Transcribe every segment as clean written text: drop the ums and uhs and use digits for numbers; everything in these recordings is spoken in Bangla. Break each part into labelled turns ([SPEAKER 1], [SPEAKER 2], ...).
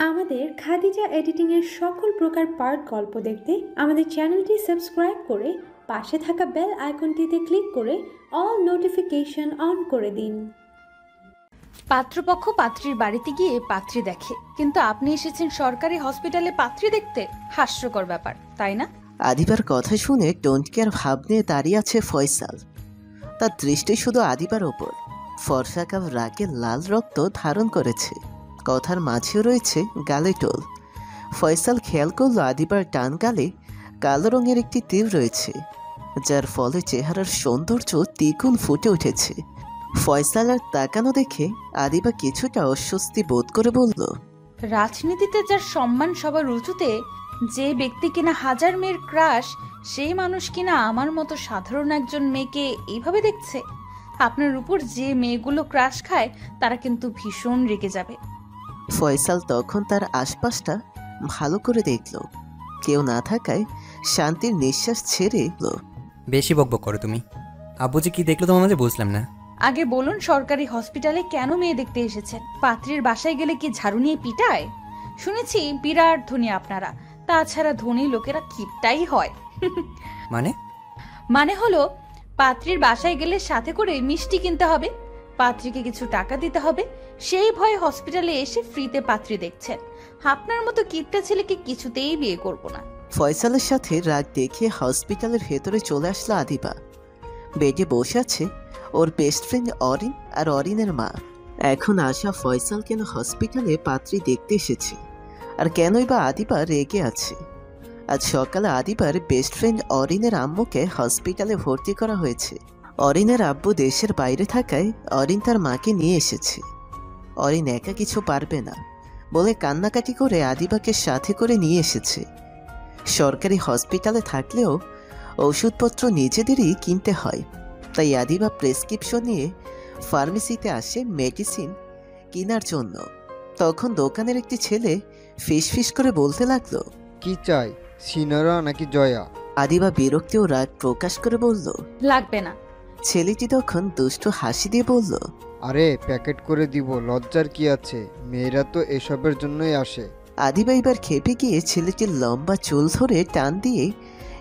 [SPEAKER 1] আমাদের খাদিজা এডিটিং এর সকল প্রকার পার্ট গল্প দেখতে আমাদের চ্যানেলটি সাবস্ক্রাইব করে পাশে থাকা বেল আইকনটিতে ক্লিক করে অল নোটিফিকেশন অন করে দিন।
[SPEAKER 2] পাত্রপক্ষ পাত্রীর বাড়িতে গিয়ে পাত্রী দেখে, কিন্তু আপনি এসেছেন সরকারি হসপিটালে পাত্রী দেখতে। হাস্যকর ব্যাপার, তাই না?
[SPEAKER 3] আদিবার কথা শুনে ডোন্ট কেয়ার ভাব নিয়ে দাঁড়িয়ে আছে ফয়সাল। তার দৃষ্টি শুধু আদিবার ওপর। ফর্সা কাল রাগে লাল রক্ত ধারণ করেছে, কথার মাঝেও রয়েছে গালে টোল। ফয়সাল খেয়াল করল আদিবার ডান গালে কালো রঙের একটি তিল রয়েছে, যার ফলে চেহারার সৌন্দর্য দ্বিগুণ ফুটে উঠেছে। ফয়সাল আর তাকানো দেখে আদিবা কিছুটা অস্বস্তি বোধ করে বলল,
[SPEAKER 2] রাজনীতিতে যার সম্মান সবার উঁচুতে, যে ব্যক্তি কিনা হাজার মেয়ের ক্রাশ, সেই মানুষ কিনা আমার মতো সাধারণ একজন মেয়েকে এইভাবে দেখছে। আপনার উপর যে মেয়েগুলো ক্রাশ খায় তারা কিন্তু ভীষণ রেগে যাবে।
[SPEAKER 3] ফয়সাল তখন তার আশপাশটা ভালো করে দেখল, কেউ না থাকায় শান্তির নিঃশ্বাস ছেড়ে এলো।
[SPEAKER 4] বেশি বকবক করো তুমি। আব্বু যে কি দেখলো তোমার মাঝে বুঝলাম না।
[SPEAKER 2] আগে বলুন, সরকারি হসপিটালে কেন মেয়ে দেখতে এসেছেন? পাত্রীর বাসায় গেলে কি ঝাড়ু নিয়ে পিটায়? শুনেছি বিরাট ধনী আপনারা, তাছাড়া ধনী লোকেরা কিপটাই হয়। মানে হলো, পাত্রীর বাসায় গেলে সাথে করে মিষ্টি কিনতে হবে, পাত্রীকে কিছু টাকা দিতে হবে, সেই ভয়ে হসপিটালে এসে ফ্রিতে পাত্রী দেখছেন। আপনার মতো কিপটা ছেলেকে কিছুতেই বিয়ে করব না।
[SPEAKER 3] ফয়সালের সাথে রাগ দেখে হসপিটালের ভেতরে চলে আসলো আদিবা। বেডে বসে আছে ওর বেস্ট ফ্রেন্ড অরিন আর অরিনের মা। এখন আশা ফয়সাল কেন হসপিটালে পাত্রী দেখতে এসেছে, আর কেনই বা আদিবা রেগে আছে। আজ সকালে আদিবার বেস্ট ফ্রেন্ড অরিনের আম্মুকে হসপিটালে ভর্তি করা হয়েছে। অরিনের আব্বু দেশের বাইরে থাকায় অরিন তার মাকে নিয়ে এসেছে। অরিন একা কিছু পারবে না বলে কান্নাকাটি করে আদিবাকে সাথে করে নিয়ে এসেছে। সরকারি হসপিটালে থাকলেও ওষুধপত্র নিজেদেরই কিনতে হয়, তাই আদিবা প্রেসক্রিপশন নিয়ে ফার্মেসিতে আসে মেডিসিন কেনার জন্য। তখন দোকানের একটি ছেলে ফিস করে বলতে লাগলো,
[SPEAKER 5] কি চাই, সিনারা নাকি জয়া?
[SPEAKER 3] আদিবা বিরক্তি ও রাগ প্রকাশ করে বলল,
[SPEAKER 2] লাগবে না।
[SPEAKER 3] ছেলেটি তখন দুষ্টু হাসি দিয়ে বলল,
[SPEAKER 5] আরে প্যাকেট করে দিব, লজ্জার কি আছে, মেয়েরা তো এসবের জন্যই আসে।
[SPEAKER 3] আদিবা এবার খেপে গিয়ে ছেলেটির লম্বা চুল ধরে টান দিয়ে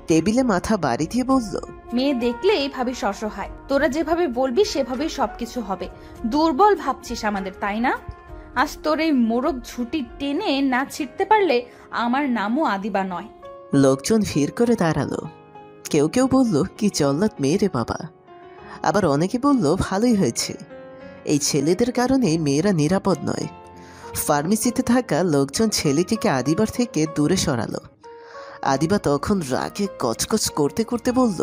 [SPEAKER 3] টেবিলে মাথা বাড়ি দিয়ে বলল,
[SPEAKER 2] মেয়ে দেখলেই ভাবিস অসহায়, তোরা যেভাবে বলবি সেভাবেই সবকিছু হবে। দুর্বল ভাবছিস আমাদের, তাই না? আজ তোর এই মোরগ ঝুটি টেনে না ছিঁড়তে পারলে আমার নামও আদিবা নয়।
[SPEAKER 3] লোকজন ভিড় করে দাঁড়ালো। কেউ কেউ বলল, কি জল্লাদ মেয়ে রে বাবা। আবার অনেকে বলল, ভালোই হয়েছে, এই ছেলেদের কারণে মেয়েরা নিরাপদ নয়। ফার্মেসিতে থাকা লোকজন ছেলেটিকে আদিবার থেকে দূরে সরালো। আদিবা তখন রাগে কচকচ করতে করতে বলল,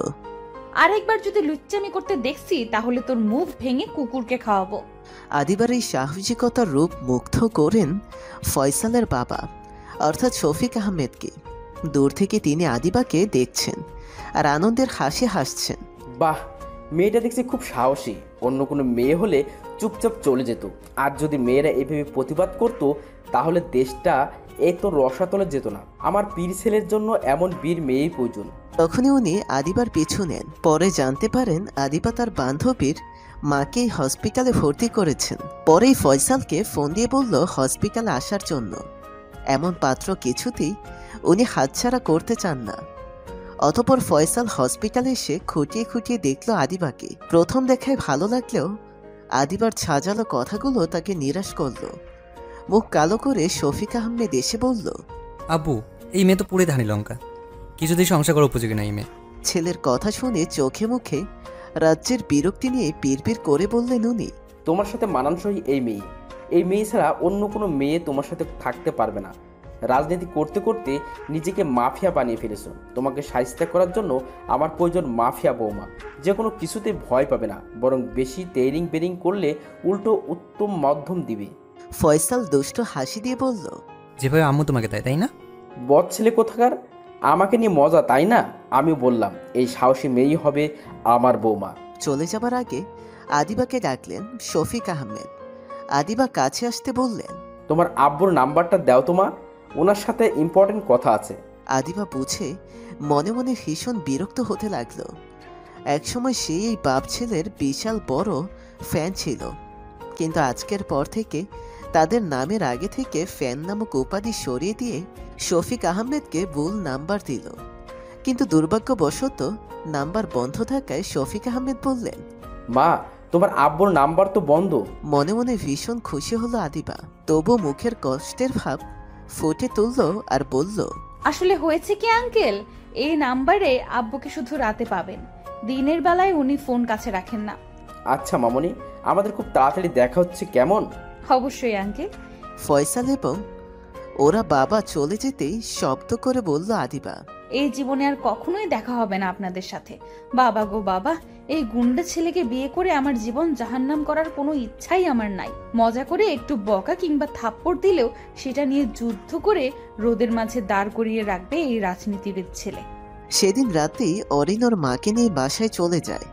[SPEAKER 2] আরেকবার যদি লুচ্চামি করতে দেখছি তাহলে তোর মুখ ভেঙে কুকুরকে খাওয়াবো।
[SPEAKER 3] আদিবার এই সাহসিকতার রূপ মুগ্ধ করেন ফয়সালের বাবা অর্থাৎ শফিক আহমেদকে। দূর থেকে তিনি আদিবাকে দেখছেন আর আনন্দের হাসি হাসছেন।
[SPEAKER 6] বাহ, মেয়েটা দেখছি খুব সাহসী। অন্য কোনো মেয়ে হলে চুপচাপ চলে যেত, আর যদি মেয়েরা এইভাবে প্রতিবাদ করতো তাহলে দেশটা এত রসাতলে যেত না। আমার পীর ছেলের জন্য এমন বীর মেয়েই প্রয়োজন।
[SPEAKER 3] তখনই উনি আদিবার পিছু নেন। পরে জানতে পারেন আদিবা তার বান্ধবীর মাকে হসপিটালে ভর্তি করেছেন। পরেই ফয়সালকে ফোন দিয়ে বলল হসপিটালে আসার জন্য। এমন পাত্র কিছুতেই উনি হাতছাড়া করতে চান না। অতঃপর ফয়সাল হসপিটালে এসে খুঁটিয়ে খুঁটিয়ে দেখল আদিবাকে। প্রথম দেখায় ভালো লাগলেও আদিবার সাজালো কথাগুলো তাকে নিরাশ করল। মুখ কালো করে শফিক আহমেদ এসে বলল,
[SPEAKER 4] আব্বু, এই মেয়ে তো পুরে ধানি লঙ্কা, কিছুতেই সংসার করার উপযোগী না এই মেয়ে।
[SPEAKER 3] ছেলের কথা শুনে চোখে মুখে রাজ্যের বিরক্তি নিয়ে পিড়পিড় করে বললেন উনি,
[SPEAKER 6] তোমার সাথে মানানসই এই মেয়ে ছাড়া অন্য কোনো মেয়ে তোমার সাথে থাকতে পারবে না। রাজনীতি করতে করতে নিজেকে মাফিয়া বানিয়ে ফেলেছো। তোমাকে শায়েস্তা করার জন্য আমার প্রয়োজন মাফিয়া বৌমা, যে কোনো কিছুতে ভয় পাবে না, বরং বেশি তেরিং বেরিং করলে উল্টো উত্তম মাধ্যম দিবে।
[SPEAKER 3] ফয়সাল দুষ্ট হাসি দিয়ে বলল,
[SPEAKER 4] যেভাবে আম্মু তোমাকে দেয়, তাই না?
[SPEAKER 6] বদ ছেলে কোথাকার, আমাকে নিয়ে মজা, তাই না? আমিও বললাম এই সাহসী মেয়েই হবে আমার বৌমা।
[SPEAKER 3] চলে যাবার আগে আদিবাকে ডাকলেন শফিক আহমেদ। আদিবা কাছে আসতে বললেন,
[SPEAKER 6] তোমার আব্বুর নাম্বারটা দাও তোমা, ওনার সাথে ইম্পর্টেন্ট কথা আছে।
[SPEAKER 3] আদিবা বুঝে মনে মনে ভীষণ বিরক্ত হতে লাগলো। একসময় সে এই বাপ ছেলের বিশাল বড় ফ্যান ছিল। কিন্তু আজকের পর থেকে তাদের নামের আগে থেকে ফ্যান নামক উপাধি সরিয়ে দিয়ে শফিক আহমেদকে ভুল নাম্বার দিল। কিন্তু দুর্ভাগ্যবশত নাম্বার বন্ধ থাকায় শফিক আহমেদ বললেন,
[SPEAKER 6] মা, তোমার আব্বুর নাম্বার তো বন্ধ।
[SPEAKER 3] মনে মনে ভীষণ খুশি হলো আদিবা, তবু মুখের কষ্টের ভাব ফুটে তুলল আর বলল,
[SPEAKER 2] আসলে হয়েছে কি আঙ্কেল, এই নাম্বারে আব্বুকে শুধু রাতে পাবেন, দিনের বেলায় উনি ফোন কাছে রাখেন না।
[SPEAKER 6] আচ্ছা মামনি, আমাদের খুব তাড়াতাড়ি দেখা হচ্ছে, কেমন?
[SPEAKER 2] অবশ্যই আঙ্কেল।
[SPEAKER 3] ফয়সাল এবং ওরা বাবা চলে যেতেই শব্দ করে বলল আদিবা,
[SPEAKER 2] এই জীবনে আর কখনোই দেখা হবে না আপনাদের সাথে। বাবা গো বাবা, এই গুন্ডা ছেলেকে বিয়ে করে আমার জীবন জাহান্নাম করার কোনো ইচ্ছাই আমার নাই। মজা করে একটু বকা কিংবা থাপ্পড় দিলেও সেটা নিয়ে যুদ্ধ করে রোদের মাঝে দাঁড় করিয়ে রাখবে এই রাজনীতিবিদ ছেলে।
[SPEAKER 3] সেদিন রাতেই অরিন ওর মাকে নিয়ে বাসায় চলে যায়।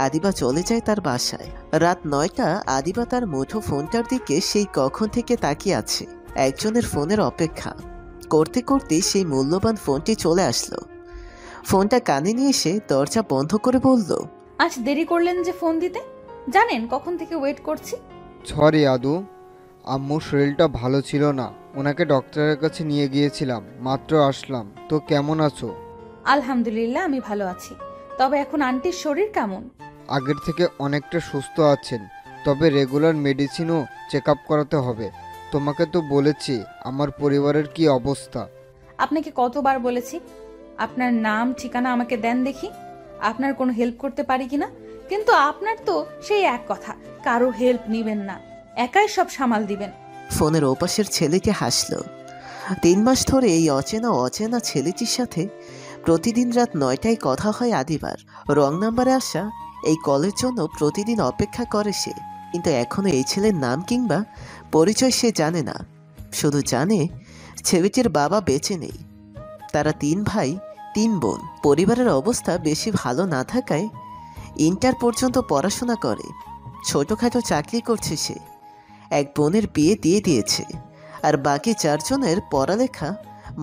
[SPEAKER 3] আদিবা চলে যায় তার বাসায়। রাত 9টা। আদিবা তার মুঠো ফোনটার দিকে সেই কখন থেকে তাকিয়ে আছে, একজনের ফোনের অপেক্ষা করতে করতে সেই মূল্যবান ফোনটি চলে আসলো। ফোনটা কানে নিয়ে এসে দরজা বন্ধ করে বলল,
[SPEAKER 2] আজ দেরি করলেন যে ফোন দিতে, জানেন কখন থেকে ওয়েট করছি।
[SPEAKER 5] সরি আদু, আম্মুর শরীরটা ভালো ছিল না, ওনাকে ডক্টরের কাছে নিয়ে গিয়েছিলাম, মাত্র আসলাম। তো কেমন আছো?
[SPEAKER 2] আলহামদুলিল্লাহ, আমি ভালো আছি। তবে এখন আন্টির শরীর কেমন?
[SPEAKER 5] আগের থেকে অনেকটা সুস্থ আছেন, তবে রেগুলার মেডিসিনও চেক আপ করাতে হবে। তোমাকে তো বলেছি আমার পরিবারের কি অবস্থা।
[SPEAKER 2] আপনাকে কতবার বলেছি আপনার নাম ঠিকানা আমাকে দেন দেখি, আপনার কোনো হেল্প করতে পারি কিনা। কিন্তু আপনার তো সেই এক কথা, কারো হেল্প নিবেন না, একাই সব সামাল দিবেন।
[SPEAKER 3] ফোনের ওপাশের ছেলেটি হাসলো। 3 মাস ধরে এই অচেনা ছেলেটির সাথে প্রতিদিন রাত 9টায় কথা হয় আদিবার। রং নাম্বারে আসা এই কলের জন্য প্রতিদিন অপেক্ষা করে সে, কিন্তু এখনো এই ছেলের নাম কিংবা পরিচয় সে জানে না। শুধু জানে ছেলেটির বাবা বেঁচে নেই। তারা 3 ভাই 3 বোন। পরিবারের অবস্থা বেশি ভালো না থাকায় ইন্টার পর্যন্ত পড়াশোনা করে, ছোটোখাটো চাকরি করছে সে। এক বোনের বিয়ে দিয়ে দিয়েছে, আর বাকি 4 জনের পড়ালেখা,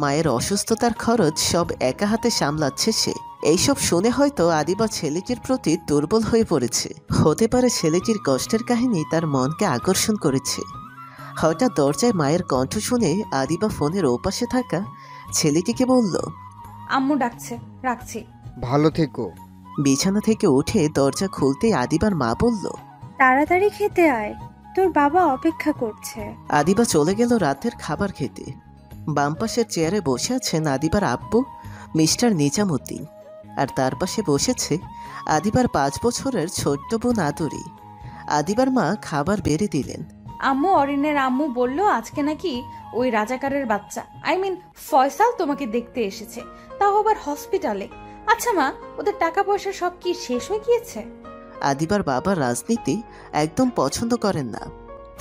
[SPEAKER 3] মায়ের অসুস্থতার খরচ সব একা হাতে সামলাচ্ছে সে। এইসব শুনে হয়তো আদিবা ছেলেটির প্রতি দুর্বল হয়ে পড়েছে। হতে পারে ছেলেটির কষ্টের কাহিনী তার মনকে আকর্ষণ করেছে। হঠাৎ দরজায় মায়ের কণ্ঠ শুনে আদিবা ফোনের ওপাশে থাকা ছেলেটিকে বলল,
[SPEAKER 2] আম্মু ডাকছে, রাখছি।
[SPEAKER 5] ভালো থেকো।
[SPEAKER 3] বিছানা থেকে উঠে দরজা খুলতেই আদিবার মা বলল,
[SPEAKER 1] তাড়াতাড়ি খেতে আয়, তোর বাবা অপেক্ষা করছে।
[SPEAKER 3] আদিবা চলে গেল রাতের খাবার খেতে। বাম পাশের চেয়ারে বসে আছেন আদিবার আব্বু মিস্টার নিজামুদ্দিন, আর তার পাশে বসেছে আদিবার 5 বছরের ছোট্ট বোন আদুরি। আদিবার মা খাবার বেড়ে দিলেন।
[SPEAKER 2] আম্মু, অরিনের আম্মু বলল আজকে নাকি ওই রাজাকারের বাচ্চা, আই মিন ফয়সাল তোমাকে দেখতে এসেছে, তাও আবার হসপিটালে। আচ্ছা মা, ওদের টাকা পয়সা সব কি শেষ হয়ে গিয়েছে?
[SPEAKER 3] আদিবার বাবা রাজনীতি একদম পছন্দ করেন না,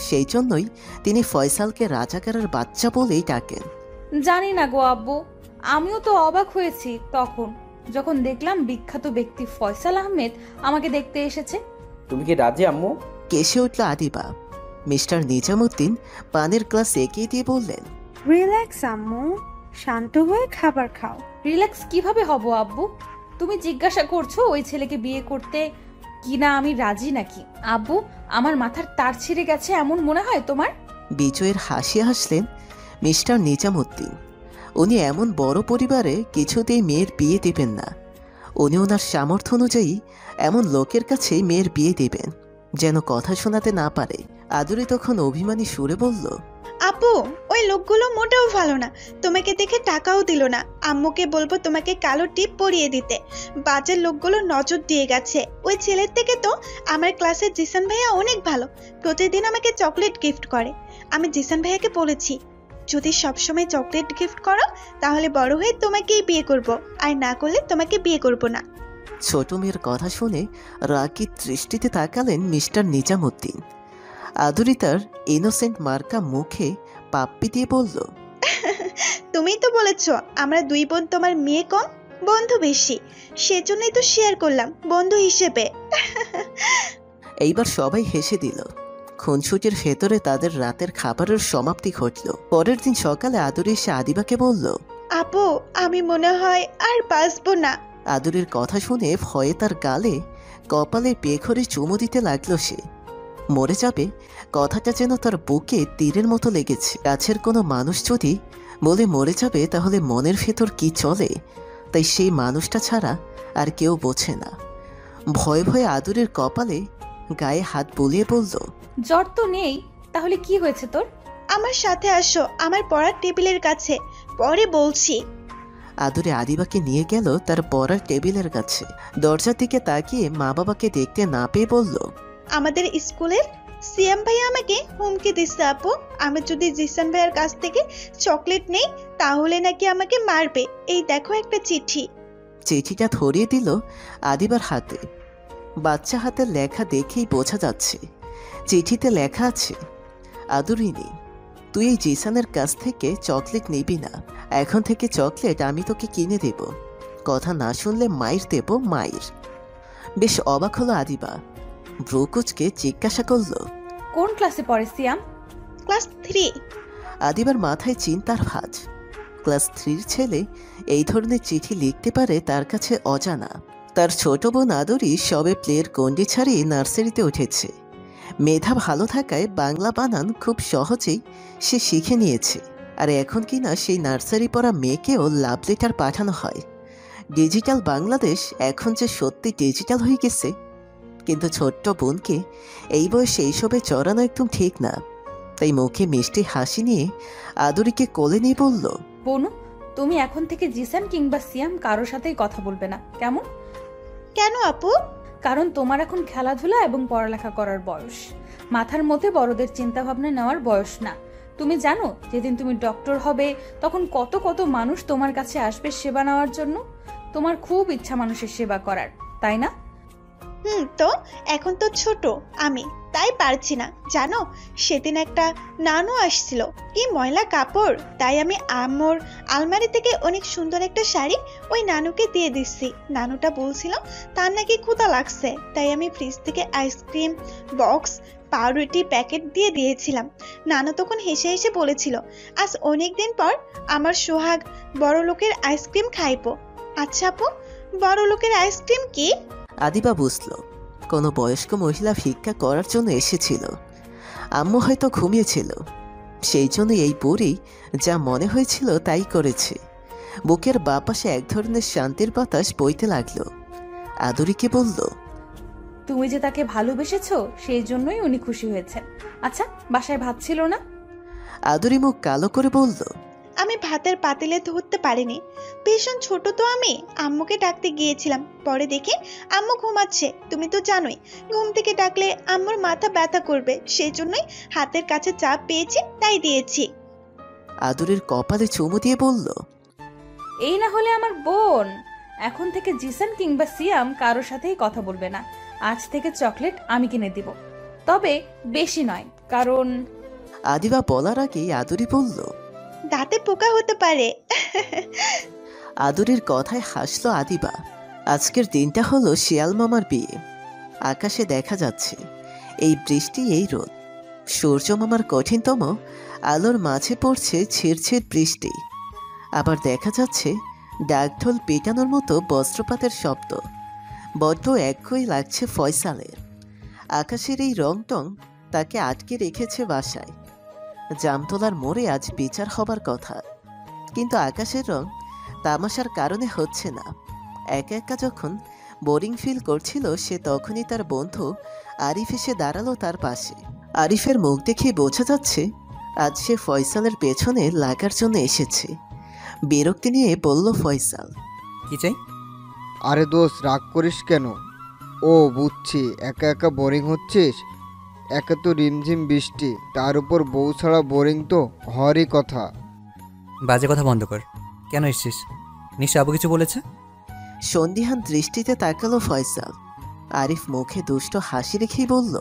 [SPEAKER 3] সেই জন্যই তিনি ফয়সালকে রাজাকারের বাচ্চা বলেই ডাকেন।
[SPEAKER 2] জানি না গো আব্বু, আমিও তো অবাক হয়েছি তখন যখন দেখলাম বিখ্যাত ব্যক্তি ফয়সাল আহমেদ আমাকে দেখতে এসেছে।
[SPEAKER 6] তুমি কি রাজি আম্মু?
[SPEAKER 3] কেসে উঠল আদিবা। মিস্টার নিজামুদ্দিন পানের গ্লাস এগিয়ে দিয়ে বললেন,
[SPEAKER 1] রিল্যাক্স আম্মু, শান্ত হয়ে খাবার খাও।
[SPEAKER 2] রিল্যাক্স কিভাবে হব আব্বু? তুমি জিজ্ঞাসা করছো ওই ছেলেকে বিয়ে করতে কিনা আমি রাজি নাকি? আব্বু, আমার মাথার তার ছিঁড়ে গেছে এমন মনে হয় তোমার?
[SPEAKER 3] বিজয়ের হাসি হাসলেন মিস্টার নিজামুদ্দিন। উনি এমন বড় পরিবারে কিছুতেই মেয়ের বিয়ে দেবেন না। উনি ওনার সামর্থ্য অনুযায়ী এমন লোকের কাছে মেয়ের বিয়ে দেবেন যেন কথা শোনাতে না পারে। আদুরি তখন অভিমানী সুরে বলল,
[SPEAKER 7] আপু, ওই লোকগুলো মোটেও ভালো না, তোমাকে দেখে টাকাও দিল না। আম্মুকে বলবো তোমাকে কালো টিপ পরিয়ে দিতে। বাজে লোকগুলো নজর দিয়ে গেছে। ওই ছেলের থেকে তো আমার ক্লাসের জিসান ভাইয়া অনেক ভালো, প্রতিদিন আমাকে চকলেট গিফট করে। আমি জিসান ভাইয়াকে বলেছি, যদি সবসময় চকলেট গিফট করো তাহলে বড় হয়ে তোমাকেই বিয়ে করব, আর না করলে তোমাকে বিয়ে করব না।
[SPEAKER 3] ছোট মেয়ের কথা শুনে রাগী দৃষ্টিতে তাকালেন মিস্টার নিজামুদ্দিন। আদুরি তার ইনোসেন্ট মার্কা মুখে পাপ্পি দিয়ে বলল,
[SPEAKER 7] তুমিই তো বলেছ আমরা 2 বোন, তোমার মেয়ে কম, বন্ধু বেশি, সেজন্যই তো শেয়ার করলাম বন্ধু হিসেবে।
[SPEAKER 3] এইবার সবাই হেসে দিল। খুনসুটির ভেতরে তাদের রাতের খাবারের সমাপ্তি ঘটল। পরের দিন সকালে আদুরি এসে আদিবাকে বলল,
[SPEAKER 7] আপু, আমি মনে হয় আর বাঁচবো না।
[SPEAKER 3] আদুরির কথা শুনে ভয়ে তার গালে কপালে বেঘরে চুমু দিতে লাগলো সে। মরে যাবে কথাটা যেন তার বুকে তীরের মতো লেগেছে। কাছের কোনো মানুষ যদি বলে মরে যাবে তাহলে মনের ভেতর কি চলে তাই সেই মানুষটা ছাড়া আর কেউ বোঝে না। ভয়ে ভয়ে আদুরের কপালে গায়ে হাত বুলিয়ে বলল,
[SPEAKER 2] জ্বর তো নেই, তাহলে কি হয়েছে তোর?
[SPEAKER 7] আমার সাথে আসো, আমার পড়ার টেবিলের কাছে, পরে বলছি।
[SPEAKER 3] আদুরে আদিবাকে নিয়ে গেল তার পড়ার টেবিলের কাছে। দরজার দিকে তাকিয়ে মা বাবাকে দেখতে না পেয়ে বলল,
[SPEAKER 7] আমাদের স্কুলের সিএম ভাইয়া আমাকে হুমকি দিচ্ছে আপু, আমি যদি জিসান ভাইয়ার কাছ থেকে চকলেট নেই তাহলে নাকি আমাকে মারবে। এই দেখো একটা চিঠি।
[SPEAKER 3] চিঠিটা ধরিয়ে দিল আদিবার হাতে। বাচ্চা হাতের লেখা দেখেই বোঝা যাচ্ছে চিঠিতে লেখা আছে, আদুরিনী, তুই এই জিসানের কাছ থেকে চকলেট নিবি না। এখন থেকে চকলেট আমি তোকে কিনে দেব, কথা না শুনলে মাইর দেব, মাইর। বেশ অবাক হলো আদিবা, ব্রুকুচকে জিজ্ঞাসা করল,
[SPEAKER 2] কোন ক্লাসে পড়ে সিয়াম?
[SPEAKER 7] ক্লাস 3।
[SPEAKER 3] আদিবার মাথায় চিন্তার ভাঁজ। ক্লাস 3 ছেলে এই ধরনের চিঠি লিখতে পারে তার কাছে অজানা। তার ছোট বোন আদরি সবে প্লের গণ্ডি ছাড়িয়ে নার্সারিতে উঠেছে। মেধা ভালো থাকায় বাংলা বানান খুব সহজেই সে শিখে নিয়েছে। আর এখন কিনা সেই নার্সারি পড়া মেয়েকেও লাভ লেটার পাঠানো হয়। ডিজিটাল বাংলাদেশ এখন যে সত্যি ডিজিটাল হয়ে গেছে, কিন্তু ছোট্ট বোনকে এই বয়সে এইসবে চড়ানো একদম ঠিক না। তাই মুখে মিষ্টি হাসি নিয়ে আদুরিকে কোলে নিয়ে বলল,
[SPEAKER 2] বনু, তুমি এখন থেকে জিসান কিংবা সিয়াম কারোর সাথেই কথা বলবে না, কেমন?
[SPEAKER 7] কেন আপু?
[SPEAKER 2] কারণ তোমার এখন খেলাধুলা এবং পড়ালেখা করার বয়স, মাথার মধ্যে বড়দের চিন্তা ভাবনা নেওয়ার বয়স না। তুমি জানো যেদিন তুমি ডক্টর হবে তখন কত কত মানুষ তোমার কাছে আসবে সেবা নেওয়ার জন্য। তোমার খুব ইচ্ছা মানুষের সেবা করার, তাই না?
[SPEAKER 7] তো এখন তো ছোট আমি, তাই পারছি না। জানো, সেদিন একটা নানু আসছিল, কি ময়লা কাপড়, তাই আমি আম্মুর আলমারি থেকে অনেক সুন্দর একটা শাড়ি ওই নানুকে দিয়ে দিচ্ছি। নানুটা বলছিল তার নাকি ক্ষুধা লাগছে, তাই আমি ফ্রিজ থেকে আইসক্রিম বক্স পাউরুটি প্যাকেট দিয়ে দিয়েছিলাম। নানু তখন হেসে হেসে বলেছিল, আজ অনেকদিন পর আমার সোহাগ বড় লোকের আইসক্রিম খাইবো। আচ্ছা আপু, বড় লোকের আইসক্রিম কি?
[SPEAKER 3] আদিবা বুঝল কোনো বয়স্ক মহিলা ভিক্ষা করার জন্য এসেছিল। আম্মু হয়তো ঘুমিয়েছিল, সেই জন্য এই বুড়ি যা মনে হয়েছিল তাই করেছে। বুকের বাঁ পাশে এক ধরনের শান্তির বাতাস বইতে লাগলো। আদুরিকে বলল,
[SPEAKER 2] তুমি যে তাকে ভালোবেসেছো সেই জন্যই উনি খুশি হয়েছেন। আচ্ছা, বাসায় ভাত ছিল না?
[SPEAKER 3] আদুরি মুখ কালো করে বলল,
[SPEAKER 7] আমি ভাতের পাতিলে ধরতে পারিনি, ভীষণ ছোট তো আমি। আম্মুকে ডাকতে গিয়েছিলাম, পরে দেখে আম্মু ঘুমাচ্ছে। তুমি তো জানোই ঘুম থেকে ডাকলে আম্মুর মাথা ব্যথা করবে, সেই জন্যই হাতের কাছে চাপ পেয়েছি তাই দিয়েছি।
[SPEAKER 3] আদুরির কপালে চুমু দিয়ে বলল,
[SPEAKER 2] এই না হলে আমার বোন। এখন থেকে জিসান কিংবা সিয়াম কারোর সাথেই কথা বলবে না। আজ থেকে চকলেট আমি কিনে দিব, তবে বেশি নয়, কারণ
[SPEAKER 3] আদিবা বলার আগেই আদুরি বলল,
[SPEAKER 7] দাঁতে পোকা হতে পারে।
[SPEAKER 3] আদুরির কথায় হাসলো আদিবা। আজকের দিনটা হলো শিয়াল মামার বিয়ে। আকাশে দেখা যাচ্ছে এই বৃষ্টি, এই রোদ। সূর্য মামার কঠিনতম আলোর মাঝে পড়ছে ছিড়ছিড় বৃষ্টি। আবার দেখা যাচ্ছে ডাকঢোল পেটানোর মতো বজ্রপাতের শব্দ। বড্ড একঘেয়ে লাগছে ফয়সালের। আকাশের এই রংটং তাকে আটকে রেখেছে বাসায়। জামতলার মোড়ে আজ বিচার হবার কথা, কিন্তু আকাশের রং তামাশার কারণে হচ্ছে না। একা একা যখন বোরিং ফিল করছিল সে তখনই তার বন্ধু আরিফ এসে দাঁড়ালো তার পাশে। আরিফের মুখ দেখে বোঝা যাচ্ছে আজ সে ফয়সালের পেছনে লাগার জন্য এসেছে। বিরক্তি নিয়ে বলল ফয়সাল,
[SPEAKER 4] কি চাই?
[SPEAKER 5] আরে দোস্ত, রাগ করিস কেন? ও বুঝছি, একা একা বোরিং হচ্ছিস। একে তো রিমঝিম বৃষ্টি, তার উপর বউ ছাড়া বোরিং তো হওয়ারই কথা।
[SPEAKER 4] বাজে কথা বন্ধ কর। কেন এসছিস? নিশ্চয় আবু কিছু বলেছে?
[SPEAKER 3] সন্দিহান দৃষ্টিতে তাকালো ফয়সাল। আরিফ মুখে দুষ্ট হাসি রেখেই বলল,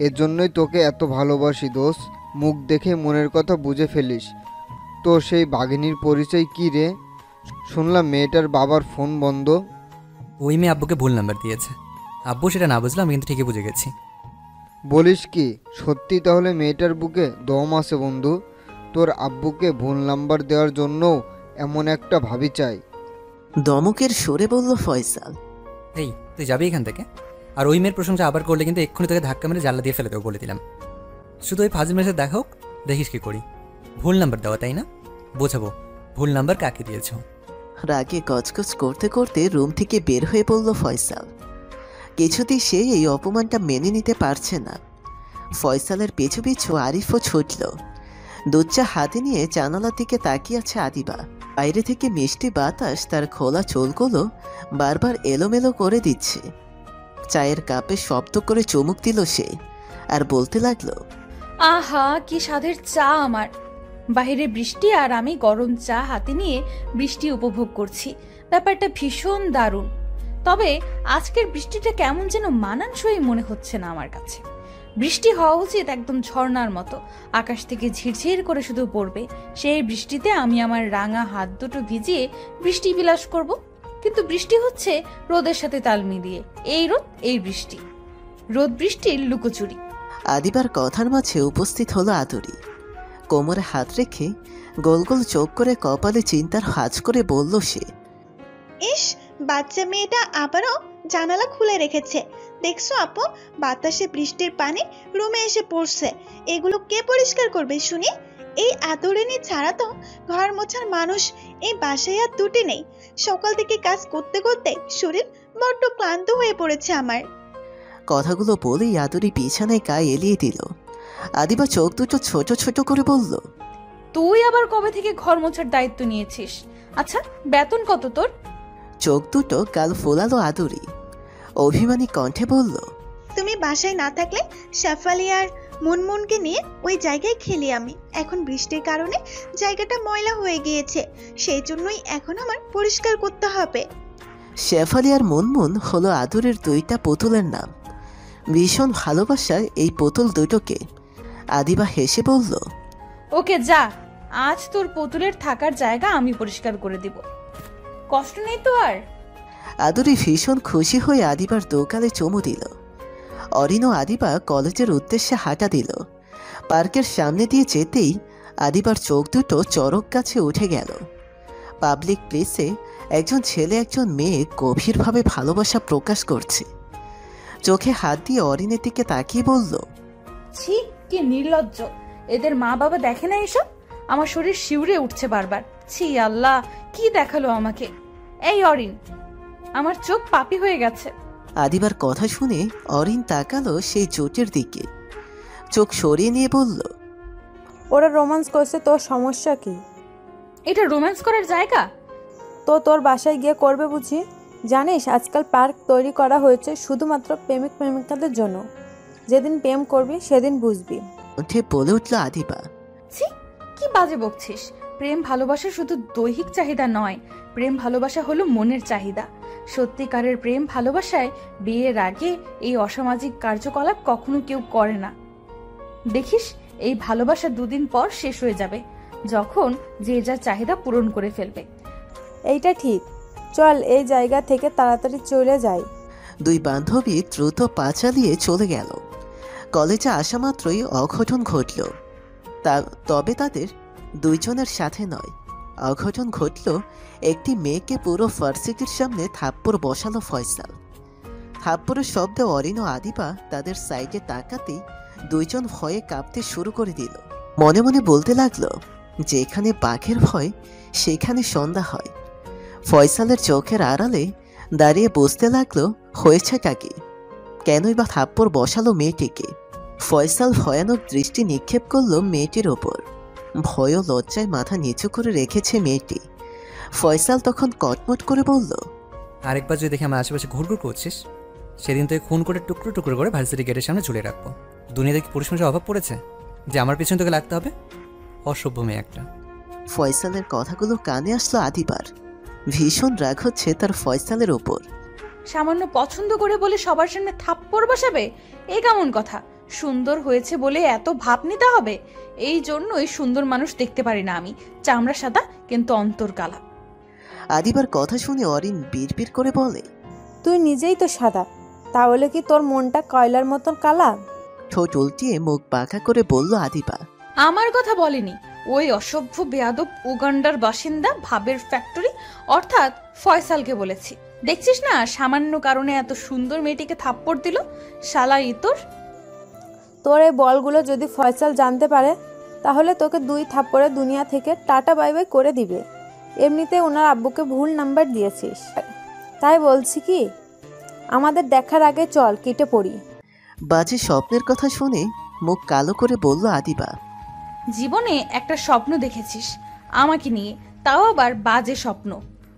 [SPEAKER 5] এজন্যই তোকে এত ভালোবাসি দোস্ত, মুখ দেখে মনের কথা বুঝে ফেলিস। তো সেই বাঘিনীর পরিচয় কি রে? শুনলাম মেয়েটার বাবার ফোন বন্ধ।
[SPEAKER 4] ওই মেয়ে আব্বুকে ভুল নাম্বার দিয়েছে। আব্বু সেটা না বুঝলাম, কিন্তু ঠিকই বুঝে গেছি।
[SPEAKER 5] বলিস কি সত্যি? তাহলে মেয়েটার বুকে দম আছে বন্ধু। তোর আব্বুকে ভুল নাম্বার দেওয়ার জন্যও এমন একটা ভাবি চাই।
[SPEAKER 3] দমকের সুরে বলল ফয়সাল,
[SPEAKER 4] এই তুই যাবি এখান থেকে? আর ওই মেয়ের প্রশংসা আবার করলে কিন্তু এক্ষুনি তোকে ধাক্কা মেরে জানলা দিয়ে ফেলে দেবো বলে দিলাম। শুধু ওই ফাজিল মেসে দেখা হোক, দেখিস কি করি। ভুল নাম্বার দেওয়া, তাই না? বোঝাবো ভুল নাম্বার কাকে দিয়েছ।
[SPEAKER 3] রাগে গজগজ করতে করতে রুম থেকে বের হয়ে পড়ল ফয়সাল। কিছুতেই সে এই অপমানটা মেনে নিতে পারছে না। ফয়সালের পিছু পিছু আরিফও ছুটল। দুধ চা হাতে নিয়ে জানালার দিকে তাকিয়ে আছে আদিবা। বাইরে থেকে মিষ্টি বাতাস তার খোলা চুলগুলো বারবার এলোমেলো করে দিচ্ছে। চায়ের কাপে শব্দ করে চুমুক দিল সে, আর বলতে লাগলো,
[SPEAKER 2] আহা কি স্বাদের চা আমার। বাইরে বৃষ্টি আর আমি গরম চা হাতে নিয়ে বৃষ্টি উপভোগ করছি। ব্যাপারটা ভীষণ দারুণ। তবে আজকের বৃষ্টিটা কেমন যেন মানানসই মনে হচ্ছে না আমার কাছে। বৃষ্টি হওয়া উচিত একদম ঝর্ণার মতো, আকাশ থেকে ঝিরঝির করে শুধু পড়বে। সেই বৃষ্টিতে আমি আমার রাঙা হাত দুটো ভিজিয়ে বৃষ্টি বিলাস করব। কিন্তু বৃষ্টি হচ্ছে রোদের সাথে তাল মিলিয়ে। এই রোদ, এই বৃষ্টি, রোদ বৃষ্টির লুকোচুরি।
[SPEAKER 3] আদিবার কথার মাঝে উপস্থিত হলো আদুরি। কোমরে হাত রেখে গোল গোল চোখ করে কপালে চিন্তার হাজ করে বলল সে,
[SPEAKER 7] ইস, বাচ্চা মেয়েটা আবারও জানালা খুলে রেখেছে। দেখছো আপু, বাতাসে বৃষ্টির পানি রুমে এসে পড়ছে। এগুলো কে পরিষ্কার করবে শুনি? এই আদরিনী ছাড়া তো ঘর মোছার মানুষ এই বাসায় আর দুটি নেই। সকাল থেকে কাজ করতে করতে শরীর বড্ড ক্লান্ত হয়ে পড়েছে আমার।
[SPEAKER 3] কথাগুলো বলেই আদুরি বিছানায় গায়ে এলিয়ে দিল। আদিবা চোখ দুটো ছোট ছোট করে বলল,
[SPEAKER 2] তুই আবার কবে থেকে ঘর মোছার দায়িত্ব নিয়েছিস? আচ্ছা, বেতন কত তোর?
[SPEAKER 3] চোখ দুটো গাল ফোলালো আদুরি। অভিমানী কণ্ঠে বলল,
[SPEAKER 7] তুমি বাসায় না থাকলে শেফালি আর মুনমুনকে নিয়ে ওই জায়গায় খেলি আমি। এখন বৃষ্টির কারণে জায়গাটা ময়লা হয়ে গিয়েছে, সেই জন্যই এখন আমার পরিষ্কার করতে হবে।
[SPEAKER 3] শেফালি আর মুনমুন হলো আদুরের দুইটা পুতুলের নাম। ভীষণ ভালোবাসার এই পুতুল দুটোকে। আদিবা হেসে বলল,
[SPEAKER 2] ওকে যা, আজ তোর পুতুলের থাকার জায়গা আমি পরিষ্কার করে দিব। কষ্ট নেই তো আর?
[SPEAKER 3] আদুরি ভীষণ খুশি হয়ে আদিবার দোকালে চুমু দিল। অরিন ও আদিবা কলেজের উদ্দেশ্যে হাঁটা দিল। পার্কের সামনে দিয়ে যেতেই আদিবার চোখ দুটো চড়ক গাছে উঠে গেল। পাবলিক প্লেসে একজন ছেলে একজন মেয়ে গভীরভাবে ভালোবাসা প্রকাশ করছে। চোখে হাত দিয়ে অরিনের দিকে তাকিয়ে বলল,
[SPEAKER 2] ছি, কি নির্লজ্জ! এদের মা বাবা দেখে না এসব? আমার শরীর শিউরে উঠছে বারবার। ছি আল্লাহ, কি দেখালো আমাকে! এই অরিন, আমার চোখ পাপি হয়ে গেছে।
[SPEAKER 3] আদিবার কথা শুনে অরিন তাকালো সেই জোটের দিকে। চোখ সরিয়ে নিয়ে বলল,
[SPEAKER 8] ওরা রোম্যান্স করছে, তোর সমস্যা কি?
[SPEAKER 2] এটা রোম্যান্স করার জায়গা?
[SPEAKER 8] তো তোর বাসায় গিয়ে করবে বুঝি? জানিস আজকাল পার্ক তৈরি করা হয়েছে শুধুমাত্র প্রেমিক প্রেমিকাদের জন্য। যেদিন প্রেম করবি সেদিন বুঝবি।
[SPEAKER 3] উঠে বলে উঠল আদিবা,
[SPEAKER 2] ছি, কি বাজে বকছিস! প্রেম ভালোবাসা শুধু দৈহিক চাহিদা নয়, প্রেম ভালোবাসা হলো মনের চাহিদা। সত্যিকারের প্রেম ভালোবাসায় বিয়ের আগে এই অসামাজিক কার্যকলাপ কখনো কেউ করে না। দেখিস, এই ভালোবাসা দুদিন পর শেষ হয়ে যাবে, যখন যে যার চাহিদা পূরণ করে ফেলবে।
[SPEAKER 8] এইটা ঠিক, চল এই জায়গা থেকে তাড়াতাড়ি চলে যাই।
[SPEAKER 3] দুই বান্ধবী দ্রুত পা চালিয়ে চলে গেল। কলেজে আসা মাত্রই অঘটন ঘটল। তবে তাদের দুইজনের সাথে নয়। অঘটন ঘটল, একটি মেয়েকে পুরো ভার্সিটির সামনে থাপ্পড় বসালো ফয়সাল। থাপ্পড়ের শব্দে অরিন ও আদিবা তাদের সাইডে তাকাতেই দুইজন ভয়ে কাঁপতে শুরু করে দিল। মনে মনে বলতে লাগলো, যেখানে বাঘের ভয় সেখানে সন্ধ্যা হয়। ফয়সালের চোখের আড়ালে দাঁড়িয়ে বুঝতে লাগলো হয়েছেটা কি, কেনই বা থাপ্পড় বসালো মেয়েটিকে। ফয়সাল ভয়ানক দৃষ্টি নিক্ষেপ করলো মেয়েটির ওপর। ভয় ও লজ্জায় মাথা নিচু করে রেখেছে মেয়েটি। ফয়সাল তখন কটমট করে বলল,
[SPEAKER 4] আরেকবার যদি দেখে আমার আশেপাশে ঘুরঘুর করছিস, সেদিন তুই খুন করে টুকরো টুকরো করে ভার্সিটি গেটের সামনে ঝুলে রাখবো। দুনিয়াতে কি পুরুষ মানুষের অভাব পড়েছে যে আমার পিছনে তোকে লাগতে হবে? অসভ্য মেয়ে একটা।
[SPEAKER 3] ফয়সালের কথাগুলো কানে আসলো আদিবার। ভীষণ রাগ হচ্ছে তার ফয়সালের ওপর।
[SPEAKER 2] সামান্য পছন্দ করে বলে সবার সামনে থাপ্পড় বসাবে? এ কেমন কথা? সুন্দর হয়েছে বলে এত ভাব নিতে হবে? এই জন্যই সুন্দর মানুষ দেখতে পারি না আমি। চামড়া সাদা কিন্তু অন্তর কালা।
[SPEAKER 3] আদিবার কথা শুনে অরিন বিড়বিড় করে বলে,
[SPEAKER 8] তুই নিজেই তো সাদা, তাহলে কি তোর মনটা কয়লার মতন কালা?
[SPEAKER 3] ঠোঁট উল্টিয়ে মুখ বাঁকা করে বলল আদিবা,
[SPEAKER 2] আমার কথা বলেনি, ওই অসভ্য বেয়াদব উগান্ডার বাসিন্দা ভাবের ফ্যাক্টরি অর্থাৎ ফয়সালকে বলেছি। দেখছিস না সামান্য কারণে এত সুন্দর মেয়েটিকে থাপ্পড় দিল, শালা ইতর।
[SPEAKER 8] তোর এই বলগুলো যদি ফয়সাল জানতে পারে তাহলে তোকে 2 থাপ্পড়ে দুনিয়া থেকে টাটা বাই বাই করে দিবে। এমনিতে ওনার আব্বুকে ভুল নাম্বার দিয়েছিস, তাই বলছি কি আমাদের দেখার আগে চল কেটে পড়ি।
[SPEAKER 3] বাজে স্বপ্নের কথা শুনে মুখ কালো করে বলল আদিবা।
[SPEAKER 2] জীবনে একটা স্বপ্ন দেখেছিস আমাকে নিয়ে, তাও আবার বাজে স্বপ্ন।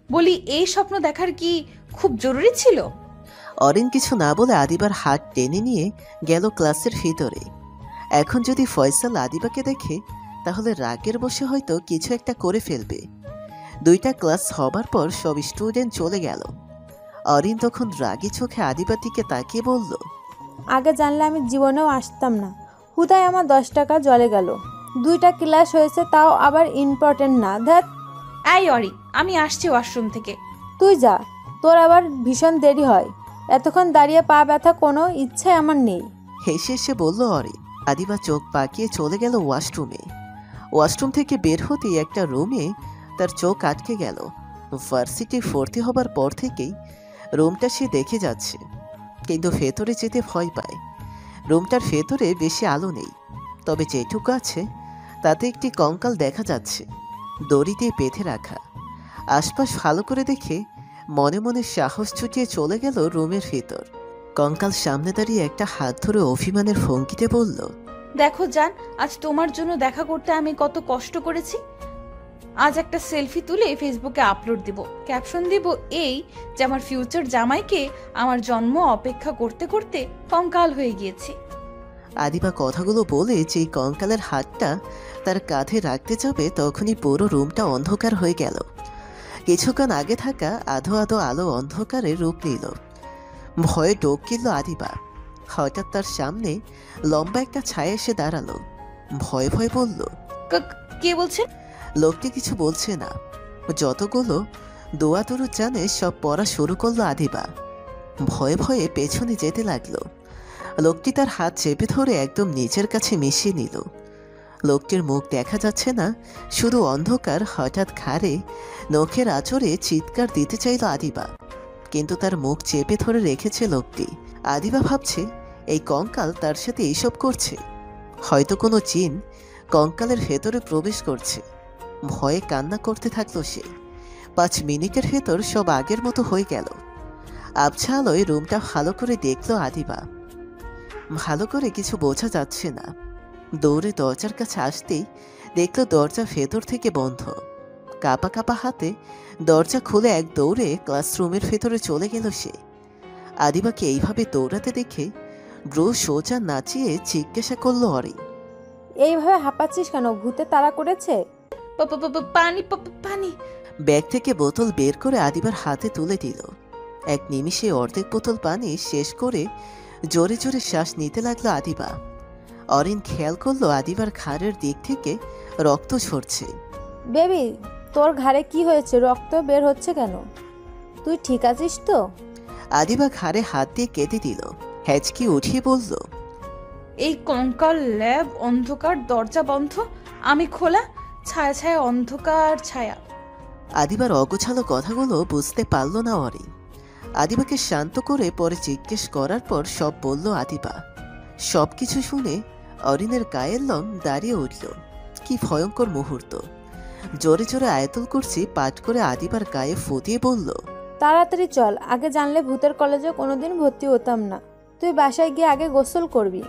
[SPEAKER 2] বলি এই স্বপ্ন দেখার কি খুব জরুরি ছিল?
[SPEAKER 3] অরিন কিছু না বলে আদিবার হাত টেনে নিয়ে গেল ক্লাসের ভিতরে। এখন যদি ফয়সাল আদিবাকে দেখে তাহলে রাগের বসে হয়তো কিছু একটা করে ফেলবে। 2টা ক্লাস হবার পর সব স্টুডেন্ট চলে গেল। অরিন তখন রাগী চোখে আদিবার দিকে তাকিয়ে বলল,
[SPEAKER 8] আগে জানলে আমি জীবনেও আসতাম না। হুদায় আমার 10 টাকা জলে গেল। 2টা ক্লাস হয়েছে, তাও আবার ইম্পর্টেন্ট না। ধ্যাত,
[SPEAKER 2] এই অরি, আমি আসছি ওয়াশরুম থেকে।
[SPEAKER 8] তুই যা, তোর আবার ভীষণ দেরি হয়। এতক্ষণ দাঁড়িয়ে পা ব্যথা কোনো ইচ্ছাই আমার নেই।
[SPEAKER 3] হেসে হেসে বলল অরিন। আদিবা চোখ পাকিয়ে চলে গেল ওয়াশরুমে। ওয়াশরুম থেকে বের হতেই একটা রুমে তার চোখ আটকে গেল। ভার্সিটি ভর্তি হবার পর থেকেই রুমটা সে দেখে যাচ্ছে, কিন্তু ভেতরে যেতে ভয় পায়। রুমটার ভেতরে বেশি আলো নেই, তবে যেটুকু আছে তাতে একটি কঙ্কাল দেখা যাচ্ছে, দড়ি দিয়ে বেঁধে রাখা। আশপাশ ভালো করে দেখে মনে মনে সাহস ছুটিয়ে চলে গেল রুমের ভেতর। কঙ্কাল সামনে দাঁড়িয়ে একটা হাত ধরে অভিমানের ভঙ্গিতে বলল,
[SPEAKER 2] দেখো জান, আজ তোমার জন্য দেখা করতে আমি কত কষ্ট করেছি। আজ একটা সেলফি তুলে ফেসবুকে আপলোড দিব, ক্যাপশন দিব এই যে আমার ফিউচার জামাইকে আমার জন্ম অপেক্ষা করতে করতে কঙ্কাল হয়ে গিয়েছি।
[SPEAKER 3] আদিবা কথাগুলো বলে যেই কঙ্কালের হাতটা তার কাঁধে রাখতে যাবে তখনই পুরো রুমটা অন্ধকার হয়ে গেল। কিছুক্ষণ আগে থাকা আধো আধো আলো অন্ধকারে রূপ নিল। ভয়ে ডোক কিনল আদিবা। হঠাৎ তার সামনে লম্বা একটা ছায়া এসে দাঁড়ালো। ভয়ে ভয়ে বলল,
[SPEAKER 2] কে বলছেন?
[SPEAKER 3] লোকটি কিছু বলছে না। যতগুলো দোয়া দরুদ জানে সব পড়া শুরু করলো আদিবা। ভয়ে ভয়ে পেছনে যেতে লাগলো। লোকটি তার হাত চেপে ধরে একদম নিজের কাছে মিশিয়ে নিল। লোকটির মুখ দেখা যাচ্ছে না, শুধু অন্ধকার। হঠাৎ ঘাড়ে নখের আঁচড়ে চিৎকার দিতে চাইল আদিবা, কিন্তু তার মুখ চেপে ধরে রেখেছে লোকটি। আদিবা ভাবছে এই কঙ্কাল তার সাথে এইসব করছে, হয়তো কোনো জিন কঙ্কালের ভেতরে প্রবেশ করছে। ভয়ে কান্না করতে থাকলো সে। 5 মিনিটের ভেতর সব আগের মতো হয়ে গেল। আবছা আলোয় রুমটা ভালো করে দেখলো আদিবা। ভালো করে কিছু বোঝা যাচ্ছে না। দৌড়ে দরজার কাছে আসতেই দেখলো দরজা ভেতর থেকে বন্ধ। কাঁপা কাঁপা হাতে দরজা খুলে এক দৌড়ে ক্লাসরুমের ভেতরে চলে গেল সে। আদিবাকে এইভাবে দৌড়াতে দেখে ব্রু সোজা নাচিয়ে জিজ্ঞাসা করলো অরিন,
[SPEAKER 8] এইভাবে হাঁপাচ্ছিস কেন? ভূতে তাড়া করেছে?
[SPEAKER 2] পানি পানি।
[SPEAKER 3] ব্যাগ থেকে বোতল বের করে আদিবার হাতে তুলে দিল। এক নিমিষে অর্ধেক বোতল পানি শেষ করে জোরে জোরে শ্বাস নিতে লাগলো আদিবা। অরিন খেয়াল করলো আদিবার ঘাড়ের দিক থেকে রক্ত ঝরছে।
[SPEAKER 8] বেবি, তোর ঘাড়ে কি হয়েছে? রক্ত বের হচ্ছে কেন? তুই ঠিক আছিস তো?
[SPEAKER 3] আদিবা ঘাড়ে হাত দিয়ে কেঁদে দিল। হ্যাচকি উঠিয়ে বলল,
[SPEAKER 2] এই কঙ্কাল ল্যাব, অন্ধকার, দরজা বন্ধ, আমি খোলা, ছায়া ছায়া অন্ধকার ছায়া।
[SPEAKER 3] আদিবার অগোছালো কথাগুলো বুঝতে পারল না অরিন। আদিবাকে শান্ত করে পরে জিজ্ঞেস করার পর সব বলল আদিবা। সব কিছু শুনে অরিনের গায়ের লোম দাঁড়িয়ে উঠল। কি ভয়ঙ্কর মুহূর্ত! জোরে জোরে আয়াতুল কুরসি পাঠ করে আদিবার গায়ে ফুটিয়ে বলল,
[SPEAKER 8] তাড়াতাড়ি চল, আগে জানলে ভূতের কলেজে কোনোদিন ভর্তি হতাম না। তুই বাসায় গিয়ে আগে গোসল করবি।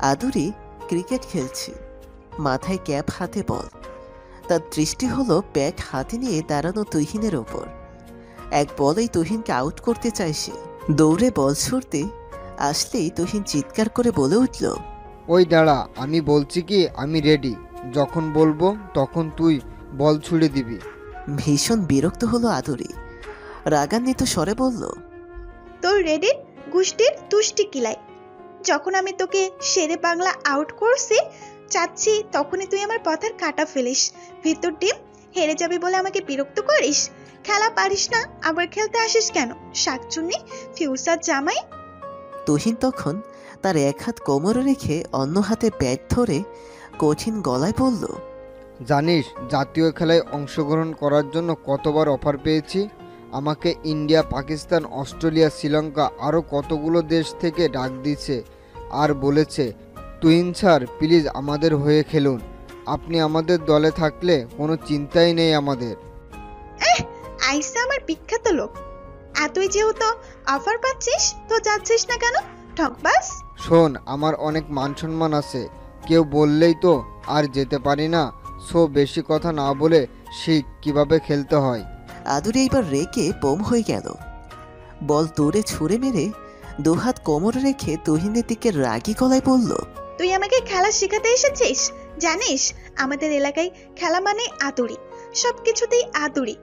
[SPEAKER 3] আদুরি ক্রিকেট খেলছে, মাথায় ক্যাপ, হাতে বল। তার দৃষ্টি হলো ব্যাট হাতে নিয়ে দাঁড়ানো তুহিনের ওপর। এক বলেই তুহিনকে আউট করতে চায় সে। দৌড়ে বল ছুড়তে আসলেই তুহিন চিৎকার করে বলে উঠল,
[SPEAKER 5] ওই দাঁড়া, আমি বলছি কি আমি রেডি। যখন বলবো তখন তুই বল ছুড়ে দিবি।
[SPEAKER 3] ভীষণ বিরক্ত হলো আদুরি। রাগান্বিত স্বরে বলল,
[SPEAKER 7] তোর রেডির গুষ্টির তুষ্টি কিলাই। যখন আমি তোকে শেরে বাংলা আউট করছি চাচ্ছি, তখনই তুই আমার পথের কাটা ফেলিস। ভিতর টিম হেরে যাবি বলে আমাকে বিরক্ত করিস। খেলা পারিস না, আবার খেলতে আসিস কেন? শাকচুন্নি, ফিউচার জামাই।
[SPEAKER 3] তুহিন তখন তার এক হাত কোমরে রেখে অন্য হাতে ব্যাট ধরে কঠিন গলায় বলল,
[SPEAKER 5] জানিস জাতীয় খেলায় অংশগ্রহণ করার জন্য কতবার অফার পেয়েছি? আমাকে ইন্ডিয়া, পাকিস্তান, অস্ট্রেলিয়া, শ্রীলঙ্কা আরও কতগুলো দেশ থেকে ডাক দিয়েছে আর বলেছে, তুহিন স্যার প্লিজ আমাদের হয়ে খেলুন, আপনি আমাদের দলে থাকলে কোনো চিন্তাই নেই আমাদের।
[SPEAKER 7] আইসা আমার বিখ্যাত লোক। আর তুই যেহেতু অফার পাচ্ছিস তো যাচ্ছিস না কেন? ঠকবাস।
[SPEAKER 5] শোন, আমার অনেক মান সম্মান আছে, কেউ বললেই তো আর যেতে পারি না। সো বেশি কথা না বলে শিখ কিভাবে খেলতে হয়।
[SPEAKER 3] আদুরি এইবার রেগে বোম হয়ে গেল। বল দূরে ছুঁড়ে মেরে দুহাত কোমরে রেখে তুহিনের দিকে রাগী গলায় বলল,
[SPEAKER 7] তুই আমাকে খেলা শেখাতে এসেছিস? জানিস আমাদের এলাকায় খেলা মানে আদুরি, সবকিছুতেই আদুরি,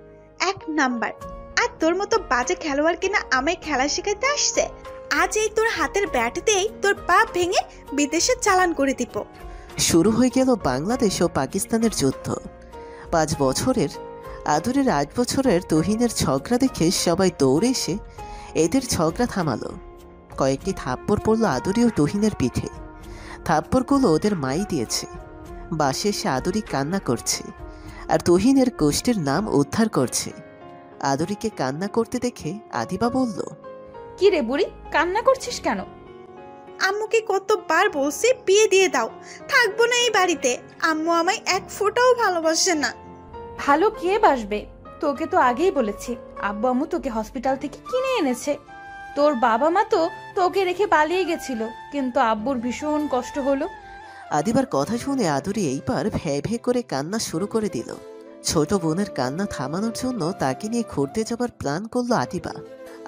[SPEAKER 7] 1 নাম্বার। আর তোর মতো বাজে খেলোয়াড় কিনা আমায় খেলা শেখাতে আসছে? আজ এই তোর হাতের ব্যাট দিয়েই তোর পা ভেঙে বিদেশে চালান করে দিব।
[SPEAKER 3] শুরু হয়ে গেল বাংলাদেশ ও পাকিস্তানের যুদ্ধ। 5 বছরের আদুরের 8 বছরের তুহিনের ঝগড়া দেখে সবাই দৌড়ে এসে এদের ঝগড়া থামালো। কয়েকটি থাপ্পড় পড়ল আদুরি ও তুহিনের পিঠে। থাপ্পড়গুলো ওদের মাই দিয়েছে। বাসে এসে আদুরি কান্না করছে আর তুহিনের গোষ্ঠীর নাম উদ্ধার করছে। আদুরিকে কান্না করতে দেখে আদিবা বলল,
[SPEAKER 2] কি রে বুড়ি, কান্না করছিস কেন?
[SPEAKER 7] আম্মুকে কতবার বলছি বিয়ে দিয়ে দাও, থাকবো না এই বাড়িতে। আম্মু আমায় 1 ফোঁটাও ভালোবাসে না।
[SPEAKER 2] ভালো কে বাসবে? তোকে তো আগেই বলেছি, আব্বু আম্মু তোকে হসপিটাল থেকে কিনে এনেছে। তোর বাবা মা তো তোকে রেখে পালিয়ে গেছিল, কিন্তু আব্বুর ভীষণ কষ্ট হলো।
[SPEAKER 3] আদিবার কথা শুনে আদুরি এইবার ভ্যাঁ ভ্যাঁ করে কান্না শুরু করে দিল। ছোট বোনের কান্না থামানোর জন্য তাকে নিয়ে ঘুরতে যাবার প্ল্যান করলো আদিবা।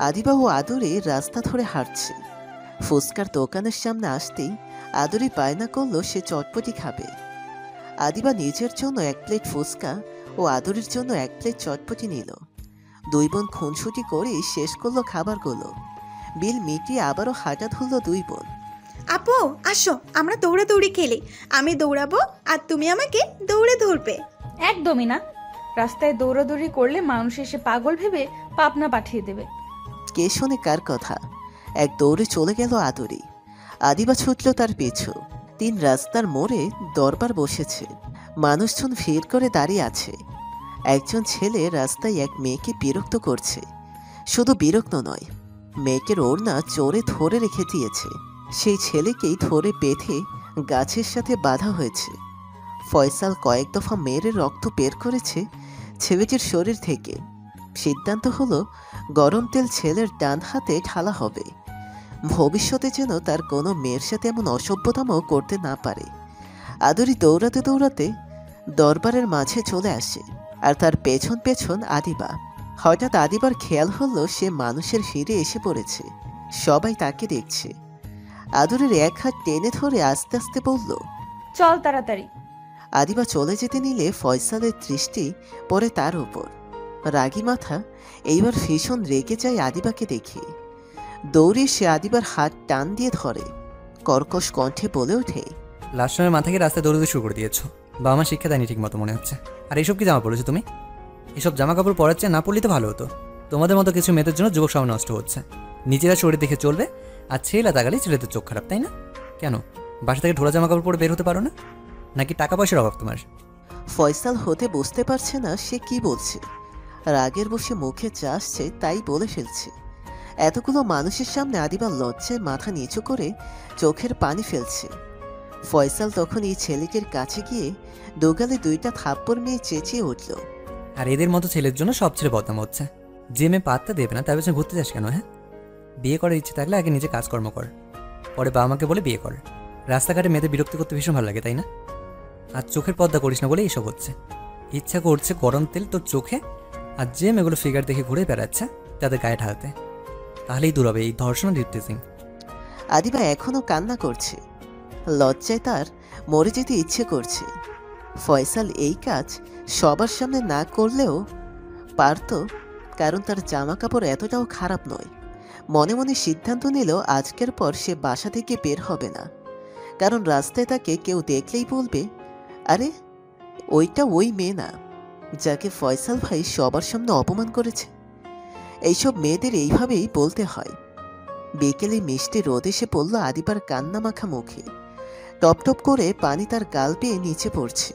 [SPEAKER 3] আদিবা ও আদুরি রাস্তা ধরে হাঁটছে। ফুচকার দোকানের সামনে আসতেই আদুরি বায়না করলো সে চটপটি খাবে। আদিবা নিজের জন্য 1 প্লেট ফুচকা ও আদুরির জন্য 1 প্লেট চটপটি নিল। 2 বোন খুনসুটি করেই শেষ করলো খাবারগুলো। বিল মিটিয়ে আবারও হাঁটা ধরল 2 বোন।
[SPEAKER 7] আপু আসো, আমরা দৌড়াদৌড়ি খেলি। আমি দৌড়াবো আর তুমি আমাকে দৌড়ে ধরবে।
[SPEAKER 2] একদমই না, রাস্তায় দৌড়াদৌড়ি করলে মানুষ এসে পাগল ভেবে পাবনা পাঠিয়ে দেবে।
[SPEAKER 3] কে শোনে কার কথা? এক দৌড়ে চলে গেল আদুরি। আদিবা ছুটল তার পিছু। 3 রাস্তার মোড়ে দরবার বসেছে। মানুষজন ভিড় করে দাঁড়িয়ে আছে। একজন ছেলে রাস্তায় এক মেয়েকে বিরক্ত করছে। শুধু বিরক্ত নয়, মেয়েকে ওড়না চোরে ধরে রেখে দিয়েছে। সেই ছেলেকেই ধরে বেঁধে গাছের সাথে বাঁধা হয়েছে। ফয়সাল কয়েক দফা মেয়ের রক্ত বের করেছে ছেলেটির শরীর থেকে। সিদ্ধান্ত হলো গরম তেল ছেলের ডান হাতে ঢালা হবে, ভবিষ্যতে যেন তার কোনো মেয়ের সাথে এমন অসভ্যতামও করতে না পারে। আদুরি দৌড়াতে দৌড়াতে দরবারের মাঝে চলে আসে, আর তার পেছন পেছন আদিবা। হঠাৎ আদিবার খেয়াল হলো সে মানুষের ভিড়ে এসে পড়েছে। সবাই তাকে দেখছে। আদুরের 1 হাত টেনে ধরে আস্তে আস্তে বলল,
[SPEAKER 2] চল তাড়াতাড়ি।
[SPEAKER 3] আদিবা চলে যেতে নিলে ফয়সালের দৃষ্টি পড়ে তার উপর। রাগী মাথা এইবার ভীষণ রেগে যায় আদিবাকে দেখে। দৌড়ে সে আদিবার হাত টান দিয়ে ধরে। কর্কশ কণ্ঠে বলে ওঠে,
[SPEAKER 4] লাস্ট সময় মাথাকে রাস্তায় দৌড়তে শুরু করে দিয়েছো। বাবা মা শিক্ষা দেয়নি ঠিক মতো মনে হচ্ছে। আর এইসব কি জামা পড়েছো তুমি? এসব জামা কাপড় পরার চেয়ে না পড়লে তো ভালো হতো। তোমাদের মতো কিছু মেয়েদের জন্য যুবক সমাজ নষ্ট হচ্ছে। নিজেরা শরীর দেখে চলবে, আর ছেলেরা তাকালে ছেলেদের চোখ খারাপ, তাই না? কেন বাসা থেকে ঢোলা জামা কাপড় পরে বের হতে পারো না? নাকি টাকা পয়সার অভাব তোমার?
[SPEAKER 3] ফয়সাল হতে বুঝতে পারছে না সে কি বলছে। রাগের বসে মুখে যা আসছে তাই বলে ফেলছে। এতগুলো মানুষের সামনে আদিবা লজ্জায় মাথা নিচু করে চোখের পানি ফেলছে। ফয়সাল তখন এই ছেলেটির কাছে গিয়ে দোগালে 2টা থাপ্পড় মেয়ে চেঁচিয়ে উঠল,
[SPEAKER 4] আর এদের মতো ছেলের জন্য সব ছেলে বদনাম হচ্ছে। যে মেয়ে পাত্তা দেবে না তার পেছনে ঘুরতে যাস কেন? হ্যাঁ, বিয়ে করার ইচ্ছে থাকলে আগে নিজে কাজকর্ম কর, পরে বাবা মাকে বলে বিয়ে কর। রাস্তাঘাটে মেয়েদের বিরক্তি করতে ভীষণ ভালো লাগে, তাই না? আর চোখের পর্দা করিস না বলে এইসব হচ্ছে। ইচ্ছা করছে গরম তেল তোর চোখে, আর যে মেয়েগুলো ফিগার দেখে ঘুরে বেড়াচ্ছে তাদের গায়ে ঢালতে। তাহলেই দূর হবে এই ধর্ষণ আর রিপ্লেসিং।
[SPEAKER 3] আদিবা এখনও কান্না করছে। লজ্জায় তার মরে যেতে ইচ্ছে করছে। ফয়সাল এই কাজ সবার সামনে না করলেও পারত, কারণ তার জামা কাপড় এতটাও খারাপ নয়। মনে মনে সিদ্ধান্ত নিল আজকের পর সে বাসা থেকে বের হবে না, কারণ রাস্তায় তাকে কেউ দেখলেই বলবে, আরে ওইটা ওই মেয়ে না যাকে ফয়সাল ভাই সবার সামনে অপমান করেছে। এইসব মেয়েদের এইভাবেই বলতে হয়। বিকেলে মিষ্টি রোদ এসে পড়ল আদিবার কান্না মাখা মুখে। টপ টপ করে পানি তার গাল পেয়ে নিচে পড়ছে।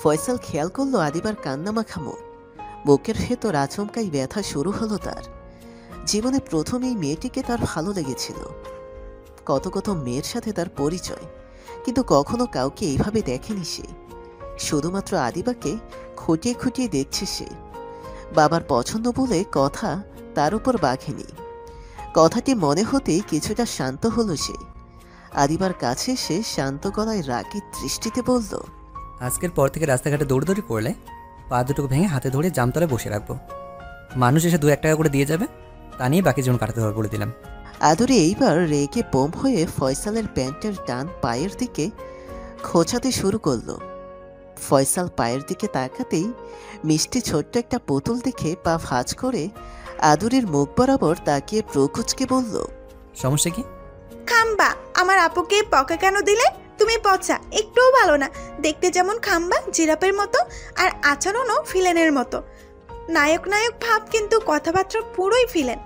[SPEAKER 3] ফয়সাল খেয়াল করলো আদিবার কান্না মাখা মুখ। বুকের ভেতর আচমকাই ব্যথা শুরু হলো তার। জীবনে প্রথম এই মেয়েটিকে তার ভালো লেগেছিল। কত কত মেয়ের সাথে তার পরিচয়, কিন্তু কখনো কাউকে এইভাবে দেখেনি সে। শুধুমাত্র আদিবাকে খুঁটিয়ে খুঁটিয়ে দেখছে সে। বাবার পছন্দ বলে কথা তার উপর বাঘেনি। কথাটি মনে হতেই কিছুটা শান্ত হলো সে। আদিবার কাছে এসে শান্ত গলায় রাগী দৃষ্টিতে বলল,
[SPEAKER 4] আজকের পর থেকে রাস্তাঘাটে দৌড়দৌড়ি করলে পা দুটোকে ভেঙে হাতে ধরে জামতলায় বসে রাখবো। মানুষ এসে 2-1 টাকা করে দিয়ে যাবে, তা নিয়ে বাকি জীবন কাটাতে হবে বলে দিলাম।
[SPEAKER 3] আদুরি এইবার রেগে বোম হয়ে ফয়সালের প্যান্টের ডান পায়ের দিকে খোঁচাতে শুরু করলো। ফয়সাল পায়ের দিকে তাকাতেই মিষ্টি ছোট্ট একটা পুতুল দেখে পা ভাঁজ করে আদুরির মুখ বরাবর তাকিয়ে প্রকুচকে বলল,
[SPEAKER 4] সমস্যা কি?
[SPEAKER 7] খাম্বা, আমার আপুকে পকা কেন দিলে? তুমি পচা, একটুও ভালো না দেখতে। যেমন খাম্বা জিরাপের মতো, আর আচরণও ফিলেনের মতো। নায়ক নায়ক ভাব, কিন্তু কথাবার্তা পুরোই ফিলেন।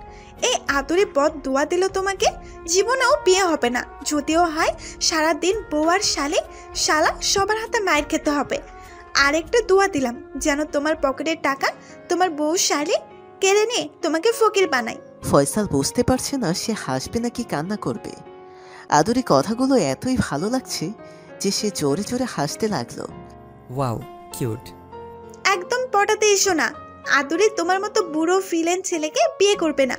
[SPEAKER 7] এই আদুরি পথ দোয়া দিল তোমাকে, জীবনেও বিয়ে হবে না। যদিও হয় সারাদিন বউ আর শালা সবার হাতে মায়ের খেতে হবে। আর একটা দোয়া দিলাম, যেন তোমার পকেটের টাকা তোমার বউ শালি কেড়ে নিয়ে তোমাকে ফকির বানাই।
[SPEAKER 3] ফয়সাল বুঝতে পারছে না সে হাসবে নাকি কান্না করবে। আদুরি কথাগুলো এতই ভালো লাগছে যে সে জোরে জোরে হাসতে লাগলো।
[SPEAKER 4] Wow, cute.
[SPEAKER 7] একদম পটাতে এসো না। আদুরি তোমার মতো বুড়ো ফিলেন ছেলেকে বিয়ে করবে না।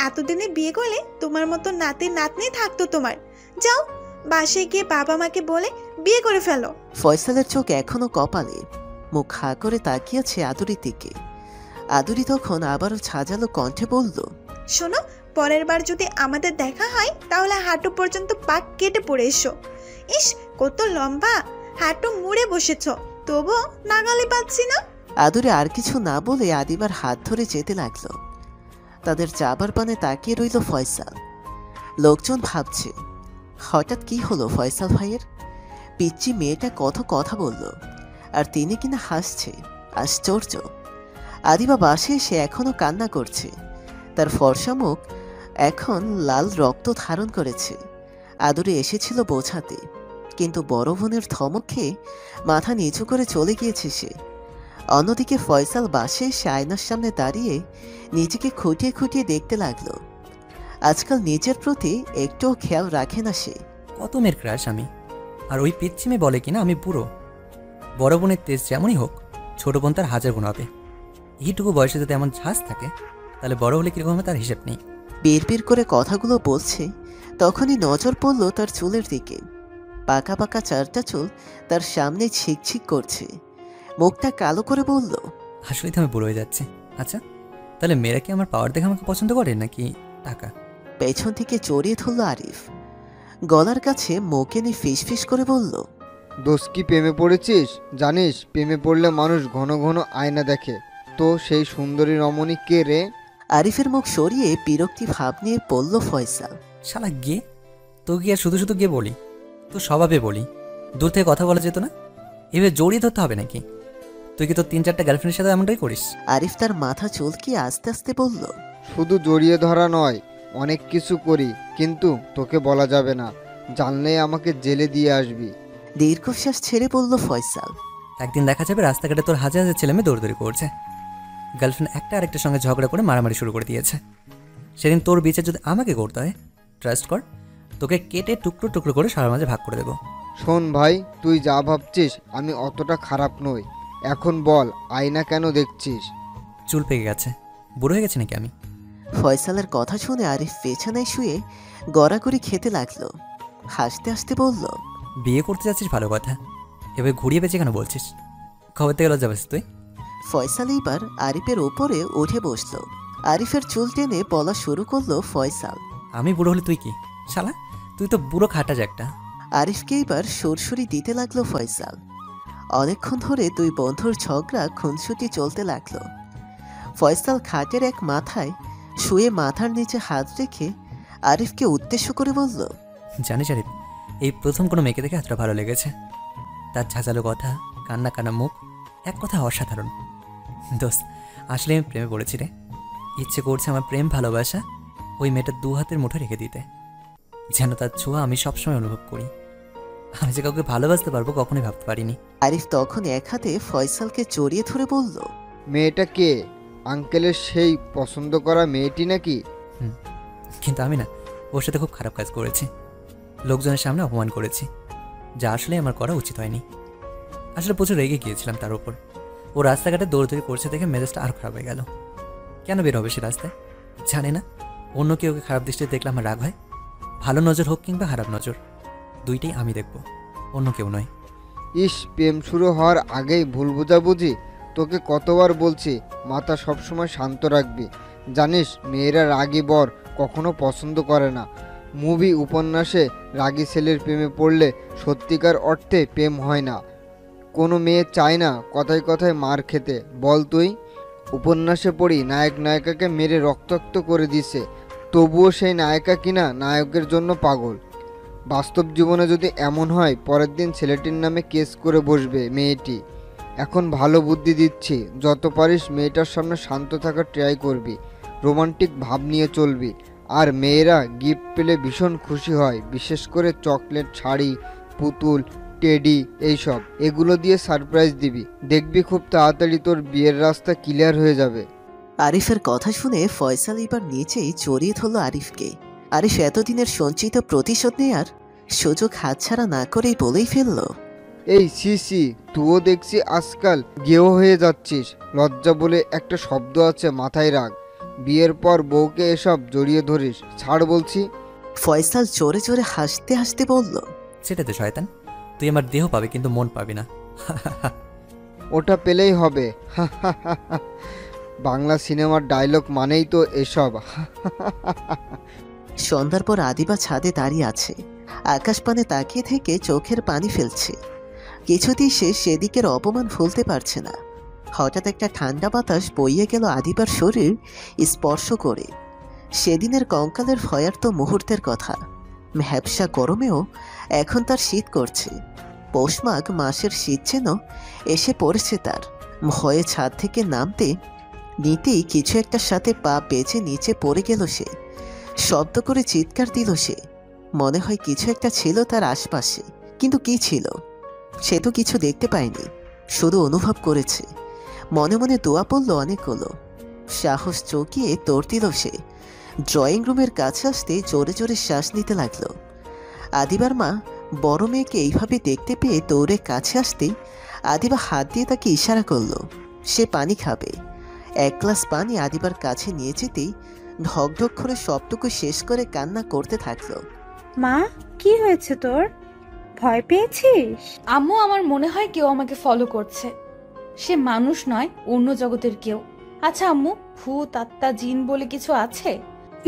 [SPEAKER 7] এতদিনে বিয়ে করলে তোমার মতো নাতি নাতনি থাকতো তোমার। যাও বাসায় গিয়ে বাবা মাকে বলে বিয়ে করে ফেলো।
[SPEAKER 3] ফয়সালের চোখ এখনো কপালে, মুখ হা করে তাকিয়েছে আদুরির দিকে। আদুরি তখন আবারও ছাজালো কণ্ঠে বলল,
[SPEAKER 7] শোনো, পরের বার যদি আমাদের দেখা হয় তাহলে হাঁটু পর্যন্ত পাক কেটে পড়ে এসো। ইস, কত লম্বা, হাঁটু মুড়ে বসেছ, তবুও নাগালে পাচ্ছি না।
[SPEAKER 3] আদুরি আর কিছু না বলে আদিবার হাত ধরে যেতে লাগলো। তাদের যাবার পানে তাকিয়ে রইল ফয়সাল। লোকজন ভাবছে, হঠাৎ কি হলো ফয়সাল ভাইয়ের? পিচ্চি মেয়েটা কত কথা বলল, আর তিনি কিনা হাসছে। আশ্চর্য। আদিবা বাসে এসে এখনো কান্না করছে। তার ফর্সা মুখ এখন লাল রক্ত ধারণ করেছে। আদুরি এসেছিল বোঝাতে, কিন্তু বড় বোনের ধমক খেয়ে মাথা নিচু করে চলে গিয়েছে সে। অন্যদিকে ফয়সাল বাসে এসে আয়নার সামনে দাঁড়িয়ে নিজেকে খুঁটিয়ে খুঁটিয়ে দেখতে লাগলো। আজকাল নিজের প্রতি একটুও খেয়াল রাখে না সে।
[SPEAKER 4] কত মেয়ের ক্রাশ আমি, আর ওই পিচ্ছি মেয়ে বলে কিনা আমি বুড়ো। বড় বোনের তেজ যেমনই হোক, ছোট বোন তার 1000 গুণ হবে। এইটুকু বয়সে যদি এমন ঝাঁজ থাকে, তাহলে বড় হলে কিরকম হবে তার হিসেব নেই।
[SPEAKER 3] বিড়বিড় করে কথাগুলো বলছে, তখনই নজর পড়ল তার চুলের দিকে। পাকা পাকা 4টা চুল তার সামনে ছিকছিক করছে। মুখটা কালো করে বলল,
[SPEAKER 4] আসলেই তো আমি বুড়ো হয়ে যাচ্ছি। আচ্ছা, তাহলে মেয়েরা কি আমার পাওয়ার দেখে আমাকে পছন্দ করে নাকি টাকা?
[SPEAKER 3] পেছন থেকে জড়িয়ে ধরল আরিফ। গলার কাছে মুখ এনে ফিস করে বলল,
[SPEAKER 5] দোষ কি প্রেমে পড়েছিস? জানিস প্রেমে পড়লে মানুষ ঘন ঘন আয়না দেখে। তো সেই সুন্দরী রমণী কে রে?
[SPEAKER 3] আরিফের মুখ সরিয়ে বিরক্তি ভাব নিয়ে পড়ল ফয়সাল।
[SPEAKER 4] শালা গিয়ে তো গিয়ে শুধু শুধু গিয়ে বলি, তো স্বভাবে বলি, দূর থেকে কথা বলা যেত না? এভাবে জড়িয়ে ধরতে হবে নাকি? তুই কি তোর 3-4টা গার্লফ্রেন্ডের সাথে এমনটাই করিস?
[SPEAKER 3] আরিফ তার মাথা চুলকিয়ে আস্তে আস্তে বলল,
[SPEAKER 5] শুধু জড়িয়ে ধরা নয়, অনেক কিছু করি, কিন্তু তোকে বলা যাবে না। জানলে আমাকে জেলে দিয়ে আসবি।
[SPEAKER 3] দীর্ঘশ্বাস ছেড়ে বলল ফয়সাল।
[SPEAKER 4] একদিন দেখা যাবে রাস্তাঘাটে তোর হাজার হাজার ছেলে মেয়ে দৌড়দৌড়ি করছে। গার্লফ্রেন্ড একটা আরেকটার সঙ্গে ঝগড়া করে মারামারি শুরু করে দিয়েছে। সেদিন তোর বিচার যদি আমাকে করতে হয়, ট্রাস্ট কর, তোকে কেটে টুকরো টুকরো করে সবার মাঝে ভাগ করে দেবো।
[SPEAKER 5] শোন ভাই, তুই যা ভাবছিস আমি অতটা খারাপ নই। এখন বল, আয়না কেন দেখছিস?
[SPEAKER 4] চুল পেকে গেছে। বুড়ো হয়ে গেছে নাকি আমি?
[SPEAKER 3] ফয়সালের কথা শুনে আরিফ পেছানায় শুয়ে গড়াগড়ি খেতে লাগলো। হাসতে হাসতে বলল,
[SPEAKER 4] বিয়ে করতে যাচ্ছিস ভালো কথা, এবার ঘুরিয়ে পেঁচে কেন বলছিস? খবর থেকে লজ্জা পাচ্ছিস তুই?
[SPEAKER 3] ফয়সাল এইবার আরিফের ওপরে উঠে বসলো। আরিফের চুল টেনে বলা শুরু করলো ফয়সাল,
[SPEAKER 4] আমি বুড়ো হলে তুই কি? শালা তুই তো বুড়ো খাটাস একটা।
[SPEAKER 3] আরিফকে এইবার সুরসুরি দিতে লাগলো ফয়সাল। অনেকক্ষণ ধরে দুই বন্ধুর ঝগড়া খুনসুটি চলতে লাগলো। ফয়সাল খাটের এক মাথায় শুয়ে মাথার নিচে হাত রেখে আরিফকে উদ্দেশ্য করে বলল,
[SPEAKER 4] জানিস আরিফ, এই প্রথম কোনো মেয়েকে দেখে এতটা ভালো লেগেছে। তার ঝাঁঝালো কথা, কান্না কান্না মুখ, এক কথা অসাধারণ। দোস্ত, আসলে আমি প্রেমে পড়েছি রে। ইচ্ছে করছে আমার প্রেম ভালোবাসা ওই মেয়েটার 2 হাতের মুঠো রেখে দিতে, যেন তার ছোঁয়া আমি সবসময় অনুভব করি। আমি যে কাউকে ভালোবাসতে পারবো কখনোই ভাবতে পারিনি।
[SPEAKER 3] আরিফ তখন এক হাতে ফয়সালকে জড়িয়ে ধরে বলল,
[SPEAKER 5] মেয়েটা কে? আঙ্কেলের সেই পছন্দ করা মেয়েটি নাকি?
[SPEAKER 4] কিন্তু আমি না ওর সাথে খুব খারাপ কাজ করেছি, লোকজনের সামনে অপমান করেছি, যা আসলে আমার করা উচিত হয়নি। আসলে প্রচুর রেগে গিয়েছিলাম তার উপর। ও রাস্তাঘাটে দৌড়দৌড়ি করছে দেখে মেজাজটা আরও খারাপ হয়ে গেল। কেন বের হবে সে রাস্তায় জানে না? অন্য কেউ ওকে খারাপ দৃষ্টিতে দেখলে আমার রাগ হয়। ভালো নজর হোক কিংবা খারাপ নজর, দুইটাই আমি দেখব, অন্য কেউ নয়।
[SPEAKER 5] ইস, প্রেম শুরু হওয়ার আগেই ভুল বোঝাবুঝি। তোকে কতবার বলছি মাথা সবসময় শান্ত রাখবি। জানিস মেয়েরা রাগী বর কখনো পছন্দ করে না। মুভি উপন্যাসে রাগী ছেলের প্রেমে পড়লে সত্যিকার অর্থে প্রেম হয় না। কোনো মেয়ে চায় না কথায় কথায় মার খেতে, বল তুই? উপন্যাসে পড়ি নায়ক নায়িকাকে মেরে রক্তাক্ত করে দিছে, তবুও সেই নায়িকা কিনা নায়কের জন্য পাগল। বাস্তব জীবনে যদি এমন হয়, পরের দিন ছেলেটির নামে কেস করে বসবে মেয়েটি। এখন ভালো বুদ্ধি দিচ্ছি, যত পারিস মেয়েটার সামনে শান্ত থাকার ট্রাই করবি, রোমান্টিক ভাব নিয়ে চলবি। আর মেয়েরা গিফট পেলে ভীষণ খুশি হয়, বিশেষ করে চকলেট, শাড়ি, পুতুল, টেডি, এইসব। এগুলো দিয়ে সারপ্রাইজ দিবি, দেখবি খুব তাড়াতাড়ি তোর বিয়ের রাস্তা ক্লিয়ার হয়ে যাবে।
[SPEAKER 3] আরিফের কথা শুনে ফয়সাল এবার নিচেই জড়িয়ে ধরল আরিফকে। আরিফ এতদিনের সঞ্চিত প্রতিশোধ নেয়ার সুযোগ হাতছাড়া না করেই বলেই ফেলল,
[SPEAKER 5] এই সি, তুইও দেখছি আজকাল গেও হয়ে যাচ্ছিস। লজ্জা বলে একটা শব্দ আছে, মাথায় রাখ। বিয়ের পর বউকে এসব জড়িয়ে ধরিস, ছাড় বলছি।
[SPEAKER 3] ফয়সাল জোরে জোরে হাসতে হাসতে বলল,
[SPEAKER 4] সেটাতে শয়তান, তুই আমার দেহ পাবি কিন্তু মন পাবি না।
[SPEAKER 5] ওটা পেলেই হবে। বাংলা সিনেমার ডায়লগ মানেই তো এসব।
[SPEAKER 3] সন্ধ্যার পর আদিবা ছাদে দাঁড়িয়ে আছে, আকাশ পানে তাকিয়ে থেকে চোখের পানি ফেলছে। কিছুতেই সে সেদিকের অপমান ভুলতে পারছে না। হঠাৎ একটা ঠান্ডা বাতাস বইয়ে গেল আদিবার শরীর স্পর্শ করে। সেদিনের কঙ্কালের ভয়ার্ত মুহূর্তের কথা। ভ্যাবসা গরমেও এখন তার শীত করছে। পৌষ মাঘ মাসের শীত যেন এসে পড়েছে তার। ভয়ে ছাদ থেকে নামতে নিতেই কিছু একটার সাথে পা পেঁচে নিচে পড়ে গেল সে। শব্দ করে চিৎকার দিল সে। মনে হয় কিছু একটা ছিল তার আশপাশে, কিন্তু কি ছিল সে তো কিছু দেখতে পায়নি, শুধু অনুভব করেছে। মনে মনে দোয়া পড়ল অনেকগুলো। সাহস চকিয়ে তোড় দিল সে। ড্রয়িং রুমের কাছে আসতে জোরে জোরে শ্বাস নিতে লাগলো। আদিবার মা বড় মেয়েকে এইভাবে দেখতে পেয়ে দৌড়ে কাছে আসতেই আদিবা হাত দিয়ে তাকে ইশারা করলো সে পানি খাবে। এক গ্লাস পানি আদিবার কাছে নিয়ে যেতেই ঢকঢক করে সবটুকু শেষ করে কান্না করতে থাকলো।
[SPEAKER 1] মা, কি হয়েছে তোর? ভয় পেয়েছিস?
[SPEAKER 2] আম্মু, আমার মনে হয় কেউ আমাকে ফলো করছে। সে মানুষ নয়, অন্য জগতের কেউ। আচ্ছা আম্মু, ভূত, আত্মা, জিন বলে কিছু আছে?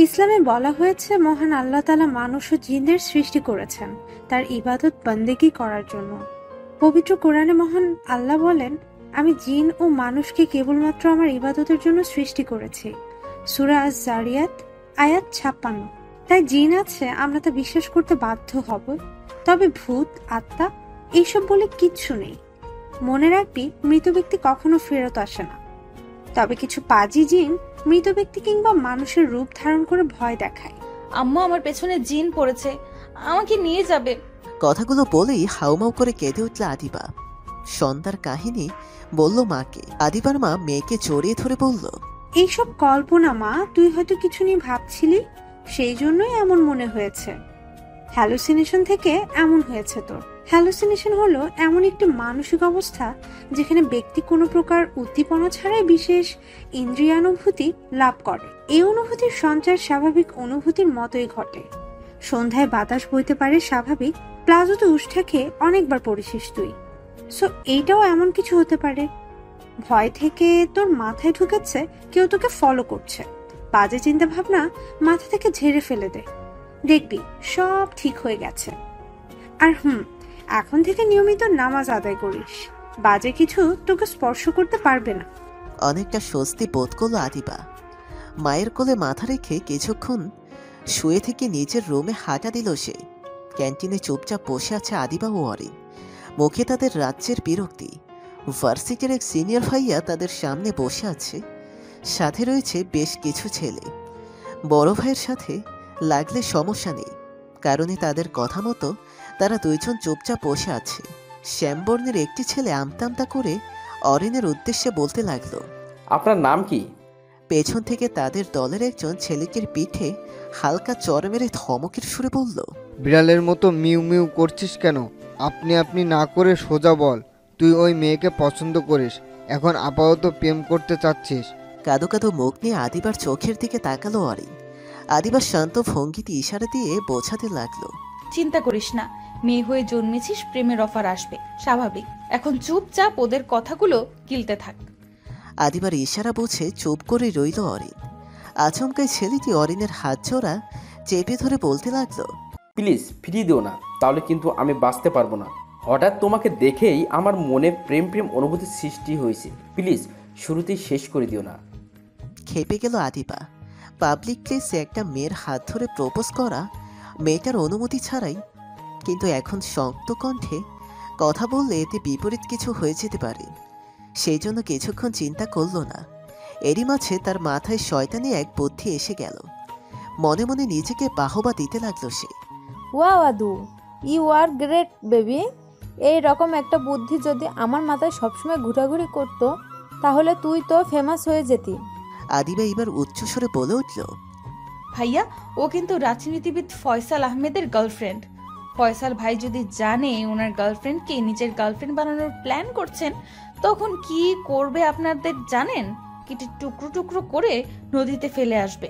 [SPEAKER 1] ইসলামে বলা হয়েছে মহান আল্লাহ তাআলা মানুষ ও জিনদের সৃষ্টি করেছেন তার ইবাদত বন্দেগী করার জন্য। পবিত্র কোরআনে মহান আল্লাহ বলেন, আমি জিন ও মানুষকে কেবলমাত্র আমার ইবাদতের জন্য সৃষ্টি করেছি। সূরা আজ-জারিয়াত আয়াত 56। তাই জিন আছে, আমরা তা বিশ্বাস করতে বাধ্য হব। তবে ভূত, আত্মা এইসব বলে কিচ্ছু নেই। মনে রাখবি, মৃত ব্যক্তি কখনো ফেরত আসে না। তবে কিছু পাজি জিন মৃত ব্যক্তি কিংবা মানুষের রূপ ধারণ করে ভয় দেখায়।
[SPEAKER 2] আম্মু, আমার পেছনে জিন পড়েছে, আমাকে নিয়ে যাবে।
[SPEAKER 3] কথাগুলো বলেই হাউমাউ করে কেঁদে উঠল আদিবা। সন্ধ্যার কাহিনী বলল মাকে। আদিবার মা মেয়েকে জড়িয়ে ধরে বলল,
[SPEAKER 1] এইসব কল্পনা মা, তুই হয়তো কিছু নিয়ে ভাবছিলি, সেই জন্যই এমন মনে হয়েছে। হ্যালুসিনেশন থেকে এমন হয়েছে তোর। হ্যালুসিনেশন হলো এমন একটি মানসিক অবস্থা যেখানে ব্যক্তি কোনো প্রকার উদ্দীপনা ছাড়াই বিশেষ ইন্দ্রিয়ানুভূতি লাভ করে। এই অনুভূতির সঞ্চার স্বাভাবিক অনুভূতির মতোই ঘটে। সন্ধ্যায় বাতাস বইতে পারে স্বাভাবিক, প্লাজোতে উষ্ঠা খেয়ে অনেকবার পড়েছিস তুই। সো এইটাও এমন কিছু হতে পারে। ভয় থেকে তোর মাথায় ঢুকেছে কেউ তোকে ফলো করছে। বাজে চিন্তা ভাবনা মাথা থেকে ঝেড়ে ফেলে দে, দেখবি সব ঠিক হয়ে গেছে। আর এখন থেকে নিয়মিত নামাজ আদায় করিস, বাজে কিছু তোকে স্পর্শ করতে পারবে না।
[SPEAKER 3] অনেকটা স্বস্তি বোধ করলো আদিবা। মায়ের কোলে মাথা রেখে কিছুক্ষণ শুয়ে থেকে নিজের রুমে হাঁটা দিল সে। ক্যান্টিনে চুপচাপ বসে আছে আদিবা ও অরিন। মুখে তাদের রাজ্যের বিরক্তি। ভার্সিটির এক সিনিয়র ভাইয়া তাদের সামনে বসে আছে, সাথে রয়েছে বেশ কিছু ছেলে। বড় ভাইয়ের সাথে লাগলে সমস্যা নেই, কারণে তাদের কথা মতো তারা দুইজন চুপচাপ বসে আছে। শ্যামবর্ণের একটি ছেলে আমতা আমতা করে অরিনের উদ্দেশ্যে বলতে লাগলো,
[SPEAKER 6] আপনার নাম কি?
[SPEAKER 3] পেছন থেকে তাদের দলের একজন ছেলেটির পিঠে হালকা চর মেরে ধমকের সুরে বলল,
[SPEAKER 5] বিড়ালের মতো মিউ মিউ করছিস কেন? আপনি না করে সোজা বল, তুই ওই মেয়েকে পছন্দ করিস, এখন আপাতত প্রেম করতে চাচ্ছিস?
[SPEAKER 3] কাদো কাদো মুখ নিয়ে আদিবার চোখের দিকে তাকালো অরিন। আদিবার শান্ত ভঙ্গিতে ইশারা দিয়ে বোঝাতে লাগলো,
[SPEAKER 2] চিন্তা করিস না, মেয়ে হয়ে জন্মেছিস, প্রেমের অফার আসবে, স্বাভাবিক। এখন চুপচাপ ওদের কথাগুলো গিলতে থাক।
[SPEAKER 3] আদিবার ইশারা বুঝে চুপ করে রইল অরিন। আচমকাই ছেলেটি অরিনের হাত জোড়া চেপে ধরে বলতে লাগলো,
[SPEAKER 6] প্লিজ ফিরিয়ে দিও না, তাহলে কিন্তু আমি বাঁচতে পারবো না। হঠাৎ তোমাকে দেখেই আমার মনে প্রেম প্রেম অনুভূতির সৃষ্টি হয়েছে, প্লিজ শুরুতেই শেষ করে দিও না।
[SPEAKER 3] খেপে গেল আদিবা। পাবলিক প্লেসে একটা মেয়ের হাত ধরে প্রপোজ করা, মেয়েটার অনুমতি ছাড়াই। কিন্তু এখন শক্ত কণ্ঠে কথা বললে এতে বিপরীত কিছু হয়ে যেতে পারে। সেই জন্য কিছুক্ষণ চিন্তা করল না। এরই মাঝে তার মাথায় শয়তানি এক বুদ্ধি এসে গেল। মনে মনে নিজেকে বাহবা দিতে লাগলো সে।
[SPEAKER 8] Wow Adu, you are great baby. এই রকম একটা বুদ্ধি যদি আমার মাথায় সবসময় ঘোরাঘুরি করতো, তাহলে তুই তো ফেমাস হয়ে যেতি।
[SPEAKER 3] আদিবা এবার উচ্চস্বরে বলে উঠল,
[SPEAKER 2] ভাইয়া, ও কিন্তু রাজনীতিবিদ ফয়সাল আহমেদের গার্লফ্রেন্ড। ফয়সাল ভাই যদি জানে ওনার গার্লফ্রেন্ডকে নিজের গার্লফ্রেন্ড বানানোর প্ল্যান করছেন, তখন কি করবে আপনাদের জানেন? কেটে টুকরো টুকরো করে নদীতে ফেলে আসবে।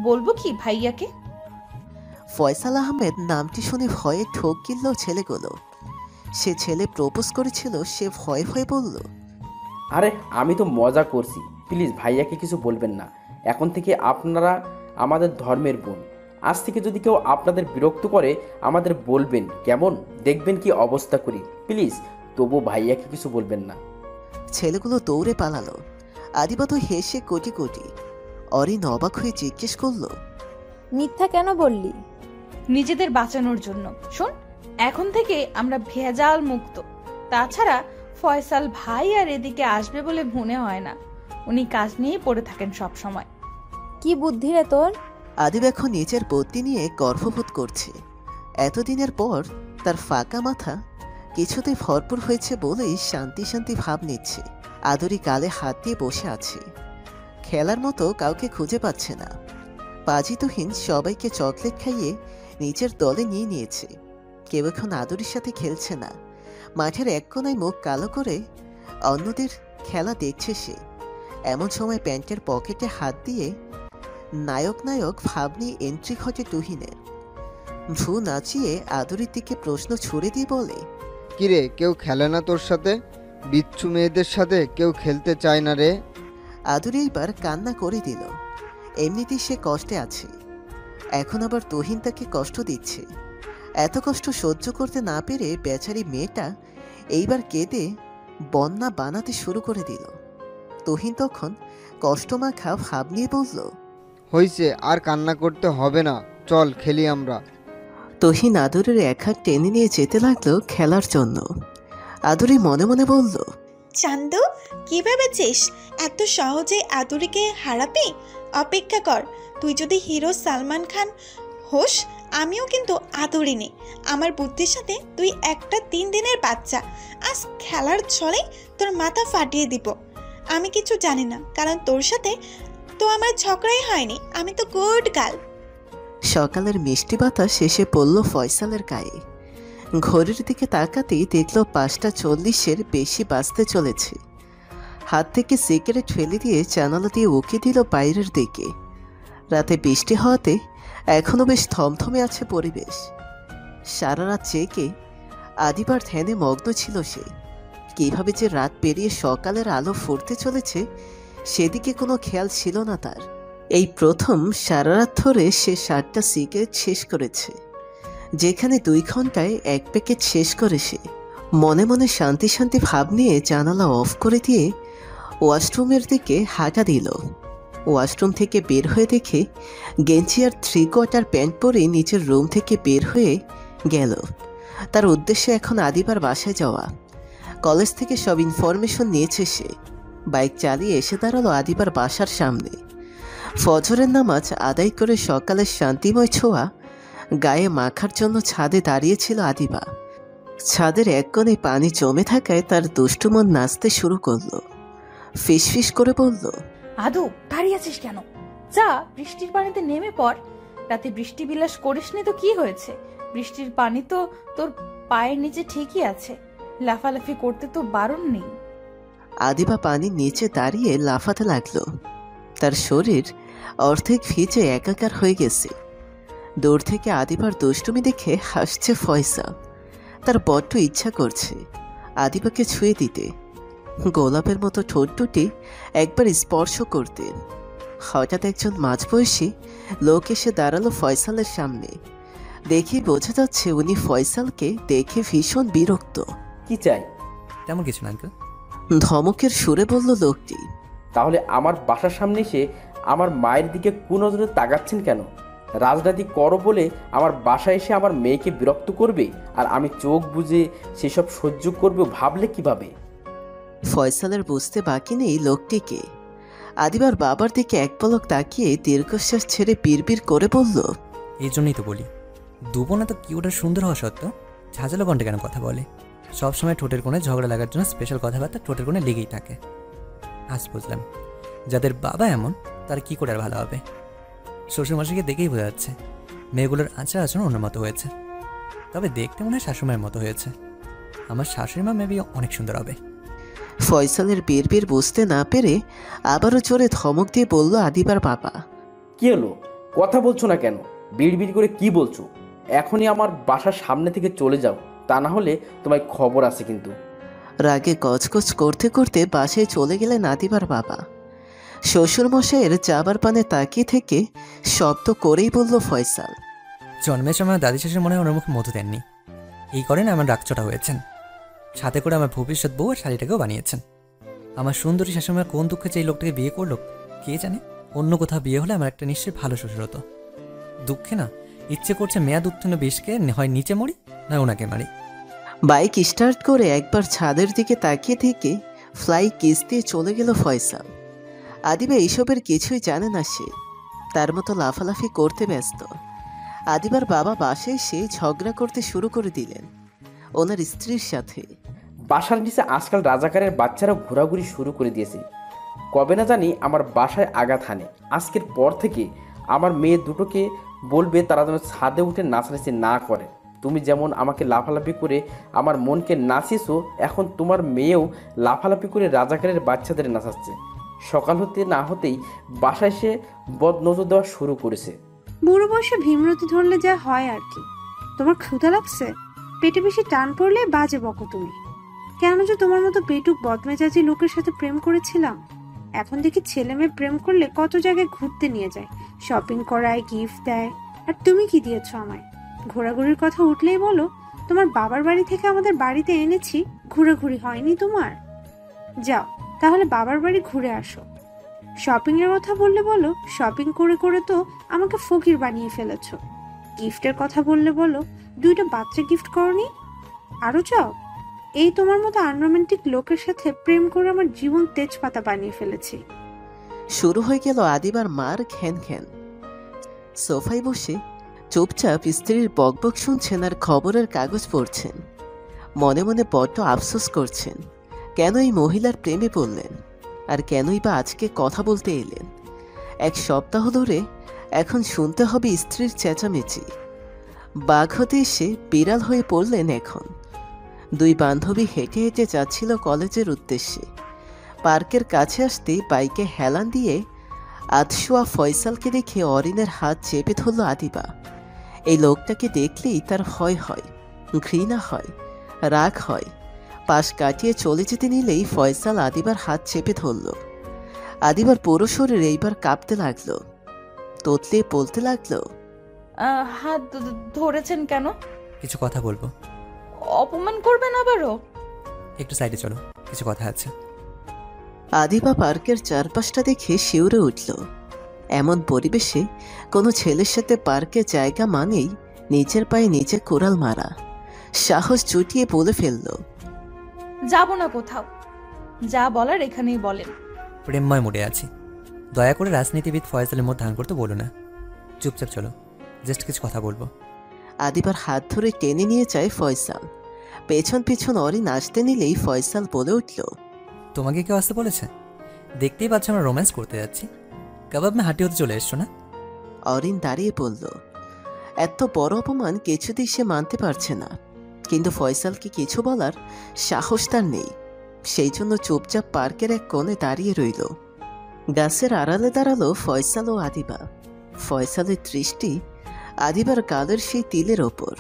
[SPEAKER 2] বলবো কি ভাইয়াকে?
[SPEAKER 3] ফয়সাল আহমেদ নামটি শুনে ভয়ে ঠোক গিলল ছেলেগুলো। সে ছেলে প্রপোজ করেছিল, সে ভয়ে ভয়ে বলল,
[SPEAKER 6] আরে আমি তো মজা করছি, প্লিজ ভাইয়াকে কিছু বলবেন না। এখন থেকে আপনারা আমাদের ধর্মের বোন। আজ থেকে যদি কেউ আপনাদের বিরক্ত করে আমাদের বলবেন, কেমন? দেখবেন কি অবস্থা করি। প্লিজ তবু ভাইয়াকে কিছু বলবেন না।
[SPEAKER 3] ছেলেগুলো দৌড়ে পালালো। আদিবা তো হেসে কোটি কোটি। অরিন অবাক হয়ে জিজ্ঞেস করলো,
[SPEAKER 8] মিথ্যা কেন বললি?
[SPEAKER 2] নিজেদের বাঁচানোর জন্য। শোন, এখন থেকে আমরা ভেজাল মুক্ত। তাছাড়া ফয়সাল ভাই আর এদিকে আসবে বলে মনে হয় না। উনি কাজ নিয়ে পড়ে থাকেন সব সময়।
[SPEAKER 8] কি বুদ্ধি রে তোর?
[SPEAKER 3] আদিব এখন নিজের বুদ্ধি নিয়ে গর্ববোধ করছে। এতদিনের পর তার ফাঁকা মাথা কিছুতে ভরপুর হয়েছে বলেই শান্তি শান্তি ভাব নিচ্ছে। আদরি গালে হাত দিয়ে বসে আছে, খেলার মতো কাউকে খুঁজে পাচ্ছে না। পাজিতহীন সবাইকে চকলেট খাইয়ে নিজের দলে নিয়ে নিয়েছে। কেউ এখন আদরির সাথে খেলছে না। মাঠের এক কোনায় মুখ কালো করে অন্যদের খেলা দেখছে সে। এমন সময় প্যান্টের পকেটে হাত দিয়ে নায়ক নায়ক ভাব নিয়ে এন্ট্রি ঘটে তুহিনের। ভ্রু নাচিয়ে আদরির দিকে প্রশ্ন ছুড়ে দিয়ে বলে,
[SPEAKER 5] কিরে, কেউ খেলে না তোর সাথে? বিচ্ছু মেয়েদের সাথে কেউ খেলতে চায় না রে?
[SPEAKER 3] আদুরি এইবার কান্না করে দিল। এমনিতেই সে কষ্টে আছে, এখন আবার তুহিন তাকে কষ্ট দিচ্ছে। এত কষ্ট সহ্য করতে না পেরে বেচারি মেয়েটা এইবার কেঁদে বন্যা বানাতে শুরু করে দিল। তুহিন তখন কষ্টমাখা ভাব নিয়ে বলল,
[SPEAKER 5] হইছে, আর কান্না করতে হবে না, চল খেলি আমরা।
[SPEAKER 3] তুহিন আদুরের এক হাত টেনে নিয়ে যেতে লাগলো খেলার জন্য। আদুরি মনে মনে বলল,
[SPEAKER 7] চান্দু, কি ভেবেছিস এত সহজে আদুরিকে হারাবি? অপেক্ষা কর, তুই যদি হিরো সালমান খান হোস, আমিও কিন্তু আদুরিনি। আমার বুদ্ধির সাথে তুই একটা 3 দিনের বাচ্চা। আজ খেলার ছলে তোর মাথা ফাটিয়ে দিব। আমি কিছু জানি না, কারণ তোর সাথে তো আমার ঝগড়াই হয়নি। আমি তো গুড গার্ল।
[SPEAKER 3] সকালের মিষ্টি বাতাস শেষে পড়ল ফয়সালের গায়ে। ঘড়ির দিকে তাকাতেই দেখল 5:40-এর বেশি বাজতে চলেছে। হাত থেকে সিগারেট ফেলে দিয়ে জানালা দিয়ে উঁকি দিল বাইরের দিকে। রাতে বৃষ্টি হওয়াতে এখনও বেশ থমথমে আছে পরিবেশ। সারা রাত জেগে আদিবার ধ্যানে মগ্ন ছিল সে। কিভাবে যে রাত পেরিয়ে সকালের আলো ফুটতে চলেছে সেদিকে কোনো খেয়াল ছিল না তার। এই প্রথম সারা রাত ধরে সে 7টা সিগারেট শেষ করেছে, যেখানে 2 ঘন্টায় 1 প্যাকেট শেষ করে সে। মনে মনে শান্তি শান্তি ভাব নিয়ে জানালা অফ করে দিয়ে ওয়াশরুমের দিকে হাঁটা দিল। ওয়াশরুম থেকে বের হয়ে দেখে গেঞ্জি আর 3/4 প্যান্ট পরে নিজের রুম থেকে বের হয়ে গেল। তার উদ্দেশ্য এখন আদিবার বাসায় যাওয়া। কলেজ থেকে সব ইনফরমেশন নিয়েছে সে। বাইক চালিয়ে এসে দাঁড়ালো আদিবার বাসার সামনে। ফজরের নামাজ আদায় করে সকালের শান্তিময় ছোঁয়া গায়ে মাখার জন্য ছাদে দাঁড়িয়েছিল আদিবা। ছাদের এক কোণে পানি জমে থাকায় তার দুষ্টু মন নাচতে শুরু করলো। ফিসফিস করে বলল,
[SPEAKER 2] আদু দাঁড়িয়ে আছিস কেন? যা বৃষ্টির পানিতে নেমে পড়। রাতে বৃষ্টি বিলাস করিসনি তো কি হয়েছে? বৃষ্টির পানি তো তোর পায়ের নিচে ঠিকই আছে, লাফালাফি করতে তো বারণ নেই।
[SPEAKER 3] আদিবা পানির নিচে দাঁড়িয়ে লাফাতে লাগলো। তার শরীর অর্ধেক ভিজে একাকার হয়ে গেছে। দূর থেকে আদিবার দুষ্টুমি দেখে হাসছে ফয়সাল। তার বড্ড ইচ্ছা করছে আদিবাকে ছুঁয়ে দিতে, গোলাপের মতো ঠোঁট দুটি একবার স্পর্শ করতে। হঠাৎ একজন মাঝবয়সী লোক এসে দাঁড়ালো ফয়সালের সামনে। দেখেই বোঝা যাচ্ছে উনি ফয়সালকে দেখে ভীষণ বিরক্ত।
[SPEAKER 6] কি চাই?
[SPEAKER 4] তেমন কিছু না আঙ্কেল।
[SPEAKER 3] ধমকের সুরে বলল লোকটি।
[SPEAKER 6] তাহলে আমার বাসার সামনে এসে আমার মায়ের দিকে কুনজরে তাকাচ্ছেন কেন? রাজনীতি করো বলে আমার বাসায় এসে আমার মেয়েকে বিরক্ত করবে, আর আমি চোখ বুজে সেসব সহ্য করবে ভাবলে কিভাবে?
[SPEAKER 3] ফয়সালের বুঝতে বাকি নেই লোকটিকে। আদিবার বাবার দিকে এক পলক তাকিয়ে দীর্ঘশ্বাস ছেড়ে বিড়বিড় করে বলল,
[SPEAKER 4] এই জন্যই তো বলি, দুবোনা তো কিউট আর সুন্দর হওয়া সত্ত্বেও ঝাঁঝালো কণ্ঠে কেন কথা বলে? সবসময় ঠোঁটের কোণে ঝগড়া লাগার জন্য স্পেশাল কথাবার্তা ঠোঁটের কোণে লেগেই থাকে। আজ বুঝলাম যাদের বাবা এমন তারা কি করে আর ভালো হবে। শ্বশুরমশাইকে দেখেই বোঝা যাচ্ছে মেয়েগুলোর আচার আচরণ অন্য মতো হয়েছে, তবে দেখতে মনে হয় শাশুড়িমায়ের মতো হয়েছে। আমার শাশুড়িমা মেবি অনেক সুন্দর হবে।
[SPEAKER 3] ফয়সালের বিড়বিড় বুঝতে না পেরে আবারও জোরে ধমক দিয়ে বলল আদিবার বাবা।
[SPEAKER 6] কি হলো? কথা বলছো না কেন? বিড়বিড় করে কি বলছো? এখনই আমার বাসার সামনে থেকে চলে যাও, তা না হলে তোমায় খবর আছে কিন্তু।
[SPEAKER 3] রাগে কচকচ করতে করতে বাসায় চলে গেলেন আদিবার বাবা। শ্বশুরমশাইয়ের যাবার পানে তাকিয়ে থেকে শব্দ করেই বলল ফয়সাল,
[SPEAKER 4] জন্মের সময় দাদি শ্বশুর মনে হয় ওনার মুখে মধু দেননি, এই কারণে আমার রাগচটা হয়েছেন। সাথে করে আমার ভবিষ্যৎ বউ আর শাড়িটাকেও বানিয়েছেন। আমার সুন্দরী শাশুড়িমা কোন দুঃখে যে এই লোকটাকে বিয়ে করলো কে জানে। অন্য কোথাও বিয়ে হলে আমার একটা নিশ্চয়ই ভালো শ্বশুর হতো। দুঃখে না ইচ্ছে করছে মেয়াদ উত্তীর্ণ বিষকে হয় নিচে মরি না ওনাকে মারি।
[SPEAKER 3] বাইক স্টার্ট করে একবার ছাদের দিকে তাকিয়ে থেকে ফ্লাই কিস দিয়ে চলে গেল ফয়সাল। আদিবা এইসবের কিছুই জানে না সে, তার মতো লাফালাফি করতে ব্যস্ত। আদিবার বাবা বাসায় এসে ঝগড়া করতে শুরু করে দিলেন ওনার স্ত্রীর সাথে।
[SPEAKER 6] বাসার নিচে আজকাল রাজাকারের বাচ্চারা ঘোরাঘুরি শুরু করে দিয়েছে। কবে না জানি আমার বাসায় আঘাত হানে। আজকের পর থেকে আমার মেয়ে দুটোকে বলবে তারা যেন ছাদে উঠে নাচানাচি না করে। তুমি যেমন আমাকে লাফালাফি করে আমার মনকে নাচিয়েছো, এখন তোমার মেয়েও লাফালাফি করে রাজাকারের বাচ্চাদের নাচাচ্ছে। সকাল হতে না হতেই বাসায় এসে বদনজর দেওয়া শুরু করেছে।
[SPEAKER 1] বুড়ো বয়সে ভীমরতি ধরলে যা হয় আর কি। তোমার ক্ষুধা লাগছে? পেটে বেশি টান পড়লে বাজে বকো তুমি। কেন যে তোমার মতো পেটুক বদমেজাজি লোকের সাথে প্রেম করেছিলাম। এখন দেখি ছেলে মেয়ে প্রেম করলে কত জায়গায় ঘুরতে নিয়ে যায়, শপিং করায়, গিফট দেয়। আর তুমি কি দিয়েছো আমায়? ঘোরাঘুরির কথা উঠলেই বলো তোমার বাবার বাড়ি থেকে আমাদের বাড়িতে এনেছি, ঘোরাঘুরি হয়নি তোমার? যাও তাহলে বাবার বাড়ি ঘুরে আসো। শপিং এর কথা বললে বলো শপিং করে করে তো আমাকে ফকির বানিয়ে ফেলেছো। গিফটের কথা বললে বলো 2টা বাচ্চা গিফট করনি। আরো চাও? এই তোমার মতো আনরোমান্টিক লোকের সাথে প্রেম করে আমার জীবন তেজপাতা বানিয়ে ফেলেছি।
[SPEAKER 3] শুরু হয়ে গেল আদিবার মার ঘ্যান ঘ্যান। সোফায় বসে চুপচাপ স্ত্রীর বকবক শুনছেন আর খবরের কাগজ পড়ছেন। মনে মনে বড্ড আফসোস করছেন কেন এই মহিলার প্রেমে পড়লেন, আর কেনই বা আজকে কথা বলতে এলেন। এক সপ্তাহ ধরে এখন শুনতে হবে স্ত্রীর চেঁচামেচি। বাঘ হতে এসে বিড়াল হয়ে পড়লেন এখন। দুই বান্ধবী হেঁটে হেঁটে যাচ্ছিল কলেজের উদ্দেশ্যে। পার্কের কাছে আসতেই বাইকে হেলান দিয়ে আধশোয়া ফয়সালকে দেখে অরিনের হাত চেপে ধরল আদিবা। এই লোকটাকে দেখলেই তার ভয় হয়, ঘৃণা হয়, রাগ হয়। পাশ কাটিয়ে চলে যেতে নিলেই ফয়সাল আদিবার হাত চেপে ধরল। আদিবার পুরো শরীর এইবার কাঁপতে লাগলো, তোতলে বলতে লাগলো,
[SPEAKER 2] হাত ধরেছেন কেন?
[SPEAKER 4] কিছু কথা বলবো।
[SPEAKER 2] অপমান করবেন আবারও?
[SPEAKER 4] একটু সাইডে চলো, কিছু কথা আছে।
[SPEAKER 3] আদিবা পার্কের চারপাশটা দেখে শিউরে উঠল। এমন পরিবেশে কোনো ছেলের সাথে পার্কে জায়গা মানেই নিজের পায়ে নিজে কোরাল মারা। সাহস জুটিয়ে বলে ফেলল,
[SPEAKER 2] যাব না কোথাও, যা বলার এখানেই বলেন।
[SPEAKER 4] প্রেমময় মুডে আছি, দয়া করে রাজনীতিবিদ ফয়সালের মধ্যে ধান করতে বলো না। চুপচাপ চলো, জাস্ট কিছু কথা বলবো।
[SPEAKER 3] আদিবার হাত ধরে টেনে নিয়ে যায় ফয়সাল। পেছন পেছন অরিন আসতে নিলেই ফয়সাল বলে উঠল,
[SPEAKER 4] তোমাকে কেউ আসতে বলেছে? দেখতেই পাচ্ছ আমরা রোম্যান্স করতে যাচ্ছি, কাবাব মে হাঁটি হতে চলে এসছো না?
[SPEAKER 3] অরিন দাঁড়িয়ে পড়ল। এত বড় অপমান কিছুতেই সে মানতে পারছে না, কিন্তু ফয়সালকে কিছু বলার সাহস তার নেই। সেই জন্য চুপচাপ পার্কের এক কোণে দাঁড়িয়ে রইল। গাছের আড়ালে দাঁড়ালো ফয়সাল ও আদিবা। ফয়সালের দৃষ্টি আদিবার গালের সেই তিলের ওপর।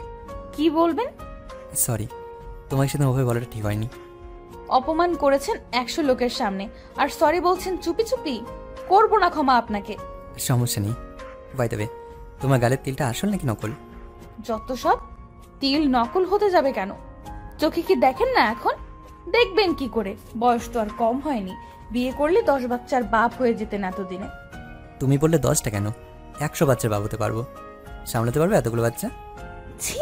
[SPEAKER 2] কি বলবেন?
[SPEAKER 4] সরি, তোমার সাথে ওভাবে বলাটা ঠিক হয়নি।
[SPEAKER 2] অপমান করেছেন 100 লোকের সামনে, আর সরি বলছেন চুপি চুপি? করবো না ক্ষমা আপনাকে।
[SPEAKER 4] সমস্যা নেই। বাই দেবে, তোমার গালের তিলটা আসল নাকি নকল?
[SPEAKER 2] যত সব, তিল নকল হতে যাবে কেন? চোখে কি দেখেন না এখন? দেখবেন কি করে? বয়স তো আর কম হয়নি, বিয়ে করলে 10 বাচ্চার বাপ হয়ে যেতেন এতদিনে।
[SPEAKER 4] তুমি বললে 10টা কেন, 100 বাচ্চার বাবা হতে পারবো। সামলাতে পারবে এতগুলো বাচ্চা?
[SPEAKER 2] ছি,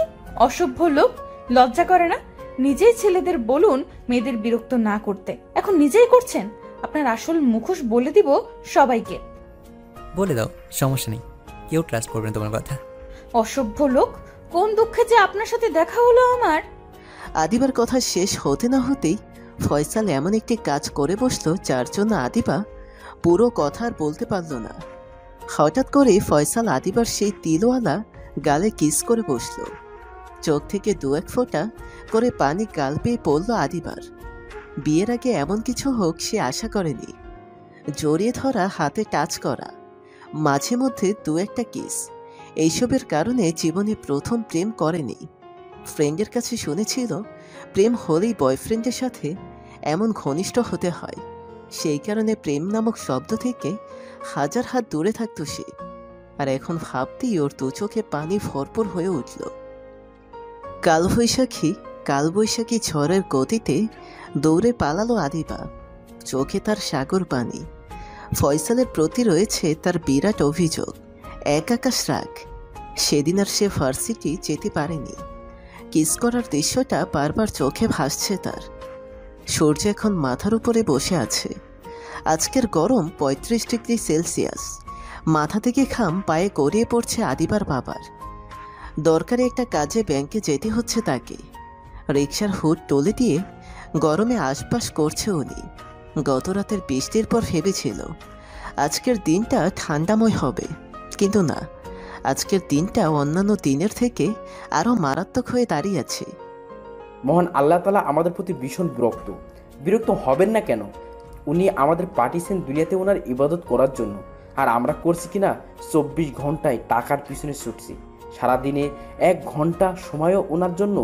[SPEAKER 2] অসভ্য লোক, লজ্জা করে না? নিজেই ছেলেদের বলুন মেয়েদের বিরক্ত না করতে, এখন নিজেই করছেন। আপনার আসল মুখোশ বলে দিব সবাইকে।
[SPEAKER 4] বলে দাও, সমস্যা নেই, কেউ ট্রাস্ট করবে না তোমার কথা।
[SPEAKER 2] অসভ্য লোক, কোন দুঃখে যে আপনার সাথে দেখা হলো আমার।
[SPEAKER 3] আদিবার কথা শেষ হতে না হতেই ফয়সাল এমন একটি কাজ করে বসলো যার জন্য আদিবা পুরো কথা আর বলতে পারল না। হঠাৎ করে ফয়সাল আদিবার সেই তিলওয়ালা গালে কিস করে বসল। চোখ থেকে 2-1 ফোঁটা করে পানি গাল পেয়ে পড়ল আদিবার। বিয়ের আগে এমন কিছু হোক সে আশা করেনি। জড়িয়ে ধরা, হাতে টাচ করা, মাঝে মধ্যে 2-1টা কিস, এইসবের কারণে জীবনে প্রথম প্রেম করেনি। ফ্রেন্ডের কাছে শুনেছিল প্রেম হলেই বয়ফ্রেন্ডের সাথে এমন ঘনিষ্ঠ হতে হয়। সেই কারণে প্রেম নামক শব্দ থেকে 1000 হাত দূরে থাকত সে। আর এখন ভাবতেই ওর দু চোখে পানি ভরপুর হয়ে উঠল। কালবৈশাখী ঝড়ের গতিতে দৌড়ে পালালো আদিবা। চোখে তার সাগর পানি। ফয়সালের প্রতি রয়েছে তার বিরাট অভিযোগ, এক আকাশ রাগ। সেদিন আর সে ভার্সিটি যেতে পারেনি। কিস করার দৃশ্যটা বারবার চোখে ভাসছে তার। সূর্য এখন মাথার উপরে বসে আছে। আজকের গরম 35 ডিগ্রি সেলসিয়াস। মাথা থেকে ঘাম পায়ে গড়িয়ে পড়ছে আদিবার বাবার। দরকারি একটা কাজে ব্যাংকে যেতে হচ্ছে তাকে। রিকশার হুড তুলে দিয়ে গরমে আশপাশ করছে উনি। গত রাতের বৃষ্টির পর ভেবেছিল আজকের দিনটা ঠান্ডাময় হবে, কিন্তু না, আজকের দিনটা অন্যান্য দিনের থেকে আরও মারাত্মক হয়ে দাঁড়িয়ে আছে।
[SPEAKER 6] মহান আল্লাহ তাআলা আমাদের প্রতি ভীষণ বিরক্ত হবেন না কেন? উনি আমাদের পাঠিয়েছেন দুনিয়াতে ওনার ইবাদত করার জন্য, আর আমরা করছি কিনা 24 ঘন্টায় টাকার পিছনে ছুটছি। সারাদিনে 1 ঘন্টা সময়ও ওনার জন্য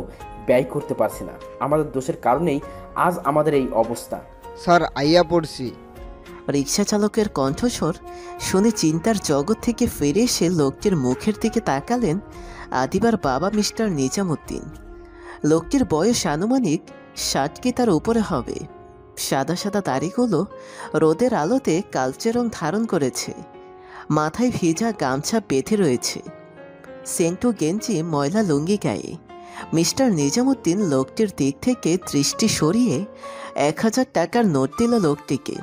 [SPEAKER 6] ব্যয় করতে পারছি না। আমাদের দোষের কারণেই আজ আমাদের এই অবস্থা।
[SPEAKER 5] স্যার, আইয়া পড়ছি।
[SPEAKER 3] রিকশা চালকের কণ্ঠস্বর শুনে চিন্তার জগৎ থেকে ফিরে এসে লোকটির মুখের দিকে তাকালেন আদিবার বাবা মিস্টার নিজামুদ্দিন। লোকটির বয়স আনুমানিক 60 কি তার উপরে হবে। সাদা সাদা দাড়িগুলো রোদের আলোতে কালচে রং ধারণ করেছে। মাথায় ভিজা গামছা বেঁধে রয়েছে। সেন্টু গেঞ্জি, ময়লা লুঙ্গি গায়ে। মিস্টার নিজামুদ্দিন লোকটির দিক থেকে দৃষ্টি সরিয়ে 1000 টাকার নোট দিল লোকটিকে।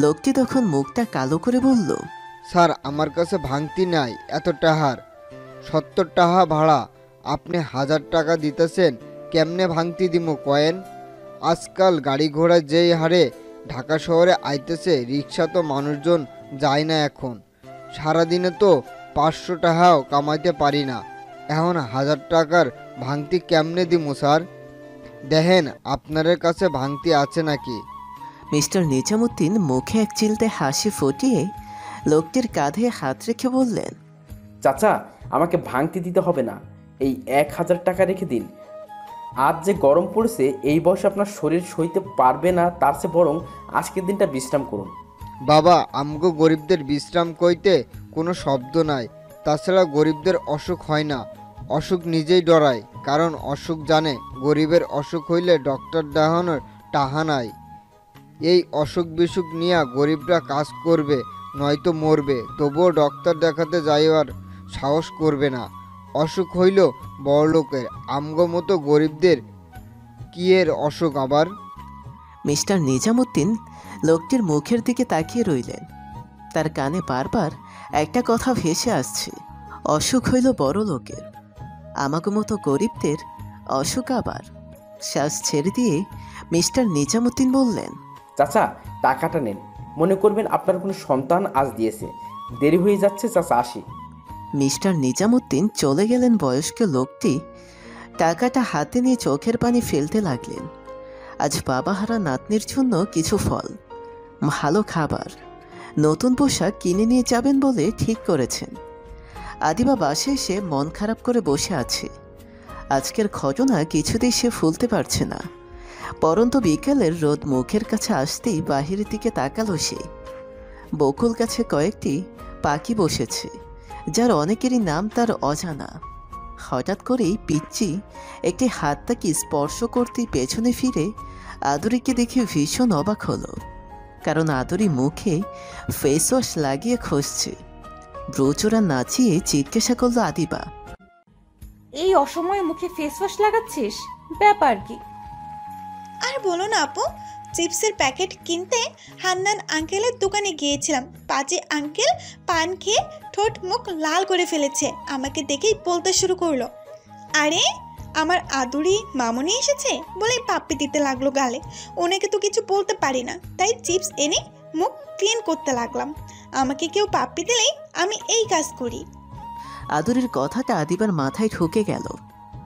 [SPEAKER 3] লোকটি তখন মুখটা কালো করে বলল,
[SPEAKER 5] স্যার, আমার কাছে ভাঙতি নাই এত টাহার। 70 টাকা ভাড়া, আপনি 1000 টাকা দিতেছেন, কেমনে ভাঙতি দিমু কয়েন? আজকাল গাড়ি ঘোড়া যেই হারে ঢাকা শহরে আইতেছে, রিক্সা তো মানুষজন যায় না এখন। সারাদিনে তো 500 টাকাও কামাইতে পারি না, এখন 1000 টাকার ভাঙতি কেমনে দিমু স্যার? দেখেন আপনাদের কাছে ভাঙতি আছে নাকি?
[SPEAKER 3] মিস্টার নিজামুদ্দিন মুখে এক চিলতে হাসি ফুটিয়ে লোকটির কাঁধে হাত রেখে বললেন,
[SPEAKER 6] চাচা, আমাকে ভাঙতি দিতে হবে না, এই 1000 টাকা রেখে দিন। আজ যে গরম পড়েছে, এই বয়সে আপনার শরীর সইতে পারবে না, তার চেয়ে বরং আজকের দিনটা বিশ্রাম করুন।
[SPEAKER 5] বাবা, আমগো গরিবদের বিশ্রাম কইতে কোনো শব্দ নাই। তাছাড়া গরিবদের অসুখ হয় না, অসুখ নিজেই ডরায়। কারণ অসুখ জানে গরিবের অসুখ হইলে ডক্টর দেখানোর টাহা নাই। এই অসুখ বিসুখ নিয়ে গরিবরা কাজ করবে, নয়তো মরবে, তবুও ডক্টর দেখাতে যাইবার সাহস করবে না। অসুখ হইল বড়লোকের, আমগো মতো গরিবদের কি এর অসুখ আবার?
[SPEAKER 3] মিস্টার নিজামুদ্দিন লোকটির মুখের দিকে তাকিয়ে রইলেন। তার কানে বারবার একটা কথা ভেসে আসছে, অসুখ হইল বড় লোকের, আমাকে মতো গরিবদের অসুখ আবার। শ্বাস ছেড়ে দিয়ে মিস্টার নিজামুদ্দিন বললেন,
[SPEAKER 6] চাচা, টাকাটা নেন, মনে করবেন আপনার কোনো সন্তান আজ দিয়েছে। দেরি হয়ে যাচ্ছে, চাচা আসি।
[SPEAKER 3] মিস্টার নিজামুদ্দিন চলে গেলেন। বয়স্ক লোকটি টাকাটা হাতে নিয়ে চোখের পানি ফেলতে লাগলেন। আজ বাবাহারা নাতনির জন্য কিছু ফল, ভালো খাবার, নতুন পোশাক কিনে নিয়ে যাবেন বলে ঠিক করেছেন। আদিবা বাসে এসে মন খারাপ করে বসে আছে। আজকের ঘটনা কিছুতেই সে ভুলতে পারছে না। পরন্ত বিকেলের রোদ মুখের কাছে আসতেই বাহিরের দিকে তাকালো সে। বকুল গাছে কয়েকটি পাখি বসেছে, যার অনেকেরই নাম তার অজানা। হঠাৎ করেই পিচ্চি একটি হাত তাকে স্পর্শ করতেই পেছনে ফিরে আদুরিকে দেখে ভীষণ অবাক হলো, কারণ আদুরি মুখে ফেস ওয়াশ লাগিয়ে খসছে। ব্রোচোরা নাচিয়ে জিজ্ঞাসা করলো আদিবা,
[SPEAKER 2] এই অসময়ে মুখে ফেস ওয়াশ লাগাচ্ছিস, ব্যাপার কি?
[SPEAKER 7] আর বলো না আপু, চিপসের প্যাকেট কিনতে হান্নান আঙ্কেলের দোকানে গিয়েছিলাম। পাজি আঙ্কেল পান খেয়ে ঠোঁট মুখ লাল করে ফেলেছে। আমাকে দেখেই বলতে শুরু করলো, আরে আমার আদুরি মামুনি এসেছে বলেই পাপ্পি দিতে লাগলো গালে। ওনাকে তো কিছু বলতে পারি না, তাই চিপস এনে মুখ ক্লিন করতে লাগলাম। আমাকে কেউ পাপ্পি দিলেই আমি এই কাজ করি।
[SPEAKER 3] আদুরির কথাটা আদিবার মাথায় ঢুকে গেল।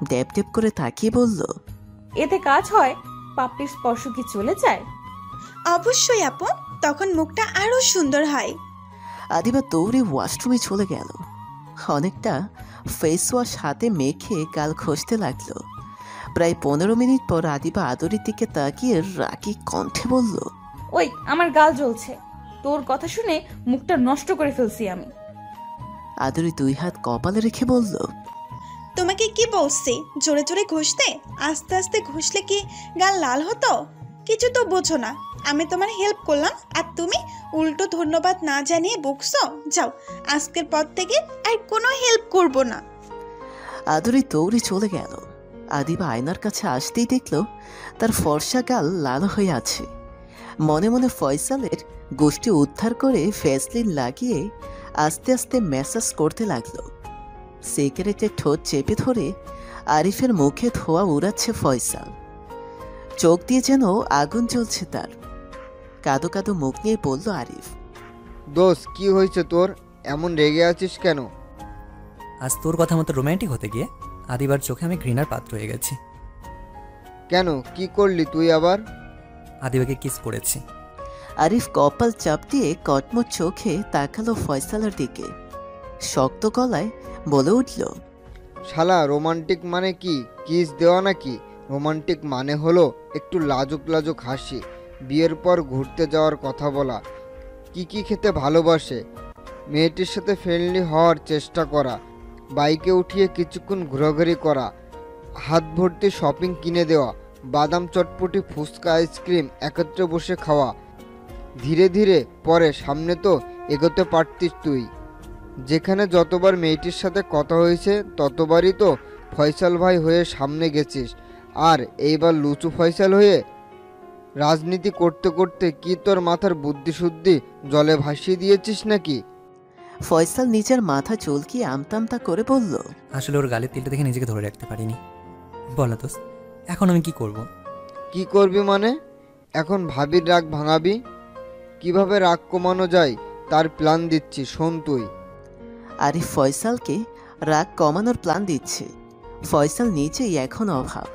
[SPEAKER 3] ড্যাপ ড্যাপ করে তাকিয়ে বলল,
[SPEAKER 2] এতে কাজ হয়? পাপ্পির স্পর্শ কি চলে যায়?
[SPEAKER 7] অবশ্যই আপু, তখন মুখটা আরো সুন্দর হয়।
[SPEAKER 3] আদিবা দৌড়ে ওয়াশরুমে চলে গেল। অনেকটা ফেস ওয়াশ হাতে মেখে গাল ঘষতে লাগলো। প্রায় 15 মিনিট পর আদিবা আদুরির দিকে তাকিয়ে রাগী কণ্ঠে বলল,
[SPEAKER 2] ওই আমার গাল জ্বলছে, তোর কথা শুনে মুখটা নষ্ট করে ফেলছি আমি।
[SPEAKER 3] আদুরি 2 হাত কপালে রেখে বলল,
[SPEAKER 7] তোমাকে কি বলছি জোরে জোরে ঘষতে? আস্তে আস্তে ঘষলে কি গাল লাল হতো? কিছু তো বোঝো না। আমি তোমার হেল্প করলাম আর তুমি উল্টো ধন্যবাদ না জানিয়ে বকছো। যাও, আজকের পর থেকে আর কোনো হেল্প করব না।
[SPEAKER 3] আদুরি দৌড়ে চলে গেল। আদিবা আয়নার কাছে আসতেই দেখল তার ফর্সা গাল লাল হয়ে আছে। মনে মনে ফয়সালের গোষ্ঠী উদ্ধার করে ভ্যাসলিন লাগিয়ে আস্তে আস্তে ম্যাসাজ করতে লাগলো। সিগারেটের ঠোঁট চেপে ধরে আরিফের মুখে ধোয়া উড়াচ্ছে ফয়সাল। চোখ দিয়ে যেন আগুন জ্বলছে তার। কাদো কাদো মুখ নিয়ে বলল আরিফ,
[SPEAKER 5] দোষ কি হয়েছে তোর? এমন রেগে আছিস কেন?
[SPEAKER 4] আজ তোর কথা মতো রোম্যান্টিক হতে গিয়ে আদিবার চোখে আমি ঘৃণার পাত্র হয়ে গেছি।
[SPEAKER 5] কেন, কি করলি তুই আবার?
[SPEAKER 4] আদিবাকে কিস করেছি।
[SPEAKER 3] আরিফ কপাল চাপ দিয়ে কটমট চোখে তাকালো ফয়সালের দিকে। শক্ত গলায় বলে উঠল,
[SPEAKER 5] শালা, রোমান্টিক মানে কি কিস দেওয়া নাকি? রোমান্টিক মানে হলো একটু লাজুক লাজুক হাসি, বিয়ের পর ঘুরতে যাওয়ার কথা বলা, কি কি খেতে ভালোবাসে, মেয়েটির সাথে ফ্রেন্ডলি হওয়ার চেষ্টা করা, বাইকে উঠিয়ে কিছুক্ষণ ঘোরাঘুরি করা, হাত ভর্তি শপিং কিনে দেওয়া, বাদাম চটপটি ফুচকা আইসক্রিম একত্রে বসে খাওয়া। ধীরে ধীরে পরে সামনে তো এগোতে পারতিস তুই। যেখানে যতবার মেয়েটির সাথে কথা হয়েছে ততবারই তো ফয়সাল ভাই হয়ে সামনে গেছিস, আর এইবার লুচু ফয়সাল হয়ে রাজনীতি করতে করতে কি তোর মাথার বুদ্ধিশুদ্ধি জলে ভাসিয়ে দিয়েছিস নাকি?
[SPEAKER 3] ফয়সাল নিজের মাথা চুলকিয়ে আমতামতা করে বলল,
[SPEAKER 4] আসলে ওর গালের তিলটা দেখে নিজেকে ধরে রাখতে পারিনি। বলো দোস্ত, এখন আমি কি করব?
[SPEAKER 5] কি করবি মানে? এখন ভাবির রাগ ভাঙাবি? কিভাবে রাগ কমানো যায় তার প্ল্যান দিচ্ছি, শোন তুই।
[SPEAKER 3] আরিফ ফয়সালকে রাগ কমানোর প্ল্যান দিচ্ছে। ফয়সাল নিজেই এখন অভাব।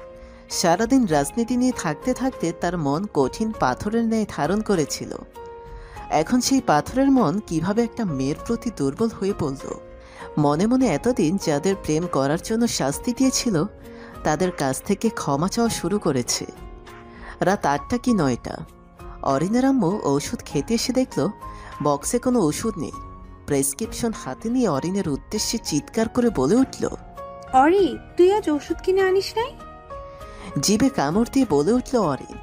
[SPEAKER 3] সারাদিন রাজনীতি নিয়ে থাকতে থাকতে তার মন কঠিন পাথরের ন্যায় ধারণ করেছিল। এখন সেই পাথরের মন কিভাবে একটা মেয়ের প্রতি দুর্বল হয়ে পড়ল। মনে মনে এতদিন যাদের প্রেম করার জন্য শাস্তি দিয়েছিল তাদের কাছ থেকে ক্ষমা চাওয়া শুরু করেছে। রাত 8টা কি 9টা। অরিনের আম্মু ওষুধ খেতে এসে দেখল বক্সে কোনো ওষুধ নেই। প্রেসক্রিপশন হাতে নিয়ে অরিনের উদ্দেশ্যে চিৎকার করে বলে উঠল,
[SPEAKER 1] অরি, তুই আজ ওষুধ কিনে আনিস নাই?
[SPEAKER 3] জিভে কামড় দিয়ে বলে উঠল অরিন,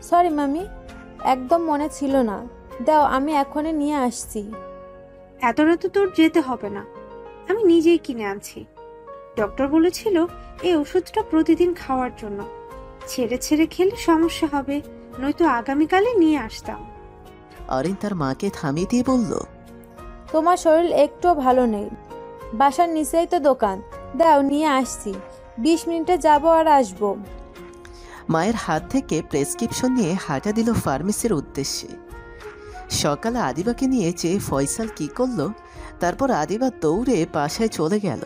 [SPEAKER 8] সরি মামি, একদম মনে ছিল না। দাও, আমি এখনই নিয়ে আসছি।
[SPEAKER 1] এত রাতে তোর যেতে হবে না, আমি নিজেই কিনে আনছি। ডক্টর বলেছিল এই ওষুধটা প্রতিদিন খাওয়ার জন্য। ছেড়ে ছেড়ে খেলে সমস্যা হবে, নয়তো আগামীকালে নিয়ে আসতাম।
[SPEAKER 3] অরিন তার মাকে থামিয়ে দিয়ে বলল,
[SPEAKER 8] তোমার শরীর একটুও ভালো নেই, বাসার নিচেই তো দোকান। দাও, নিয়ে আসছি। 20 মিনিটে যাবো আর আসবো।
[SPEAKER 3] মায়ের হাত থেকে প্রেসক্রিপশন নিয়ে হাঁটা দিল ফার্মেসির উদ্দেশ্যে। সকালে আদিবাকে নিয়ে চেয়ে ফয়সাল কি করলো, তারপর আদিবা দৌড়ে বাসায় চলে গেল।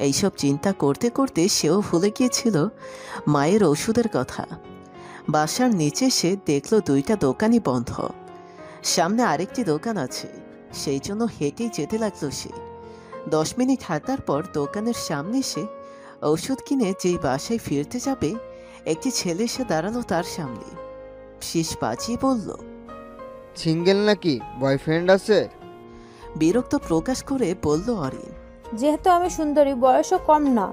[SPEAKER 3] এইসব চিন্তা করতে করতে সেও ভুলে গিয়েছিল মায়ের ওষুধের কথা। বাসার নিচে এসে দেখল দুইটা দোকানই বন্ধ, সামনে আরেকটি দোকান আছে, সেই জন্য হেঁটেই যেতে লাগলো সে। 10 মিনিট হাঁটার পর দোকানের সামনে এসে ওষুধ কিনে যেই বাসায় ফিরতে যাবে, একটি ছেলে এসে দাঁড়ালো তার সামনে। শীষ বাজিয়ে বলল,
[SPEAKER 5] সিঙ্গেল নাকি, বয়ফ্রেন্ড আছে?
[SPEAKER 3] বিরক্ত প্রকাশ করে বলল অরিন।
[SPEAKER 8] যেহেতু আমি সুন্দরী, বয়সও কম না,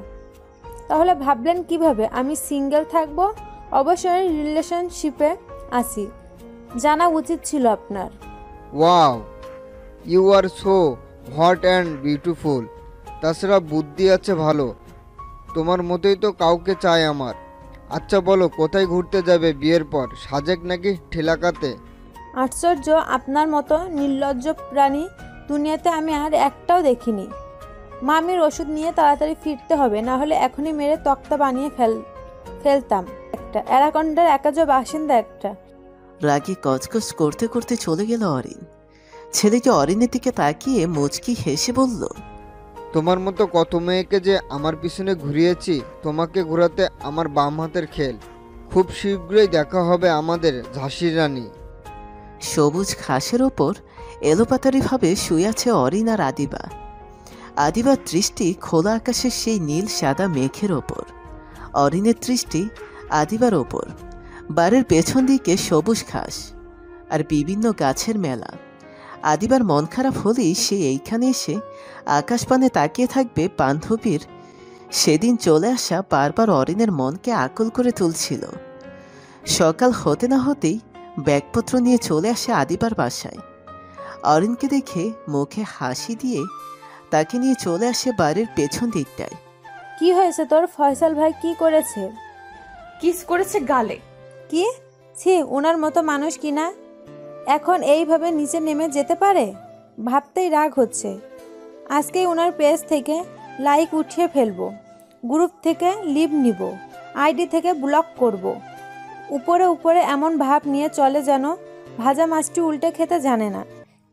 [SPEAKER 8] তাহলে ভাবলেন কিভাবে আমি সিঙ্গেল থাকব? অবশ্যই রিলেশনশিপে আছি, জানা উচিত ছিল আপনার।
[SPEAKER 5] Wow, you are so hot and beautiful. তাছাড়া বুদ্ধি আছে ভালো, তোমার মতোই তো কাউকে চাই আমার। আচ্ছা বলো, কোথায় ঘুরতে যাবে বিয়ের পর, সাজেক নাকি ঠেলাকাতে?
[SPEAKER 8] আশ্চর্য, আপনার মতো নির্লজ্জ প্রাণী দুনিয়াতে আমি আর একটাও দেখিনি। মামির ওষুধ নিয়ে তাড়াতাড়ি ফিরতে হবে, না হলে এখনই মেরে তক্তা বানিয়ে ফেলতাম। একটা অ্যানাকন্ডার একাজ বাসিন্দা একটা।
[SPEAKER 3] রাগে কচকচ করতে করতে চলে গেল অরিন। ছেলেটি অরিনের দিকে তাকিয়ে মুচকি হেসে বলল,
[SPEAKER 5] তোমার মতো কত মেয়েকে যে আমার পিছনে ঘুরিয়েছি, তোমাকে ঘোরাতে আমার বাম হাতের খেল। খুব শীঘ্রই দেখা হবে আমাদের ঝাঁসির রানী।
[SPEAKER 3] সবুজ ঘাসের ওপর এলোপাতারিভাবে শুয়ে আছে অরিন আর আদিবা। আদিবার দৃষ্টি খোলা আকাশের সেই নীল সাদা মেঘের ওপর, অরিনের দৃষ্টি আদিবার ওপর। বাড়ির পেছন দিকে সবুজ ঘাস আর বিভিন্ন গাছের মেলা। আদিবার মন খারাপ হলেই সে এইখানে এসে আকাশপানে তাকিয়ে থাকবে বান্ধবীর সেদিন চলে আসা বারবার অরিনের মনকে আকুল করে তুলছিল। সকাল হতে না হতেই ব্যাগপত্র নিয়ে চলে আসে আদিবার বাসায়। অরিনকে দেখে মুখে হাসি দিয়ে তাকে নিয়ে চলে আসে বাড়ির পেছন দিকটায়।
[SPEAKER 8] কি হয়েছে তোর? ফয়সাল ভাই কি করেছে?
[SPEAKER 2] কিস করেছে গালে।
[SPEAKER 8] কি? ছি, ওনার মতো মানুষ কিনা এখন এইভাবে নিচে নেমে যেতে পারে? ভাবতেই রাগ হচ্ছে। আজকেই ওনার পেজ থেকে লাইক উঠিয়ে ফেলবো, গ্রুপ থেকে লিভ নিব, আইডি থেকে ব্লক করব। উপরে উপরে এমন ভাব নিয়ে চলে যেন ভাজা মাছটি উল্টে খেতে জানে না,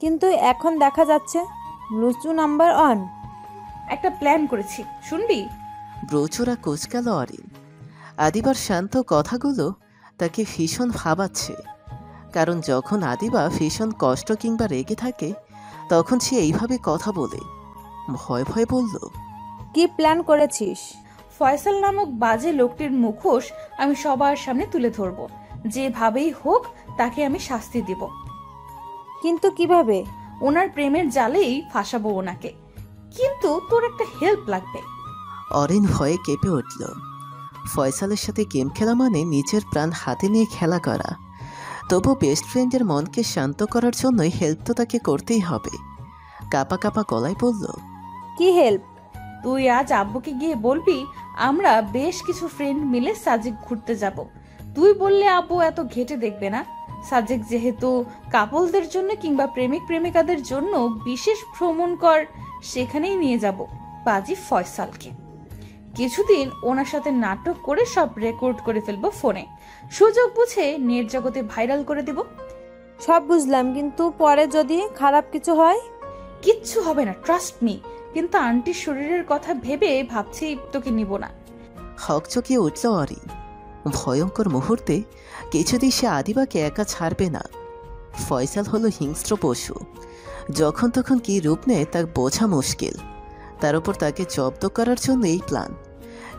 [SPEAKER 8] কিন্তু এখন দেখা যাচ্ছে লুচু নাম্বার 1।
[SPEAKER 2] একটা প্ল্যান করেছি, শুনবি?
[SPEAKER 3] ব্রোচোরা কুচকাল অরিন। আদিবার শান্ত কথাগুলো তাকে ভীষণ ভাবাচ্ছে, কারণ যখন আদিবা ভীষণ কষ্ট কিংবা রেগে থাকে তখন সে এইভাবে কথা বলে। ভয় ভয় বলল,
[SPEAKER 8] কি প্ল্যান করেছিস?
[SPEAKER 2] ফয়সাল নামক বাজে লোকটির মুখোশ আমি সবার সামনে তুলে ধরব, যেভাবেই হোক তাকে আমি শাস্তি দিব।
[SPEAKER 8] কিন্তু কিভাবে?
[SPEAKER 2] ওনার প্রেমের জালেই ফাঁসাবো ওনাকে, কিন্তু তোর একটা হেল্প লাগবে।
[SPEAKER 3] অরিন ভয়ে কেঁপে উঠল। ফয়সালের সাথে গেম খেলা মানে নিজের প্রাণ হাতে নিয়ে খেলা করা। তবু বেস্ট ফ্রেন্ডের মনকে শান্ত করার জন্যই হেল্প তো তাকে করতেই হবে। কাপা কাপা গলায় বলল,
[SPEAKER 8] কি হেল্প?
[SPEAKER 2] তুই আজ আব্বুকে গিয়ে বলবি আমরা বেশ কিছু ফ্রেন্ড মিলে সাজেক ঘুরতে যাব। তুই বললে আব্বু এত ঘেটে দেখবে না। সাজেক যেহেতু কাপলদের জন্য কিংবা প্রেমিক প্রেমিকাদের জন্য বিশেষ ভ্রমণ কর, সেখানেই নিয়ে যাব বাজি ফয়সালকে। কিছুদিন ওনার সাথে নাটক করে সব রেকর্ড করে ফেলবো ফোনে, সুযোগ বুঝে নেট জগতে ভাইরাল করে দিব।
[SPEAKER 8] সব বুঝলাম, কিন্তু পরে যদি খারাপ কিছু হয়?
[SPEAKER 2] কিচ্ছু হবে না, ট্রাস্ট মি। কিন্তু আন্টির শরীরের কথা ভেবে ভাবছি তোকে নিব না।
[SPEAKER 3] হকচকিয়ে উঠল অরিন। ভয়ঙ্কর মুহূর্তে কিছুদিন সে আদিবাকে একা ছাড়বে না। ফয়সাল হলো হিংস্র পশু, যখন তখন কি রূপ নেয় তা বোঝা মুশকিল। তার উপর তাকে জব্দ করার জন্য এই প্ল্যান।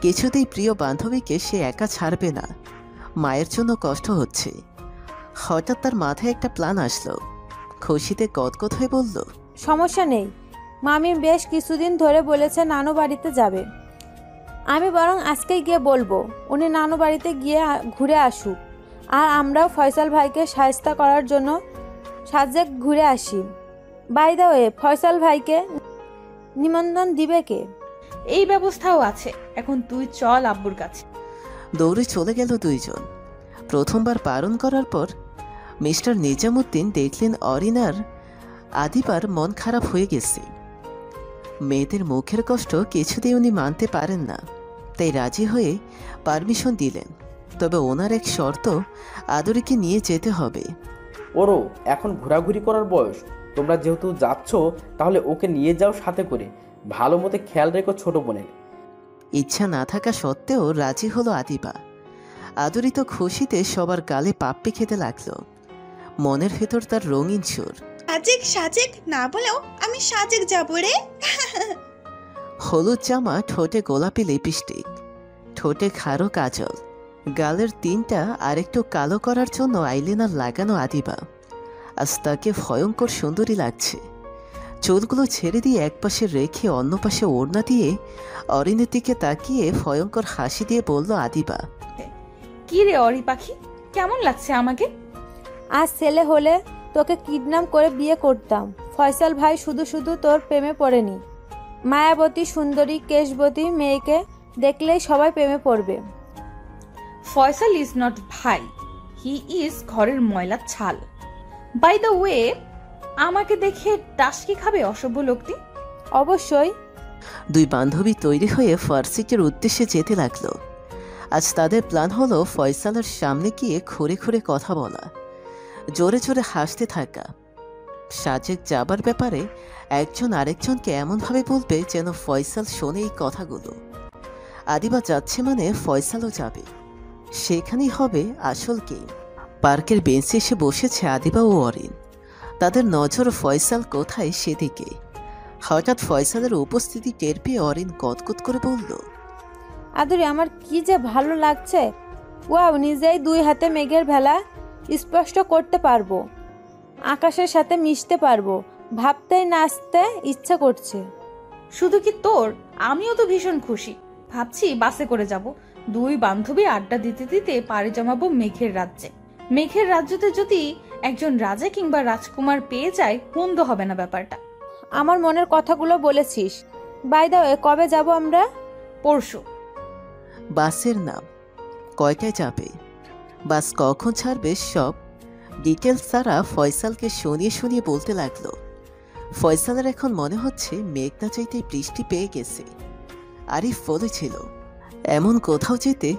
[SPEAKER 3] কিছুতেই প্রিয় বান্ধবীকে সে একা ছাড়বে না। মায়ের জন্য কষ্ট হচ্ছে। হঠাৎ তার মাথায় একটা প্ল্যান আসলো। খুশিতে গদগদ হয়ে বলল,
[SPEAKER 8] সমস্যা নেই, মামি বেশ কিছুদিন ধরে বলেছে নানু বাড়িতে যাবে। আমি বরং আজকেই গিয়ে বলবো উনি নানু বাড়িতে গিয়ে ঘুরে আসুক, আর আমরাও ফয়সাল ভাইকে সাহায্য করার জন্য সাজেক ঘুরে আসি। বাই দ্য ওয়ে, ফয়সাল ভাইকে নিমন্ত্রণ দিবে কে?
[SPEAKER 2] এই ব্যবস্থাও আছে। এখন তুই চল আব্বুর কাছে।
[SPEAKER 3] দৌড়ে চলে গেল দুইজন। প্রথমবার বারণ করার পর মিস্টার নিজামুদ্দিন দেখলেন অরিন আর আদিবার মন খারাপ হয়ে গেছে। মেয়েদের মুখের কষ্ট কিছুতেই উনি মানতে পারেন না, তাই রাজি হয়ে পারমিশন দিলেন। তবে ওনার এক শর্ত, আদরিকে নিয়ে যেতে হবে।
[SPEAKER 6] ওরও এখন ঘোরাঘুরি করার বয়স। তোমরা যেহেতু যাচ্ছ তাহলে ওকে নিয়ে যাও সাথে করে, ভালো মতো খেয়াল রেখো ছোট বোনের।
[SPEAKER 3] ইচ্ছা না থাকা সত্ত্বেও রাজি হলো আদিবা। আদুরি তো খুশিতে সবার গালে পাপ্পি খেতে লাগলো। মনের ভেতর তার রঙিন সুর।
[SPEAKER 7] সাজেক সাজেক না বলেও আমি সাজেক যাবো রে।
[SPEAKER 3] হলুদ জামা, ঠোঁটে গোলাপি লিপস্টিক, ঠোঁটে খাড়ো কাজল, গালের তিনটা আরেকটু কালো করার জন্য আইলাইনার লাগানো আদিবা আজ তাকে ভয়ঙ্কর সুন্দরী লাগছে। চুলগুলো ছেড়ে দিয়ে একপাশে রেখে অন্য পাশে ওড়না দিয়ে অরিনের দিকে তাকিয়ে ভয়ঙ্কর হাসি দিয়ে বলল আদিবা,
[SPEAKER 2] কি রে অরি পাখি, কেমন লাগছে আমাকে?
[SPEAKER 8] আজ ছেলে হলে তোকে কিডন্যাপ করে বিয়ে করতাম। ফয়সাল ভাই শুধু শুধু তোর প্রেমে পড়েনি। মায়াবতী সুন্দরী কেশবতী মেয়েকে দেখলেই সবাই প্রেমে পড়বে।
[SPEAKER 2] ফয়সাল ইজ নট ভাই, হি ইজ ঘরের ময়লা ছাল। বাই দ্য ওয়ে, আমাকে দেখে টাসকি খাবে অসভ্য লোকটি?
[SPEAKER 8] অবশ্যই।
[SPEAKER 3] দুই বান্ধবী তৈরি হয়ে ফার্সিটের উদ্দেশ্যে যেতে লাগলো। আজ তাদের প্ল্যান হলো ফয়সালের সামনে গিয়ে খুঁড়ে খুঁড়ে কথা বলা, জোরে জোরে হাসতে থাকা। সাজেক যাবার ব্যাপারে একজন আরেকজনকে এমনভাবে বলবে যেন ফয়সাল শোনে এই কথাগুলো। আদিবা যাচ্ছে মানে ফয়সালও যাবে, সেখানেই হবে আসল গেম। পার্কের বেঞ্চে এসে বসেছে আদিবা ও অরিন। তাদের নজর ফয়সাল কোথায় সেদিকে। হঠাৎ ফয়সালের উপস্থিতি টের পেয়ে অরিন গদগদ করে বলল,
[SPEAKER 8] আদুরি আমার কি যে ভালো লাগছে। ওয়াও, নিজেই দুই হাতে মেঘের ভেলা স্পষ্ট করতে পারবো, আকাশের সাথে মিশতে পারবো, ভাবতেই নাচতে ইচ্ছা করছে।
[SPEAKER 2] শুধু কি তোর, আমিও তো ভীষণ খুশি। ভাবছি বাসে করে যাব, দুই বান্ধবী আড্ডা দিতে দিতে পাড়ি জমাবো মেঘের রাজ্যে। মেঘের রাজ্যতে যদি একজন রাজা কিংবা রাজকুমার পেয়ে যায়, মন্দ হবে না ব্যাপারটা।
[SPEAKER 8] আমার মনের কথাগুলো বলেছিস। বাই দ্য ওয়ে, কবে যাব আমরা?
[SPEAKER 2] পরশু।
[SPEAKER 3] বাসের নাম, কয়টায় যাবে, বাস কখন ছাড়বে, সব ডিটেলস তারা ফয়সালকে শুনিয়ে শুনিয়ে বলতে লাগলো। ফয়সালের এখন মনে হচ্ছে মেঘ না চাইতে বৃষ্টি পেয়ে গেছে। আরিফ বলেছিল এমন কোথাও যেতে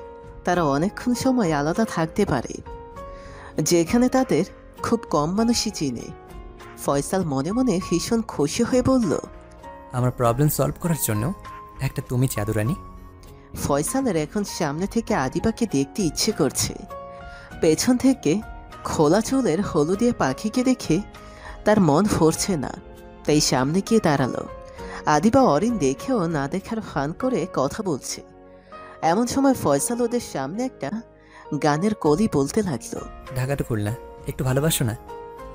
[SPEAKER 3] তারা অনেকক্ষণ সময় আলাদা থাকতে পারে, যেখানে তাদের খুব কম মানুষই চিনে। ফয়সাল মনে মনে ভীষণ খুশি হয়ে বলল,
[SPEAKER 4] আমার প্রবলেম সলভ করার জন্য একটা তুমি চাদুরানি।
[SPEAKER 3] ফয়সালের এখন সামনে থেকে আদিবাকে দেখতে ইচ্ছে করছে। পেছন থেকে খোলা চুলের হলুদিয়া পাখিকে দেখে তার মন ভরছে না, তাই সামনে গিয়ে দাঁড়ালো। আদিবা অরিন দেখেও না দেখার ভান করে কথা বলছে। এমন সময় ফয়সাল ওদের সামনে একটা গানের কলি বলতে লাগলো,
[SPEAKER 4] ঢাকাটা খুলনা, একটু ভালোবাসো না,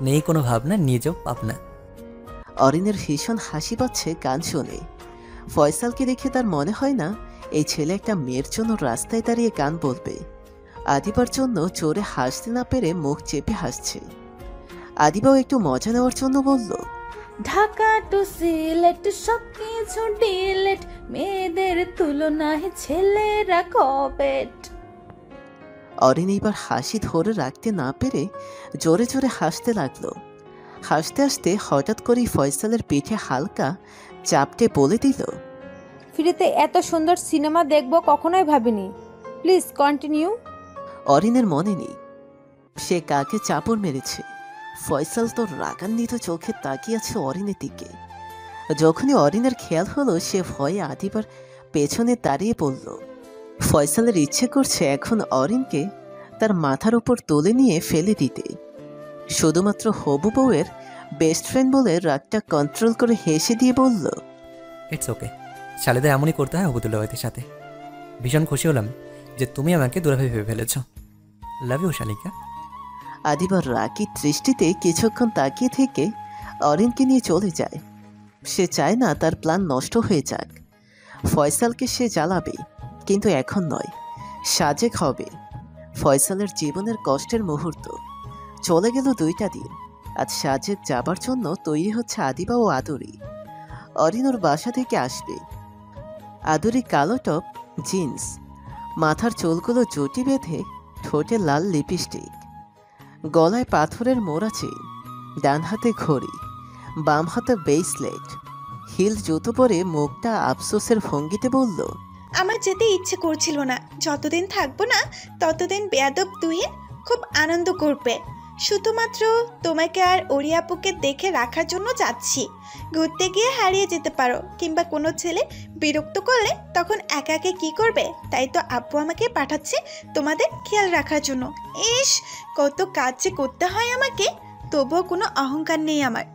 [SPEAKER 4] নেই কোনো ভাবনা, নিয়ে যাও পাবনা।
[SPEAKER 3] অরিনের ভীষণ হাসি পাচ্ছে গান শুনে। ফয়সালকে দেখে তার মনে হয় না এই ছেলে একটা মেয়ের জন্য রাস্তায় দাঁড়িয়ে গান বলবে। আদিবার জন্য জোরে হাসতে না পেরে মুখ চেপে হাসছে। আদিবাও একটু মজা নেওয়ার জন্য বলল,
[SPEAKER 2] ঢাকা টু সিলেট সবকিছু ডিলেট, মেয়েদের তুলনায় ছেলেরা কবেট।
[SPEAKER 3] অরিন এইবার হাসি ধরে রাখতে না পেরে জোরে জোরে হাসতে লাগলো। হাসতে হাসতে হঠাৎ করেই ফয়সালের পিঠে হালকা চাপটে বলে দিল,
[SPEAKER 8] ফ্রিতে এত সুন্দর সিনেমা দেখবো কখনোই ভাবিনি। Please continue.
[SPEAKER 3] অরিনের মনে নেই সে কাকে চাপড় মেরেছে। ফয়সাল তো রাগান্বিত চোখে তাকিয়ে আছে অরিনের দিকে। যখনই অরিনের খেয়াল হলো, সে ভয়ে আদিবার পেছনে দাঁড়িয়ে পড়ল। ফয়সালের ইচ্ছে করছে এখন অরিনকে তার মাথার উপর তুলে নিয়ে ফেলে দিতে। শুধুমাত্র হবু বউয়ের বেস্ট ফ্রেন্ড বলে রাগটা কন্ট্রোল করে হেসে দিয়ে বলল,
[SPEAKER 4] ইটস ওকে, শালিদের এমনই করতে হয় অবদুল্লাবাদের সাথে। ভীষণ খুশি হলাম যে তুমি আমাকে দুলাভাই ভেবে ফেলেছ। লাভ ইউ শালিকা।
[SPEAKER 3] আদিবার রাগী দৃষ্টিতে কিছুক্ষণ তাকিয়ে থেকে অরিনকে নিয়ে চলে যায়। সে চায় না তার প্ল্যান নষ্ট হয়ে যাক। ফয়সালকে সে জ্বালাবে, কিন্তু এখন নয়, সাজেক হবে। ফয়সালের জীবনের কষ্টের মুহূর্ত। চলে গেল 2টা দিন। আজ সাজেক যাবার জন্য তৈরি হচ্ছে আদিবা ও আদুরি। অরিন ওর বাসা থেকে আসবে। আদুরি কালো টপ, জিন্স, মাথার চুলগুলো জুটি বেঁধে, ঠোঁটে লাল লিপস্টিক, গলায় পাথরের মোড়া চেইন, ডান হাতে ঘড়ি, বাম হাতে ব্রেসলেট, হিল জুতো পরে মুখটা আফসোসের ভঙ্গিতে বলল,
[SPEAKER 7] আমার যেতে ইচ্ছে করছিল না। যতদিন থাকবো না ততদিন বেয়াদব তুহিন খুব আনন্দ করবে। শুধুমাত্র তোমাকে আর ওরি আপুকে দেখে রাখার জন্য যাচ্ছি। ঘুরতে গিয়ে হারিয়ে যেতে পারো, কিংবা কোনো ছেলে বিরক্ত করলে তখন একা একা কী করবে, তাই তো আব্বু আমাকে পাঠাচ্ছে তোমাদের খেয়াল রাখার জন্য। ইস, কত কাজ যে করতে হয় আমাকে, তবুও কোনো অহংকার নেই আমার,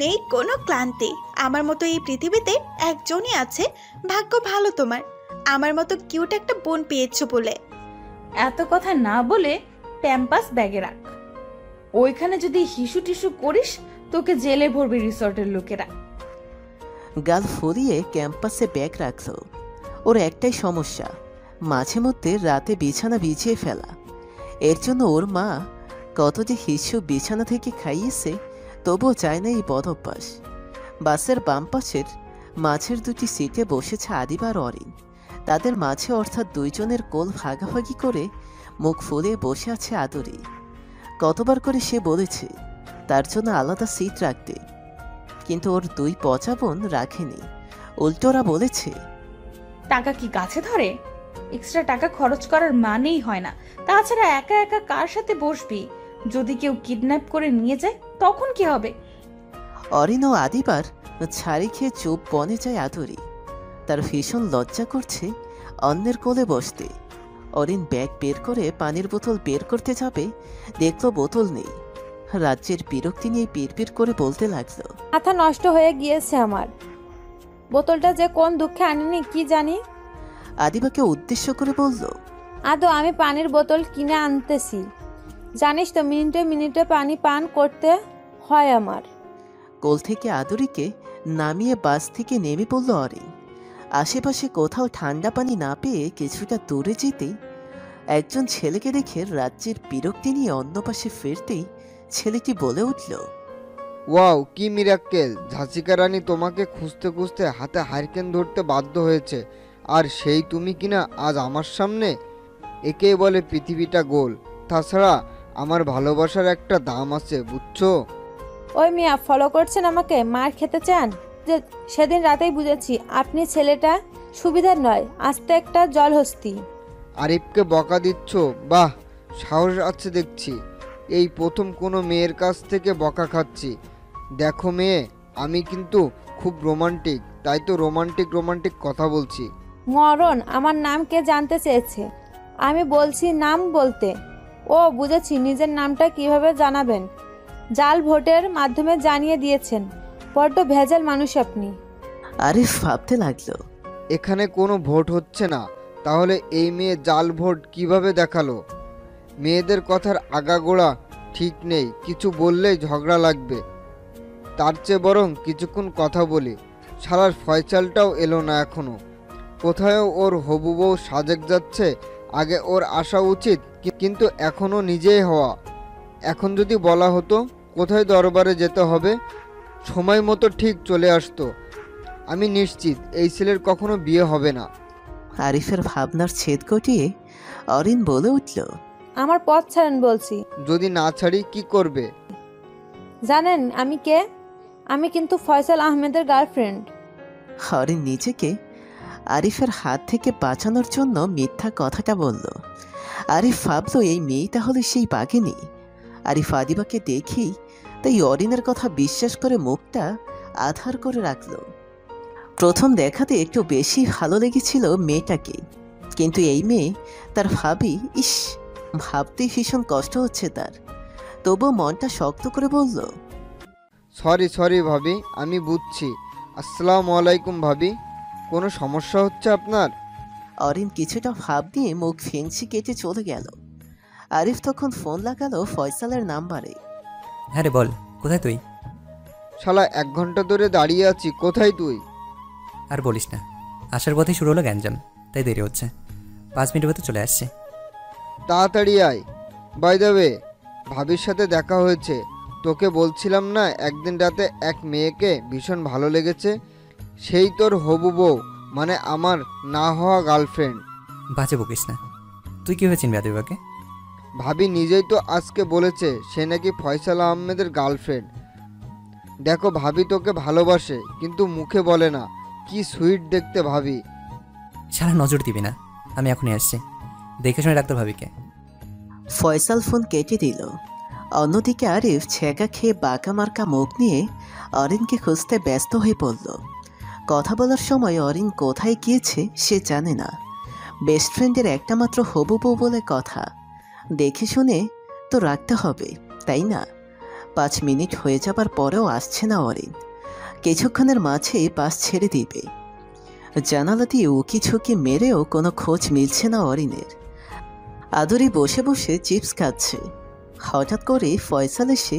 [SPEAKER 7] নেই কোনো ক্লান্তি। আমার মতো এই পৃথিবীতে একজনই আছে, ভাগ্য ভালো তোমার, আমার মতো কিউট একটা বোন পেয়েছো বলে।
[SPEAKER 2] এত কথা না বলে প্যাম্পাস ব্যাগে রাখ। ওইখানে যদি হিসু টিসু করিস তোকে জেলে ভরবে রিসর্টের লোকেরা।
[SPEAKER 3] গাল ফুরিয়ে ক্যাম্পাসে ব্যাগ রাখলো। ওর একটাই সমস্যা, মাঝে মধ্যে রাতে বিছানা বিছিয়ে ফেলা। এর জন্য ওর মা কত যে হিসু বিছানা থেকে খাইয়েছে, তবুও চায় না এই বদ অভ্যাস। বাসের বাম পাশের মাঝের দুটি সিটে বসেছে আদিবা আর অরিন। তাদের মাঝে অর্থাৎ দুইজনের কোল ভাগাভাগি করে মুখ ফুলিয়ে বসে আছে আদুরি। কতবার করে সে বলেছে তার জন্য আলাদা সিট রাখতে, কিন্তু ওর দুই পচা বোন রাখেনি। উল্টোরা বলেছে,
[SPEAKER 2] টাকা কি গাছে ধরে? এক্সট্রা টাকা খরচ করার মানেই হয় না। তাছাড়া একা একা কার সাথে বসবি? যদি কেউ কিডন্যাপ করে নিয়ে যায় তখন কি হবে?
[SPEAKER 3] অরিন ও আদিবার ছাড়ি খেয়ে চুপ বনে যায় আদুরি। তার ভীষণ লজ্জা করছে অন্যের কোলে বসতে। অরিন ব্যাগ বের করে পানির বোতল বের করতে যাবে, দেখলো বোতল নেই। রাজ্যের বিরক্তি নিয়ে পিড়পিড় করে বলতে লাগলো,
[SPEAKER 8] মাথা নষ্ট হয়ে গিয়েছে আমার। বোতলটা যে কোন দুঃখে আনিনি কি জানি।
[SPEAKER 3] আদিবাকে উদ্দেশ্য করে বলল,
[SPEAKER 8] আদৌ আমি পানির বোতল কিনে আনতেছি, জানিস তো মিনিটে মিনিটে পানি পান করতে হয় আমার।
[SPEAKER 3] কোল থেকে আদুরিকে নামিয়ে বাস থেকে নেমে পড়ল অরিন। আশেপাশে কোথাও ঠান্ডা পানি না পেয়ে কিছুটা দূরে যেতেই একজন ছেলেকে দেখে রাজ্যের বিরক্তি নিয়ে অন্য পাশে ফিরতেই ছেলেটি বলে উঠল,
[SPEAKER 5] ওয়াও, কি মিরাক্কেল! ঝাঁসিকা রানী তোমাকে খুঁজতে খুঁজতে হাতে হারিকেন ধরতে বাধ্য হয়েছে, আর সেই তুমি কিনা আজ আমার সামনে। একেই বলে পৃথিবীটা গোল। তাছাড়া আমার ভালোবাসার একটা দাম আছে, বুঝছো?
[SPEAKER 8] ওই মিয়া ফলো করছেন আমাকে, মার খেতে চান? যে সেদিন রাতেই বুঝেছি আপনি ছেলেটা সুবিধার নয়, আস্তে একটা জলহস্তি।
[SPEAKER 5] আরিফকে বকা দিচ্ছ? বাহ, সাহস আছে দেখছি। এই প্রথম কোনো মেয়ের কাছ থেকে বকা খাচ্ছি। দেখো মেয়ে, আমি কিন্তু খুব রোমান্টিক, তাই তো রোমান্টিক রোমান্টিক কথা বলছি।
[SPEAKER 8] মরণ, আমার নাম কে জানতে চেয়েছে? আমি বলছি নাম বলতে। ও বুঝেছি, নিজের নামটা কিভাবে জানাবেন, জাল ভোটের মাধ্যমে জানিয়ে দিয়েছেন। বড্ড ভেজাল মানুষ আপনি।
[SPEAKER 3] আরিফ ভাবতে লাগলো,
[SPEAKER 5] এখানে কোনো ভোট হচ্ছে না, তাহলে এই মেয়ে জাল ভোট কিভাবে দেখালো? মেয়েদের কথার আগাগোড়া ঠিক নেই, কিছু বললেই ঝগড়া লাগবে। তার চেয়ে বরং কিছুক্ষণ কথা বলি। শালার ফয়সালটাও এলো না এখনো। কোথায় ওর হবু বউ সাজেক যাচ্ছে, আগে ওর আসা উচিত, কিন্তু এখনও নিজেই হওয়া। এখন যদি বলা হতো কোথায় দরবারে যেতে হবে, সময় মতো ঠিক চলে আসতো। আমি নিশ্চিত এই ছেলের কখনো বিয়ে হবে না।
[SPEAKER 3] আরিফের ভাবনার ছেদ ঘটিয়ে অরিন বলে উঠল,
[SPEAKER 8] আমার পথ ছাড়েন বলছি।
[SPEAKER 5] যদি না ছাড়ি কি করবে?
[SPEAKER 8] জানেন আমি কে? আমি কিন্তু ফয়সাল আহমেদের গার্লফ্রেন্ড।
[SPEAKER 3] অরিন নিজেকে আরিফের হাত থেকে বাঁচানোর জন্য মিথ্যা কথাটা বলল। আরিফ ভাবল এই মেয়ে তাহলে সেই বাঘিনী। আরিফ আদিবাকে দেখেই তাই অরিনের কথা বিশ্বাস করে মুখটা আধার করে রাখল। প্রথম দেখাতে একটু বেশি ভালো লেগেছিল মেয়েটাকে, কিন্তু এই মেয়ে তার ভাবি, ইস, ভাবতেই ভীষণ কষ্ট হচ্ছে তার। তবুও মনটা শক্ত করে বলল,
[SPEAKER 5] সরি ভাবি, আমি বুঝছি। আসসালামু আলাইকুম ভাবি, কোনো সমস্যা হচ্ছে আপনার?
[SPEAKER 3] অরিন কিছুটা ভাব দিয়ে মুখ ফেংসি কেটে চলে গেল। আরিফ তখন ফোন লাগালো ফয়সালের নাম্বারে।
[SPEAKER 4] হ্যাঁ রে বল, কোথায় তুই?
[SPEAKER 5] শালা 1 ঘন্টা ধরে দাঁড়িয়ে আছি, কোথায় তুই?
[SPEAKER 4] আর বলিস না, আসার পথেই শুরু হলো গ্যাঞ্জাম, তাই দেরি হচ্ছে। 5 মিনিটের ভেতর চলে আসছে।
[SPEAKER 5] তাড়াতাড়ি আয়। বাই দ্য ওয়ে, ভাবির সাথে দেখা হয়েছে। তোকে বলছিলাম না একদিন রাতে এক মেয়েকে ভীষণ ভালো লেগেছে? সেই তোর হবু বউ, মানে আমার না হওয়া গার্লফ্রেন্ড।
[SPEAKER 4] বাজে বকিস না। তুই কীভাবে চিনবি আদিবাকে?
[SPEAKER 5] ভাবি নিজেই তো আজকে বলেছে সে নাকি ফয়সাল আহমেদের গার্লফ্রেন্ড। দেখো ভাবি তোকে ভালোবাসে, কিন্তু মুখে বলে না। কি সুইট দেখতে ভাবি।
[SPEAKER 4] সারা নজর দিবি না, আমি এখনই আসছি। দেখে শুনে ডাক্তার ভাবিকে।
[SPEAKER 3] ফয়সাল ফোন কেটে দিল। অন্যদিকে আরিফ ছেঁকা খেয়ে বাঁকা মার্কা মুখ নিয়ে অরিনকে খুঁজতে ব্যস্ত হয়ে পড়ল। কথা বলার সময় অরিন কোথায় গিয়েছে সে জানে না। বেস্ট ফ্রেন্ডের একটা মাত্র হবু বউ বলে কথা, দেখে শুনে তো রাখতে হবে, তাই না? 5 মিনিট হয়ে যাবার পরেও আসছে না অরিন। কিছুক্ষণের মাঝেই বাস ছেড়ে দিবে। জানালা দিয়ে উকি ঝুঁকি মেরেও কোনো খোঁজ মিলছে না অরিনের। আদুরি বসে বসে চিপস খাচ্ছে। হঠাৎ করে ফয়সাল এসে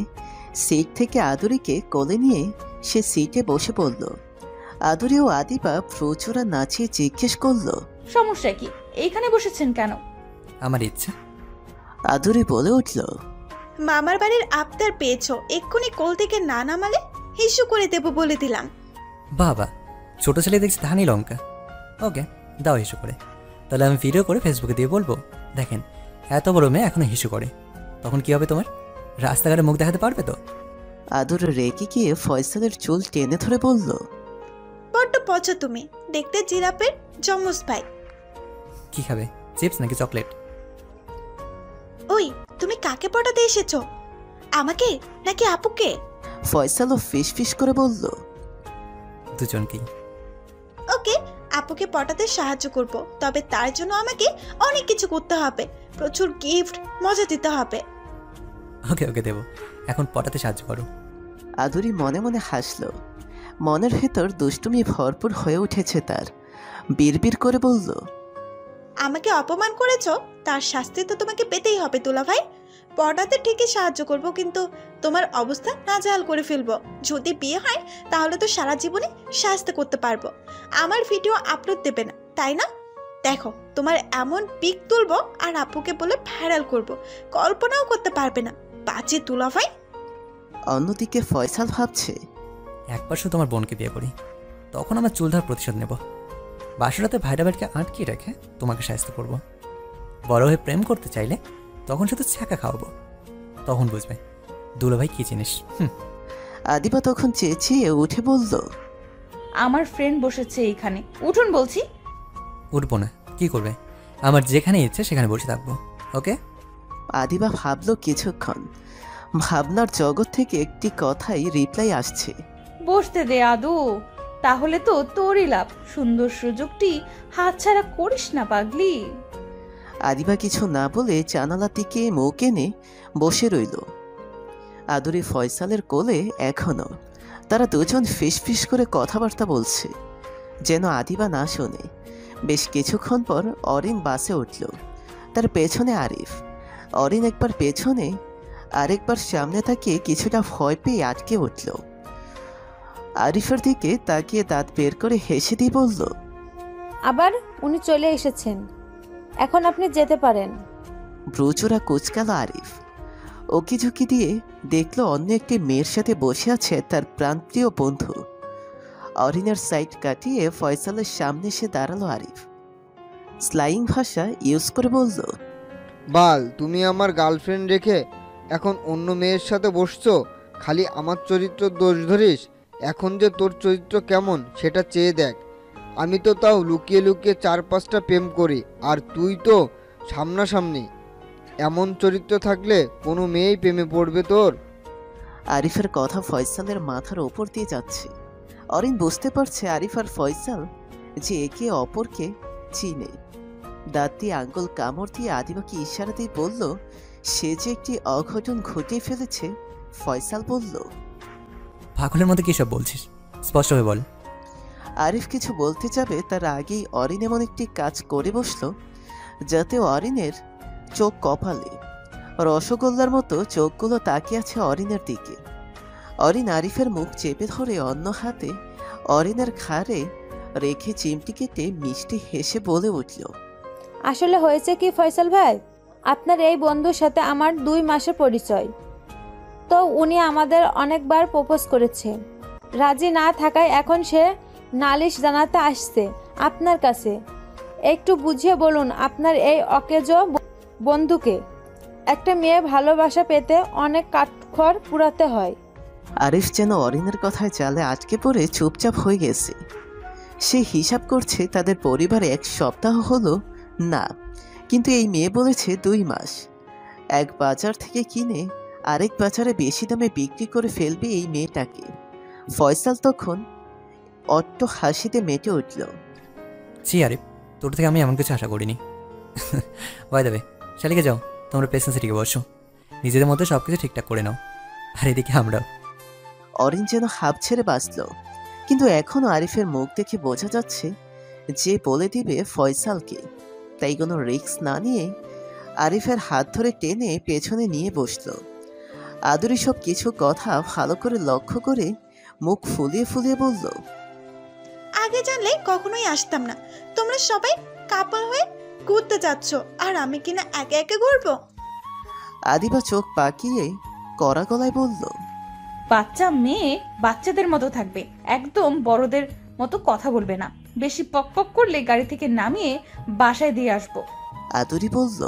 [SPEAKER 3] সিট থেকে আদুরিকে কোলে নিয়ে সে সিটে বসে পড়ল। আদুরি ও আদিবা প্রচুরা নাচিয়ে জিজ্ঞেস করলো,
[SPEAKER 2] সমস্যা কি? এইখানে বসেছেন কেন?
[SPEAKER 4] আমার ইচ্ছা।
[SPEAKER 3] আদুরি বলে উঠল,
[SPEAKER 7] মামার বাড়ির আবদার পেয়েছো, এক্ষুনি কোল থেকে না নামালে হিসু করে দেবো বলে দিলাম।
[SPEAKER 4] বাবা, ছোট ছেলে দেখছি ধানি লঙ্কা। ওকে, দাও হিসু করে। তাহলে আমি ভিডিও করে ফেসবুকে দিয়ে বলবো, দেখেন এত বড় মেয়ে এখনো হিসু করে। তখন কি হবে তোমার? রাস্তাঘাটে মুখ দেখাতে পারবে তো?
[SPEAKER 3] আদুরি রেগে গিয়ে ফয়সালের চুল টেনে ধরে বলল,
[SPEAKER 7] বড্ড পচা তুমি, দেখতে জিরাপের জমজ ভাই।
[SPEAKER 4] কি খাবে, চিপস নাকি চকলেট?
[SPEAKER 7] ওই, তুমি কাকে পটাতে এসেছো? আমাকে নাকি আপুকে?
[SPEAKER 3] ফয়সালও ফিস ফিস করে বলল,
[SPEAKER 4] দুজনকেই।
[SPEAKER 7] ওকে, আপুকে পটাতে সাহায্য করব, তবে তার জন্য আমাকে অনেক কিছু করতে হবে, প্রচুর গিফট, মজা দিতে হবে।
[SPEAKER 4] ওকে ওকে দেবো, এখন পটাতে সাহায্য করো।
[SPEAKER 3] আদুরি মনে মনে হাসল। মনের ভেতর দুষ্টুমি ভরপুর হয়ে উঠেছে তার। বিড়বিড় করে বলল,
[SPEAKER 7] আমাকে অপমান করেছো, তার শাস্তি তো তোমাকে পেতেই হবে দুলা ভাই। পটাতে ঠিকই সাহায্য করব, কিন্তু তোমার অবস্থা নাজেহাল করে ফেলবো। যদি বিয়ে হয় তাহলে তো সারা জীবনে শাস্তি করতে পারবো। আমার ভিডিও আপলোড দেবে না, তাই না? দেখো, তোমার এমন পিক তুলবো আর আপুকে বলে ভাইরাল করব, কল্পনাও করতে পারবে না। বাজে দুলা ভাই।
[SPEAKER 3] অন্যদিকে ফয়সাল ভাবছে,
[SPEAKER 4] একবার শুধু আমার বোনকে বিয়ে করি, তখন আমার চুল ধরার প্রতিশোধ নেব। বাসরাতে ভাইরা বাড়িকে আটকিয়ে রেখে তোমাকে সাহায্য করব। বড় হয়ে প্রেম করতে চাইলে তখন শুধু ছ্যাঁকা খাওয়াবো, তখন বুঝবে দুলাভাই কি জিনিস।
[SPEAKER 3] আদিবা তখন চেঁচিয়ে উঠে বলল,
[SPEAKER 2] আমার ফ্রেন্ড বসেছে এইখানে, উঠুন বলছি।
[SPEAKER 4] উঠবো না, কি করবে? আমার যেখানে ইচ্ছে সেখানে বসে থাকবো। ওকে।
[SPEAKER 3] আদিবা ভাবল কিছুক্ষণ। ভাবনার জগৎ থেকে একটি কথাই রিপ্লাই আসছে,
[SPEAKER 2] বসতে দে আদু, তাহলে তো তোরই লাভ। সুন্দর সুযোগটি হাতছাড়া করিস না পাগলি।
[SPEAKER 3] আদিবা কিছু না বলে জানালার দিকে মুখ এনে বসে রইল। আদুরি ফয়সালের কোলে এখনো। তারা দুজন ফিস ফিস করে কথাবার্তা বলছে, যেন আদিবা না শোনে। বেশ কিছুক্ষণ পর অরিন বাসে উঠল, তার পেছনে আরিফ। অরিন একবার পেছনে আরেকবার সামনে তাকিয়ে কিছুটা ভয় পেয়ে আটকে উঠল। আরিফের দিকে তাকিয়ে দাঁত বের করে হেসে দিয়ে বলল,
[SPEAKER 8] আবার উনি চলে এসেছেন, এখন আপনি যেতে পারেন।
[SPEAKER 3] ব্রুচোরা কুচকাল আরিফ। ওকি ঝুঁকি দিয়ে দেখল অন্য একটি মেয়ের সাথে বসে আছে তার প্রাণপ্রিয় বন্ধু। অরিনের সাইড কাটিয়ে ফয়সালের সামনে এসে দাঁড়ালো আরিফ। স্লাইং ভাষা ইউজ করে বলল,
[SPEAKER 5] বাল, তুমি আমার গার্লফ্রেন্ড রেখে এখন অন্য মেয়ের সাথে বসছো? খালি আমার চরিত্র দোষ ধরিস? এখন যে তোর চরিত্র কেমন সেটা চেয়ে দেখ। আমি তো তাও লুকিয়ে লুকিয়ে 4-5টা প্রেম করি, আর তুই তো সামনাসামনি। এমন চরিত্র থাকলে কোনো মেয়েই প্রেমে পড়বে তোর?
[SPEAKER 3] আরিফের কথা ফয়সালের মাথার ওপর দিয়ে যাচ্ছে। অরিন বুঝতে পারছে আরিফ আর ফয়সাল যে একে অপরকে চিনে। দাঁত দিয়ে আঙ্গুল কামড় দিয়ে আদিবাকে ইশারা দিয়ে বলল সে যে একটি অঘটন ঘটিয়ে ফেলেছে। ফয়সাল বলল,
[SPEAKER 4] পাগলের মধ্যে কি সব বলছিস, স্পষ্টভাবে বল।
[SPEAKER 3] আরিফ কিছু বলতে যাবে তার আগেই অরিন এমন একটি কাজ করে বসলো যাতে অরিনের চোখ কপালে। রসগোল্লার মতো চোখগুলো তাকিয়ে আছে অরিনের দিকে। অরিন আরিফের মুখ চেপে ধরে অন্য হাতে অরিনের ঘাড়ে রেখে চিমটি কেটে মিষ্টি হেসে বলে উঠল,
[SPEAKER 8] আসলে হয়েছে কি ফয়সাল ভাই, আপনার এই বন্ধুর সাথে আমার 2 মাসের পরিচয়। তো উনি আমাদের অনেকবার প্রপোজ করেছে, রাজি না থাকায় এখন সে নালিশ জানাতে আসছে আপনার কাছে। একটু বুঝিয়ে বলুন আপনার এই অকেজো বন্ধুকে। একটা মেয়ে ভালোবাসা পেতে অনেক কাঠখড় পুরাতে হয়।
[SPEAKER 3] আরিফ যেন অরিনের কথায় জালে আটকে পড়ে চুপচাপ হয়ে গেছে। সে হিসাব করছে তাদের পরিবারে 1 সপ্তাহ হলো না, কিন্তু এই মেয়ে বলেছে 2 মাস। এক বাজার থেকে কিনে আরেক বাজারে বেশি দামে বিক্রি করে ফেলবে এই মেয়েটাকে। ফয়সাল তখন অট্ট হাসিতে মেতে উঠল।
[SPEAKER 4] ছি আরিফ, তোর থেকে আমি এমন কিছু আশা করিনি। ভয় দেবে, শালিকে যাও, তোমরা পেশেন্সে টিকে বসো, নিজেদের মধ্যে সব কিছু ঠিকঠাক করে নাও, আর এদিকে আমরাও।
[SPEAKER 3] অরিন যেন হাঁপ ছেড়ে বাঁচল, কিন্তু এখনও আরিফের মুখ দেখে বোঝা যাচ্ছে যে বলে দিবে ফয়সালকে। তাই কোনো রিস্ক না নিয়ে আরিফের হাত ধরে টেনে পেছনে নিয়ে বসল। আদুরি সব কিছু কথা ভালো করে লক্ষ্য করে মুখ ফুলিয়ে ফুলিয়ে বলল,
[SPEAKER 7] আগে জানলে কখনোই আসতাম না। তোমরা সবাই কাপল হয়ে ঘুরতে যাচ্ছ, আর আমি কিনা একে একে ঘুরবো?
[SPEAKER 3] আদিবা চোখ পাকিয়ে কড়া গলায় বলল,
[SPEAKER 2] বাচ্চা মেয়ে বাচ্চাদের মতো থাকবে, একদম বড়দের মতো কথা বলবে না। বেশি পক করলে গাড়ি থেকে নামিয়ে বাসায় দিয়ে আসবো।
[SPEAKER 3] আদুরি বলল,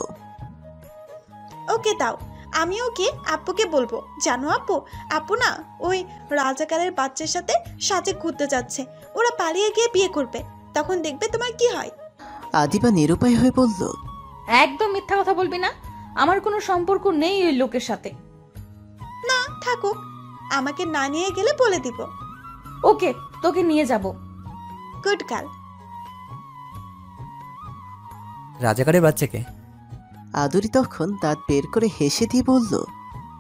[SPEAKER 7] ওকে দাও, আমি ওকে আপুকে বলবো। জানো আপু, আপু না ওই রাজাকারের বাচ্চার সাথে সাথে ঘুরতে যাচ্ছে। ওরা পালিয়ে গিয়ে বিয়ে করবে, তখন দেখবে তোমার কি হয়।
[SPEAKER 3] আদিবা নিরুপায় হয়ে বলল,
[SPEAKER 2] একদম মিথ্যা কথা বলবি না, আমার কোনো সম্পর্ক নেই ওই লোকের সাথে।
[SPEAKER 7] না থাকুক, আমাকে না নিয়ে গেলে বলে দিব।
[SPEAKER 2] ওকে, তোকে নিয়ে যাব।
[SPEAKER 7] Good girl.
[SPEAKER 4] রাজাকারের বাচ্চাকে?
[SPEAKER 3] আদুরি তখন দাঁত বের করে হেসে দিয়ে বলল,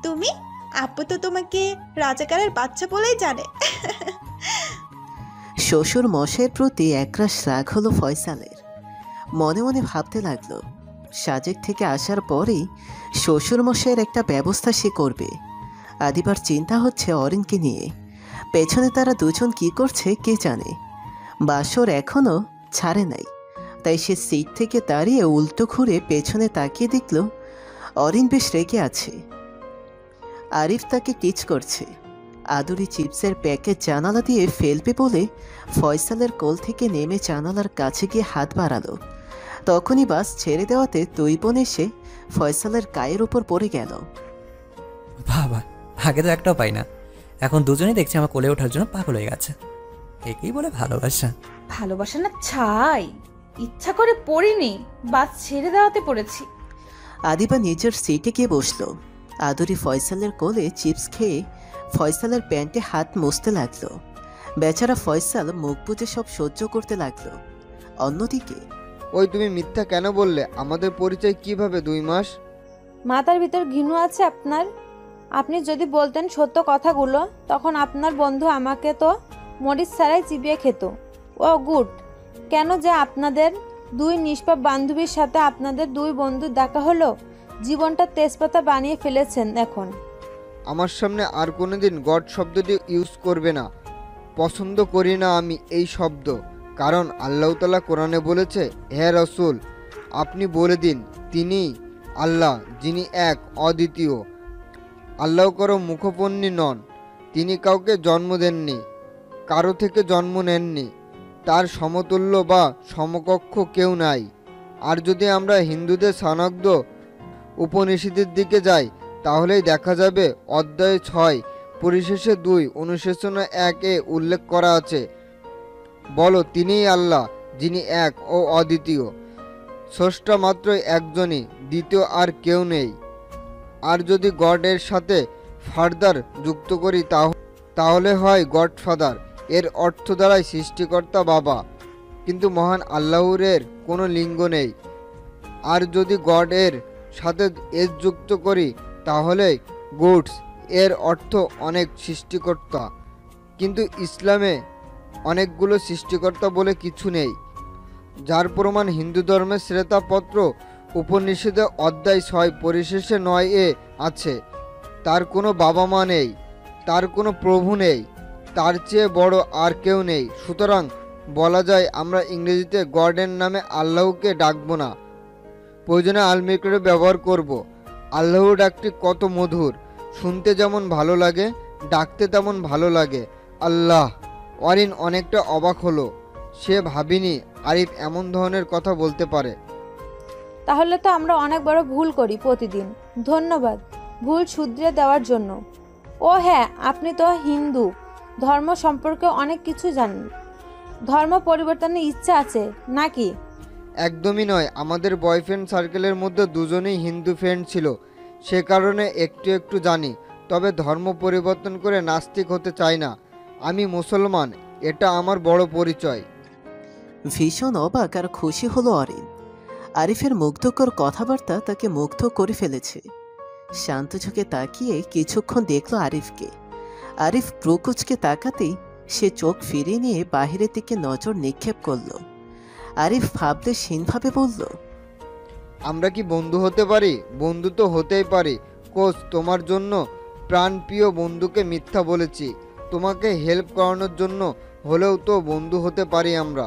[SPEAKER 7] তুমি? আপু তো তোমাকে রাজাকারের বাচ্চা বলেই জানে।
[SPEAKER 3] শ্বশুর মশাইয়ের প্রতি একরাশ রাগ হলো ফয়সালের। মনে মনে ভাবতে লাগলো, সাজেক থেকে আসার পরেই শ্বশুর মশাইয়ের একটা ব্যবস্থা সে করবে। আদিবার চিন্তা হচ্ছে অরিনকে নিয়ে। পেছনে তারা দুজন কি করছে কে জানে। বাসর এখনও ছাড়ে নাই, তাই সে সিট থেকে দাঁড়িয়ে উল্টো ঘুরে পেছনে তাকিয়ে দেখল অরিন বেশ রেগে আছে। আরিফ তাকে টিচ করছে। আদুরি চিপসের প্যাকেট জানালা দিয়ে ফেলবে বলে ফয়সালের কোল থেকে নেমে জানালার কাছে গিয়ে হাত বাড়ালো। তখনই বাস ছেড়ে দেওয়াতে দুই বোন এসে ফয়সালের গায়ের উপর পড়ে গেল।
[SPEAKER 4] বাবা, আগে তো একটাও পাই না, এখন দুজনেই দেখছি আমার কোলে ওঠার জন্য পাগল হয়ে গেছে। একেই বলে ভালোবাসা।
[SPEAKER 2] ভালোবাসা না ছাই, ইচ্ছা করে পড়িনি, বাস ছেড়ে দেওয়াতে পড়েছি।
[SPEAKER 3] আদিবা নিজের সিটে গিয়ে বসলো। আদুরি ফয়সালের কোলে চিপস খেয়ে ফয়সালের প্যান্টে হাত মুছতে লাগলো। বেচারা ফয়সাল মুখ বুজে সব সহ্য করতে লাগলো। অন্যদিকে,
[SPEAKER 5] ওই তুমি মিথ্যা কেন বললে? আমাদের পরিচয় কিভাবে 2 মাস?
[SPEAKER 8] মাথার ভিতর ঘৃণা আছে আপনার? আপনি যদি বলতেন সত্য কথাগুলো, তখন আপনার বন্ধু আমাকে তো মরিচ ছাড়াই চিবিয়ে খেত। ও গুড। কেন যে আপনাদের 2 নিষ্পাপ বান্ধবীর সাথে আপনাদের 2 বন্ধুর দেখা হলো, জীবনটা তেজপাতা বানিয়ে ফেলেছেন। এখন
[SPEAKER 5] আমার সামনে আর কোনোদিন গড শব্দটি ইউজ করবে না। পছন্দ করি না আমি এই শব্দ, কারণ আল্লাহ তাআলা কোরআনে বলেছে, হে রাসূল আপনি বলে দিন তিনি আল্লাহ, যিনি এক অদ্বিতীয়। আল্লাহ কারো মুখপন্নী নন, তিনি কাউকে জন্ম দেননি, কারো থেকে জন্ম নেননি, তার সমতুল্য বা সমকক্ষ কেউ নাই। আর যদি আমরা হিন্দুদের সনগ্ধ উপনিষদের দিকে যাই, তাহলেই দেখা যাবে অধ্যায় 6 পরিশেষে 2 অনুশাসনে 1-এ উল্লেখ করা আছে, বলো তিনিই আল্লাহ, যিনি এক ও অদ্বিতীয়, স্রষ্টা মাত্র একজনই, দ্বিতীয় আর কেউ নেই। আর যদি গড এর সাথে ফার্দার যুক্ত করি তাহলে হয় গডফাদার, এর অর্থ দ্বারাই সৃষ্টিকর্তা বাবা, কিন্তু মহান আল্লাহর এর কোনো লিঙ্গ নেই। আর যদি গড এর সাথে এস যুক্ত করি তাহলে গুডস, এর অর্থ অনেক সৃষ্টিকর্তা, কিন্তু ইসলামে অনেকগুলো সৃষ্টিকর্তা বলে কিছু নেই, যার প্রমাণ হিন্দু ধর্মের শ্বেতাপত্র উপনিষদে অধ্যায় 6 পরিশেষে 9-এ আছে। তার কোনো বাবা মা নেই, তার কোনো প্রভু নেই, তার চেয়ে বড় আর কেউ নেই। সুতরাং বলা যায় আমরা ইংরেজিতে গডের নামে আল্লাহকে ডাকবো না, প্রয়োজনে আলমিকে ব্যবহার করব। আল্লাহর ডাকটি কত মধুর, শুনতে যেমন ভালো লাগে ডাকতে তেমন ভালো লাগে। আল্লাহ। অরিন অনেকটা অবাক হলো, সে ভাবিনি আরিফ এমন ধরনের কথা বলতে পারে।
[SPEAKER 8] তাহলে তো আমরা অনেক বড় ভুল করি প্রতিদিন। ধন্যবাদ ভুল শুধরে দেওয়ার জন্য। ও হ্যাঁ, আপনি তো হিন্দু ধর্ম সম্পর্কে অনেক কিছু জানেন। ধর্ম পরিবর্তনের ইচ্ছা আছে নাকি?
[SPEAKER 5] একদমই নয়, আমাদের বয়ফ্রেন্ড সার্কেলের মধ্যে দুজনেই হিন্দু ফ্রেন্ড ছিল, সে কারণে একটু একটু জানি, তবে ধর্ম পরিবর্তন করে নাস্তিক হতে চাই না। আমি মুসলমান, এটা আমার বড় পরিচয়।
[SPEAKER 3] ভীষণ অবাক আর খুশি হলো অরিন। আরিফের মুগ্ধকর কথাবার্তা তাকে মুগ্ধ করে ফেলেছে। শান্ত চোখে তাকিয়ে কিছুক্ষণ দেখল আরিফকে। আরিফ প্রকুচকে তাকাতেই সে চোখ ফিরিয়ে নিয়ে বাহিরের দিকে নজর নিক্ষেপ করল। আরিফ ভাবলেশহীনভাবে বলল,
[SPEAKER 5] আমরা কি বন্ধু হতে পারি? বন্ধু তো হতেই পারি কোচ, তোমার জন্য প্রাণপ্রিয় বন্ধুকে মিথ্যা বলেছি। তোমাকে হেল্প করানোর জন্য হলেও তো বন্ধু হতে পারি আমরা।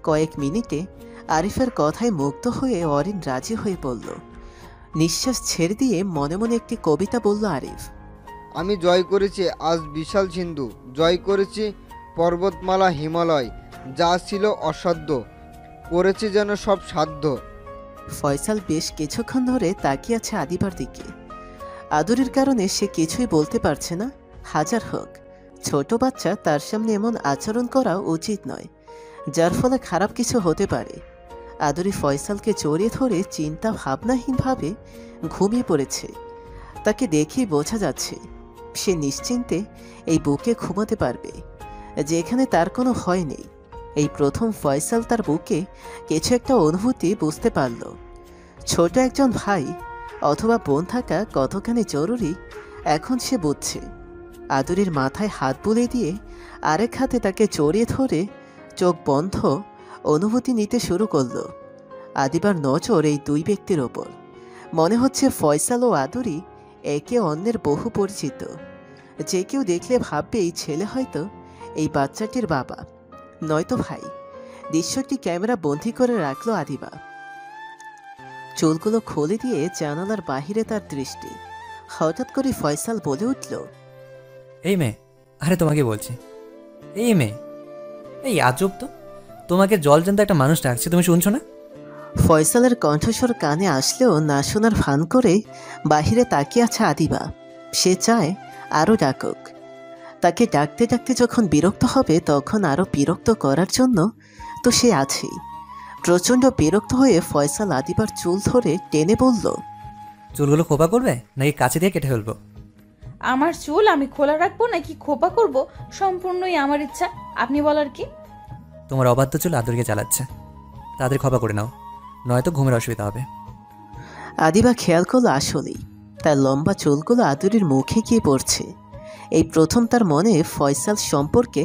[SPEAKER 3] কয়েক মিনিটে আরিফের কথায় মুগ্ধ হয়ে অরিন রাজি হয়ে পড়ল। নিঃশ্বাস ছেড়ে দিয়ে মনে মনে একটি কবিতা বলল আরিফ।
[SPEAKER 5] আমি জয় করেছি আজ বিশাল সিন্ধু, জয় করেছি পর্বতমালা হিমালয়, যা ছিল অসাধ্য করেছি যেন সব সাধ্য।
[SPEAKER 3] ফয়সাল বেশ কিছুক্ষণ ধরে তাকিয়ে আছে আদিবার দিকে। আদরের কারণে সে কিছুই বলতে পারছে না। হাজার হোক ছোট বাচ্চা, তার সামনে এমন আচরণ করা উচিত নয়, যার ফলে খারাপ কিছু হতে পারে। আদরি ফয়সালকে জড়িয়ে ধরে চিন্তা ভাবনাহীনভাবে ঘুমিয়ে পড়েছে। তাকে দেখেই বোঝা যাচ্ছে সে নিশ্চিন্তে এই বুকে ঘুমাতে পারবে, যেখানে তার কোনো ভয় নেই। এই প্রথম ফয়সাল তার বুকে কিছু একটা অনুভূতি বুঝতে পারল। ছোট একজন ভাই অথবা বোন থাকা কতখানি জরুরি এখন সে বুঝছে। আদরের মাথায় হাত বুলিয়ে দিয়ে আরেক হাতে তাকে জড়িয়ে ধরে চোখ বন্ধ অনুভূতি নিতে শুরু করল। আদিবার নজর এই দুই ব্যক্তির ওপর। মনে হচ্ছে ফয়সাল ও আদরি একে অন্যের বহু পরিচিত। যে কেউ দেখলে ভাববে এই ছেলে হয়তো এই বাচ্চাটির বাবা, নয়তো ভাই। দৃশ্যটি ক্যামেরা বন্দী করে রাখলো আদিবা। চুলগুলো খুলে দিয়ে জানালার বাহিরে তার দৃষ্টি। হঠাৎ করে ফয়সাল বলে উঠল,
[SPEAKER 4] এই মেয়ে, আরে তোমাকে বলছি, এই মেয়ে, এই আজব তো, তোমাকে জলজান্ত একটা মানুষ ডাকছে, তুমি শুনছো না?
[SPEAKER 3] ফয়সালের কণ্ঠস্বর কানে আসলেও না শোনার ভান করে বাহিরে তাকিয়ে আছে আদিবা। সে চায় আরও ডাকুক। তাকে ডাকতে ডাকতে যখন বিরক্ত হবে তখন আরও বিরক্ত করার জন্য তো সে আছেই। প্রচণ্ড বিরক্ত হয়ে ফয়সাল আদিবার চুল ধরে টেনে বলল,
[SPEAKER 4] চুলগুলো খোপা করবে নাকি কাছে দিয়ে কেটে ফেলবো?
[SPEAKER 2] আমার চুল আমি খোলা রাখবো নাকি খোপা করব সম্পূর্ণই আমার ইচ্ছা, আপনি বলার কি?
[SPEAKER 4] তোমার অবাধ্য চুল আদরকে চালাচ্ছে, তাদের খোপা করে নাও, নয়তো ঘুমের অসুবিধা হবে।
[SPEAKER 3] আদিবা খেয়াল করলো আসলেই তার লম্বা চুলগুলো আদুরির মুখে গিয়ে পড়ছে। এই প্রথম তার মনে ফয়সাল সম্পর্কে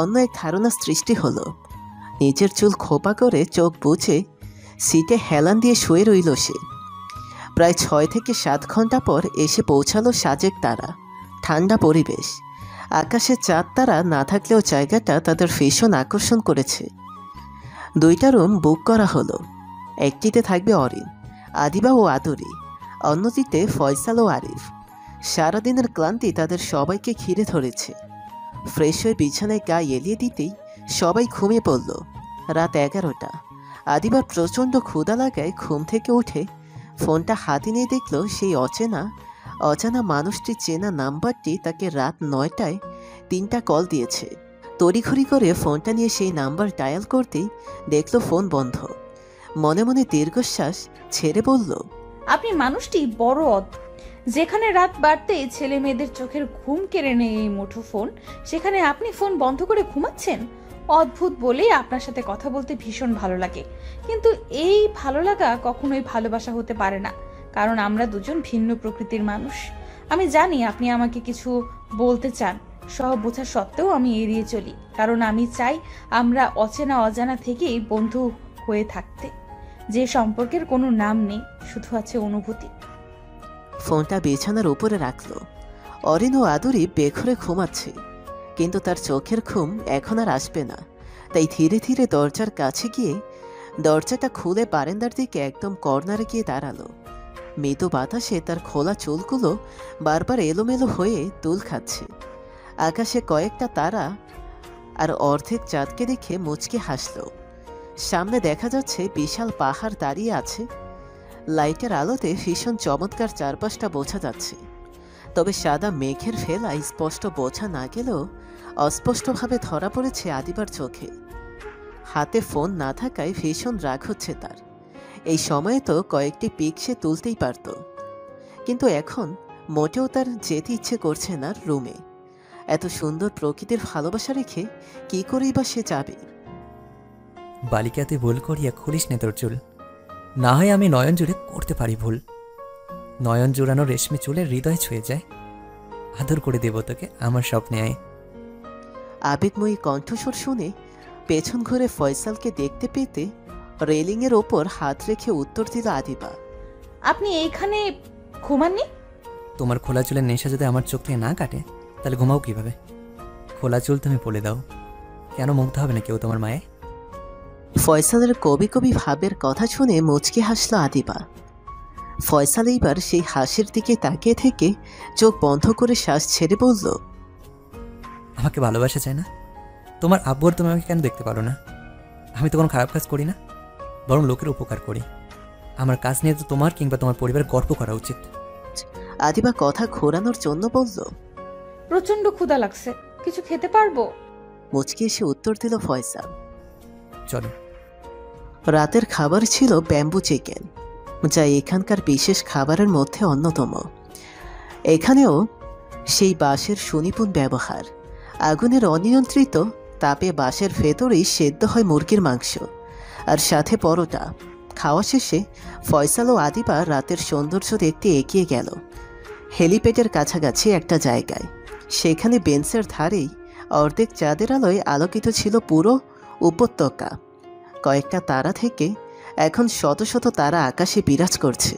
[SPEAKER 3] অন্য এক ধারণা সৃষ্টি হলো। নিজের চুল খোপা করে চোখ বুজে সিটে হেলান দিয়ে শুয়ে রইল সে। প্রায় 6 থেকে 7 ঘন্টা পর এসে পৌঁছালো সাজেক তারা। ঠান্ডা পরিবেশ, আকাশে চাঁদ তারা না থাকলেও জায়গাটা তাদের ভীষণ আকর্ষণ করেছে। 2টা রুম বুক করা হলো। একটিতে থাকবে অরিন, আদিবা ও আদরি, অন্যটিতে ফয়সাল ও আরিফ। সারাদিনের ক্লান্তি তাদের সবাইকে ঘিরে ধরেছে। ফ্রেশ হয়ে বিছানায় গা এলিয়ে দিতেই সবাই ঘুমিয়ে পড়ল। রাত 11টা। আদিবার প্রচণ্ড ক্ষুধা লাগায় ঘুম থেকে উঠে ফোনটা হাতে নিয়ে দেখল সেই অজানা মানুষটি চেনা নাম্বারটি তাকে রাত 9টায় 3টা কল দিয়েছে। তড়িঘড়ি করে ফোনটা নিয়ে সেই নাম্বার ডায়াল করতেই দেখল ফোন বন্ধ। মনে মনে দীর্ঘশ্বাস ছেড়ে বলল,
[SPEAKER 2] আপনি মানুষটি বড় অদ্ভুত। যেখানে রাত বাড়তেই ছেলে মেয়েদের চোখের ঘুম কেড়ে নেয় এই মুঠো ফোন, সেখানে আপনি ফোন বন্ধ করে ঘুমাচ্ছেন। অদ্ভুত বলেই আপনার সাথে কথা বলতে ভীষণ ভালো লাগে, কিন্তু এই ভালো লাগা কখনোই ভালোবাসা হতে পারে না, কারণ আমরা দুজন ভিন্ন প্রকৃতির মানুষ। আমি জানি আপনি আমাকে কিছু বলতে চান, সব বোঝা সত্ত্বেও আমি এড়িয়ে চলি, কারণ আমি চাই আমরা অজানা থেকেই বন্ধু হয়ে থাকতে, যে সম্পর্কের কোনো নাম নেই, শুধু আছে অনুভূতি।
[SPEAKER 3] ফোনটা বিছানার উপরে রাখল। অরিন ও আদুরি বেঘরে ঘুমাচ্ছে, কিন্তু তার চোখের ঘুম এখন আর আসবে না। তাই ধীরে ধীরে দরজার কাছে গিয়ে দরজাটা খুলে বারান্দার দিকে একদম কর্নারে গিয়ে দাঁড়ালো। মৃদু বাতাসে তার খোলা চুলগুলো বারবার এলোমেলো হয়ে দুল খাচ্ছে। আকাশে কয়েকটা তারা আর অর্ধেক চাঁদকে দেখে মুচকি হাসল। সামনে দেখা যাচ্ছে বিশাল পাহাড় দাঁড়িয়ে আছে। লাইটের আলোতে ভীষণ চমৎকার চারপাশটা বোঝা যাচ্ছে, তবে সাদা মেঘের ফেলা স্পষ্ট বোঝা না গেলেও অস্পষ্টভাবে ধরা পড়েছে আদিবার চোখে। হাতে ফোন না থাকায় ভীষণ রাগ হচ্ছে তার। এই সময়ে তো কয়েকটি পিক সে তুলতেই পারত, কিন্তু এখন মোটেও তার যেতে ইচ্ছে করছে না রুমে। এত সুন্দর প্রকৃতির ভালোবাসা রেখে কি করেই বা সে যাবে?
[SPEAKER 4] বালিকাতে ভুল করিয়া খুলিস নে তোর চুল, না হয় আমি নয়ন জুড়ে করতে পারি ভুল। নয়ন জোড়ানো রেশমি চুলে হৃদয় ছুঁয়ে যায়, আদর করে দেব তোকে আমার স্বপ্নে আয়।
[SPEAKER 3] আবেগময়ী কণ্ঠস্বর শুনে পেছন ঘুরে ফয়সালকে দেখতে পেতে রেলিংয়ের ওপর হাত রেখে উত্তর দিল আদিবা।
[SPEAKER 2] আপনি এইখানে ঘুমাননি?
[SPEAKER 4] তোমার খোলা চুলের নেশা যদি আমার চোখ থেকে না কাটে তাহলে ঘুমাও কিভাবে? খোলা চুল তুমি বলে দাও, কেন মুগ্ধ হবে না কেউ তোমার মায়ে?
[SPEAKER 3] ফয়সালের কবি কবি ভাবের কথা শুনে মুচকে হাসল আদিবা। ফয়সাল এইবার সেই হাসির দিকে তাকিয়ে থেকে চোখ বন্ধ করে শ্বাস ছেড়ে বলল,
[SPEAKER 4] আমাকে ভালোবাসা চায় না? তোমার আব্বু আর তুমি আমাকে কেন দেখতে পারো না? আমি তো কোনো খারাপ কাজ করি না, বরং লোকের উপকার করি। আমার কাজ নিয়ে তো তোমার কিংবা তোমার পরিবারের গর্ব করা উচিত।
[SPEAKER 3] আদিবা কথা ঘোরানোর জন্য বলল,
[SPEAKER 2] প্রচন্ড ক্ষুধা লাগছে, কিছু খেতে পারবো?
[SPEAKER 3] মুচকি এসে উত্তর দিল ফয়সাল।
[SPEAKER 4] চলো।
[SPEAKER 3] রাতের খাবার ছিল ব্যাম্বু চিকেন, যা এখানকার বিশেষ খাবারের মধ্যে অন্যতম। এখানেও সেই বাঁশের সুনিপুণ ব্যবহার। আগুনের অনিয়ন্ত্রিত তাপে বাঁশের ভেতরেই সেদ্ধ হয় মুরগির মাংস, আর সাথে পরোটা। খাওয়া শেষে ফয়সাল ও আদিবা রাতের সৌন্দর্য দেখতে এগিয়ে গেল হেলিপ্যাডের কাছাকাছি একটা জায়গায়। সেখানে বেঞ্চের ধারেই অর্ধেক চাঁদের আলোয় আলোকিত ছিল পুরো উপত্যকা। কয়েকটা তারা থেকে এখন শত শত তারা আকাশে বিরাজ করছে।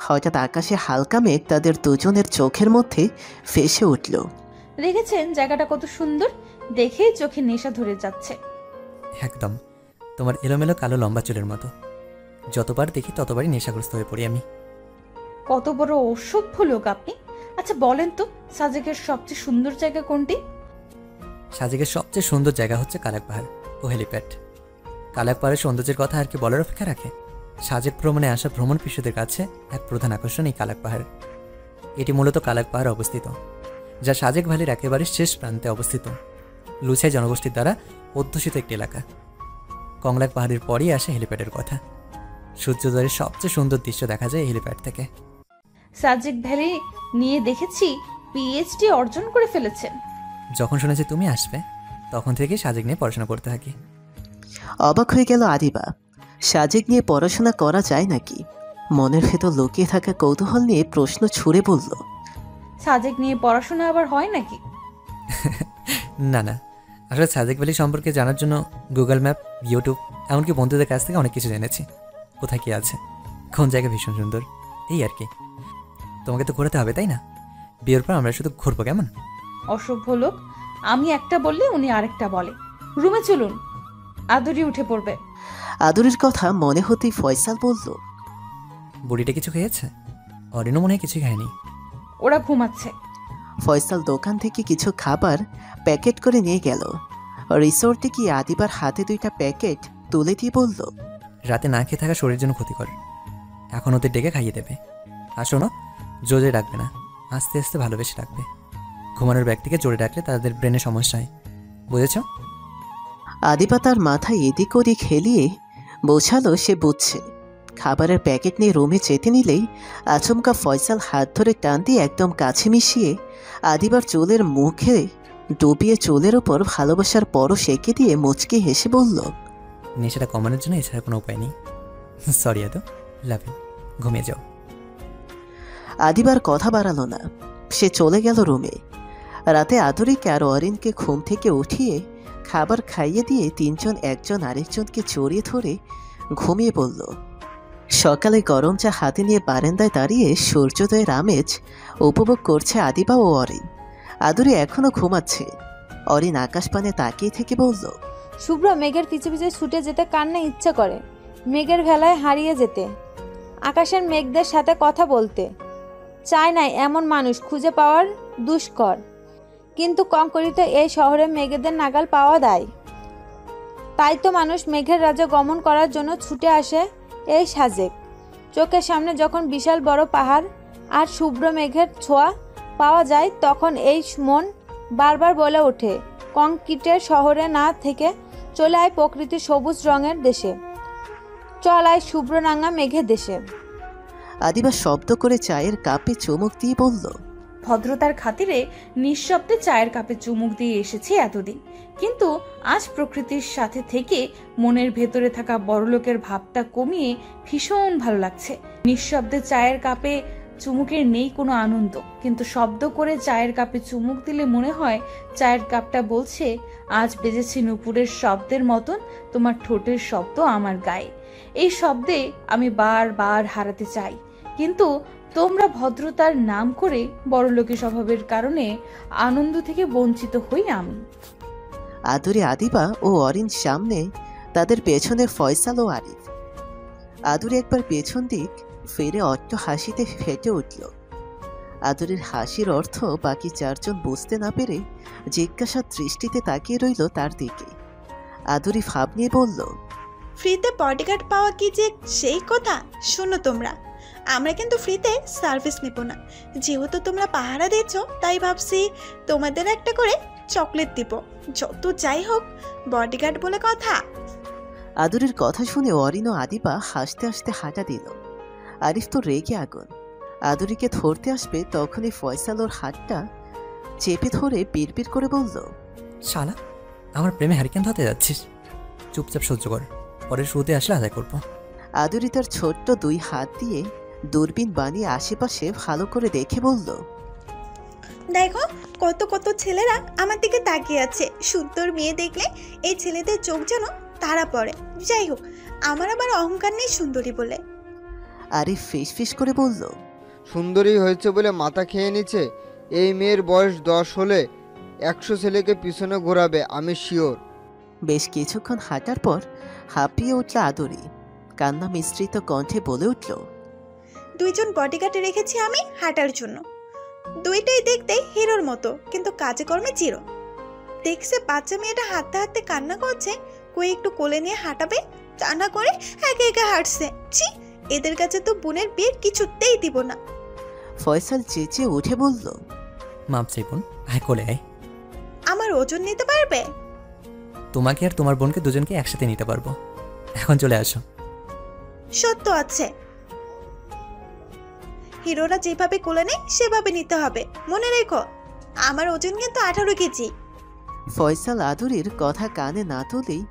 [SPEAKER 3] হঠাৎ আকাশে হালকা মেঘ তাদের দুজনের চোখের মধ্যে ভেসে উঠল।
[SPEAKER 2] দেখেছেন জায়গাটা কত সুন্দর? দেখেই চোখে নেশা ধরে যাচ্ছে।
[SPEAKER 4] একদম তোমার এলোমেলো কালো লম্বা চুলের মতো। যতবার দেখি ততবারই নেশাগ্রস্ত হয়ে পড়ি আমি।
[SPEAKER 2] কত বড় অসভ্য লোক আপনি। আচ্ছা বলেন তো, সাজেকের সবচেয়ে সুন্দর জায়গা কোনটি?
[SPEAKER 4] সাজেকের সবচেয়ে সুন্দর জায়গা হচ্ছে কালাক পাহাড় ও হেলিপ্যাড। কালাক পাহাড়ের সৌন্দর্যের কথা আর কি বলার অপেক্ষা রাখে? সাজেক ভ্রমণে আসা ভ্রমণ পিছুদের কাছে এক প্রধান আকর্ষণ এই কালাক পাহাড়। এটি মূলত কালাক পাহাড়ে অবস্থিত, যা সাজেক ভ্যালির একেবারে শেষ প্রান্তে অবস্থিত। লুছাই জনগোষ্ঠীর দ্বারা অধ্যুষিত একটি এলাকা। কংলাক পাহাড়ের পরই আসে হেলিপ্যাডের কথা। সূর্যোদয়ের সবচেয়ে সুন্দর দৃশ্য দেখা যায় এই হেলিপ্যাড থেকে।
[SPEAKER 2] সাজেক ভ্যালি নিয়ে দেখেছি পিএইচডি অর্জন করে ফেলেছেন।
[SPEAKER 4] যখন শুনেছি তুমি আসবে তখন থেকেই সাজেক নিয়ে পড়াশোনা করতে থাকি।
[SPEAKER 3] অবাক হয়ে গেল আদিবা। সাজেক নিয়ে পড়াশোনা করা যায় নাকি? মনের ভেতর লুকিয়ে থাকা কৌতূহল নিয়ে প্রশ্ন ছুড়ে বলল,
[SPEAKER 2] সাজেক নিয়ে পড়াশোনা আবার হয় নাকি?
[SPEAKER 4] না না, আসলে সাজেক ভ্যালি সম্পর্কে জানার জন্য গুগল ম্যাপ, ইউটিউব, এমনকি বন্ধুদের কাছ থেকে অনেক কিছু জেনেছি। কোথায় কি আছে, কোন জায়গা ভীষণ সুন্দর, এই আর কি। তোমাকে তো ঘোরাতে হবে তাই না? বিয়ের পর আমরা শুধু ঘুরবো, কেমন?
[SPEAKER 2] অসভ্য লোক। আমি একটা বললে উনি আরেকটা বলে। রুমে চলুন, আদরি উঠে পড়বে।
[SPEAKER 3] আদরের কথা মনে হতেই ফয়সাল বলল,
[SPEAKER 4] বুড়িটা কিছু খেয়েছে? অরিনও মনে হয় কিছুই খায়নি।
[SPEAKER 2] ওরা ঘুমাচ্ছে।
[SPEAKER 3] ফয়সাল দোকান থেকে কিছু খাবার প্যাকেট করে নিয়ে গেল। রিসোর্টে গিয়ে আদিবার হাতে 2টা প্যাকেট তুলে দিয়ে বলল,
[SPEAKER 4] রাতে না খেয়ে থাকা শরীরের জন্য ক্ষতিকর, এখন ওদের ডেকে খাইয়ে দেবে। আর শোনো, জোরে ডাকবে না, আস্তে আস্তে ভালোবেসে ডাকবে। ঘুমানোর ব্যক্তিকে জোরে ডাকলে তাদের ব্রেনে সমস্যা হয়, বুঝেছ?
[SPEAKER 3] আদিবা তার মাথায় এদিক ওদিক হেলিয়ে বোঝালো সে বুঝছে। খাবারের প্যাকেট নিয়ে রুমে যেতে নিলেই আচমকা ফয়সাল হাত ধরে টান দিয়ে একদম কাছে মিশিয়ে আদিবার চুলের মুখে ডুবিয়ে চুলের ওপর ভালোবাসার পরশ এঁকে দিয়ে মুচকি হেসে বলল,
[SPEAKER 4] নেশাটা কমানোর জন্য এছাড়া কোনো উপায় নেই। সরি এত, লাভ ইউ, ঘুমিয়ে যাও।
[SPEAKER 3] আদিবার কথা বাড়ালো না, সে চলে গেল রুমে। রাতে আদরিকে আর অরিনকে ঘুম থেকে উঠিয়ে খাবার খাইয়ে দিয়ে তিনজন একজন আরেকজনকে জড়িয়ে ধরে ঘুমিয়ে পড়ল। সকালে গরম চা হাতে নিয়ে বারান্দায় দাঁড়িয়ে সূর্যোদয়ের আমেজ উপভোগ করছে আদিবা ও অরিন। আদরি এখনো ঘুমাচ্ছে। অরিন আকাশপানে তাকিয়ে থেকে বলল,
[SPEAKER 8] শুভ্র, মেঘের পিছে পিছে ছুটে যেতে কার না ইচ্ছে করে? মেঘের ভেলায় হারিয়ে যেতে, আকাশের মেঘদের সাথে কথা বলতে। চায় না এমন মানুষ খুঁজে পাওয়ার দুষ্কর, কিন্তু কংকরিত এই শহরে মেঘেদের নাগাল পাওয়া দায়। তাই তো মানুষ মেঘের রাজ্য গমন করার জন্য ছুটে আসে এই সাজেক। চোখের সামনে যখন বিশাল বড় পাহাড় আর শুভ্র মেঘের ছোঁয়া পাওয়া যায়, তখন এই মন বারবার বলে ওঠে, কংক্রিটের শহরে না থেকে চলে আয় প্রকৃতির সবুজ রঙের দেশে, চল আয় শুভ্র রাঙা মেঘের দেশে।
[SPEAKER 3] আদিবা শব্দ করে চায়ের কাপে চুমুক দিয়ে বলল,
[SPEAKER 2] ভদ্রতার খাতিরে নিঃশব্দে চায়ের কাপে চুমুক দিয়ে এসেছি এতদিন, কিন্তু আজ প্রকৃতির সাথে থেকে মনের ভেতরে থাকা বড়লোকের ভাবটা কমিয়ে ভীষণ ভালো লাগছে। নিঃশব্দে চায়ের কাপে চুমুকের নেই কোনো আনন্দ, কিন্তু শব্দ করে চায়ের কাপে চুমুক দিলে মনে হয় চায়ের কাপটা বলছে, আজ বেজেছে নূপুরের শব্দের মতন তোমার ঠোঁটের শব্দ আমার গায়ে। এই শব্দে আমি বারবার হারাতে চাই, কিন্তু তোমরা ভদ্রতার নাম করে বড়লোকী স্বভাবের কারণে আনন্দ থেকে বঞ্চিত হই আমি।
[SPEAKER 3] আদুরি আদিবা ও অরিন সামনে, তাদের পেছনে ফয়সাল ও আরিফ। আদুরি একবার পেছন দিক ফিরে অট্ট হাসিতে ফেটে উঠল। আদুরির হাসির অর্থ বাকি চারজন বুঝতে না পেরে জিজ্ঞাসার দৃষ্টিতে তাকিয়ে রইল তার দিকে। আদুরি ভাব নিয়ে বলল,
[SPEAKER 7] ফ্রিতে বডিগার্ড পাওয়া কি যে সেই কথা। শোনো তোমরা, আমরা কিন্তু ফ্রিতে সার্ভিস নেব না, যেহেতু তোমরা পাহারা দিচ্ছ তাই ভাবছি তোমাদের একটা করে চকলেট দিব। যত যাই হোক, বডিগার্ড বলে কথা।
[SPEAKER 3] আদুরির কথা শুনে অরিন ও আদিবা হাসতে হাসতে হাঁটা দিল। আরিফ তো রেগে আগুন। আদুরিকে ধরতে আসবে তখনই ফয়সাল ওর হাতটা চেপে ধরে বিড়বিড় করে বলল,
[SPEAKER 4] শালা, আমার প্রেমে হ্যারিকেন ধরতে যাচ্ছিস? চুপচাপ সহ্য কর, পরে শুতে আসলে আদায় করবো।
[SPEAKER 3] আদুরি তার ছোট্ট দুই হাত দিয়ে দূরবীন বানিয়ে আশেপাশে ভালো করে দেখে বলল,
[SPEAKER 7] দেখো কত কত ছেলেরা আমার দিকে তাকিয়ে আছে। সুন্দর মেয়ে দেখলে এই ছেলেদের চোখ যেন তারা পড়ে। যাই হোক, আমার আবার অহংকার নেই সুন্দরী বলে।
[SPEAKER 3] আরিফ ফিস ফিস করে বলল,
[SPEAKER 5] সুন্দরী হয়েছে বলে মাথা খেয়ে নিচ্ছে। এই মেয়ের বয়স 10 হলে 100 ছেলেকে পিছনে ঘোরাবে, আমি শিওর।
[SPEAKER 3] বেশ কিছুক্ষণ হাঁটার পর হাঁপিয়ে উঠল আদুরি। কান্না মিশ্রিত কণ্ঠে বলে উঠল,
[SPEAKER 7] দুইজন বডিগার্ড রেখেছি আমি হাঁটার জন্য। দুইটাই দেখতে হিরোর মতো, কিন্তু কাজে কর্মে জিরো। দেখছে বাচ্চা মেয়েটা হাঁটতে হাঁটতে কান্না করছে, কই একটু কোলে নিয়ে হাঁটাবে, তা না করে একে একে হাঁটছে। ছি, এদের কাছে তো বোনের বিয়ে কিছুতেই দিব না।
[SPEAKER 3] ফয়সাল চেঁচিয়ে উঠে বলল,
[SPEAKER 4] মাপ চাই বোন, আয় কোলে আয়।
[SPEAKER 7] আমার ওজন নিতে পারবে?
[SPEAKER 4] তোমাকে আর তোমার বোনকে দুজনকে একসাথে নিতে পারবো। এখন চলে আসো।
[SPEAKER 7] সত্য আছে, হিরোরা যেভাবে কোলে নেয় সেভাবে নিতে হবে, মনে রেখো। আমার ওজন কিন্তু 18 কেজি।
[SPEAKER 3] ফয়সাল আদুরির কথা কানে না তুলেই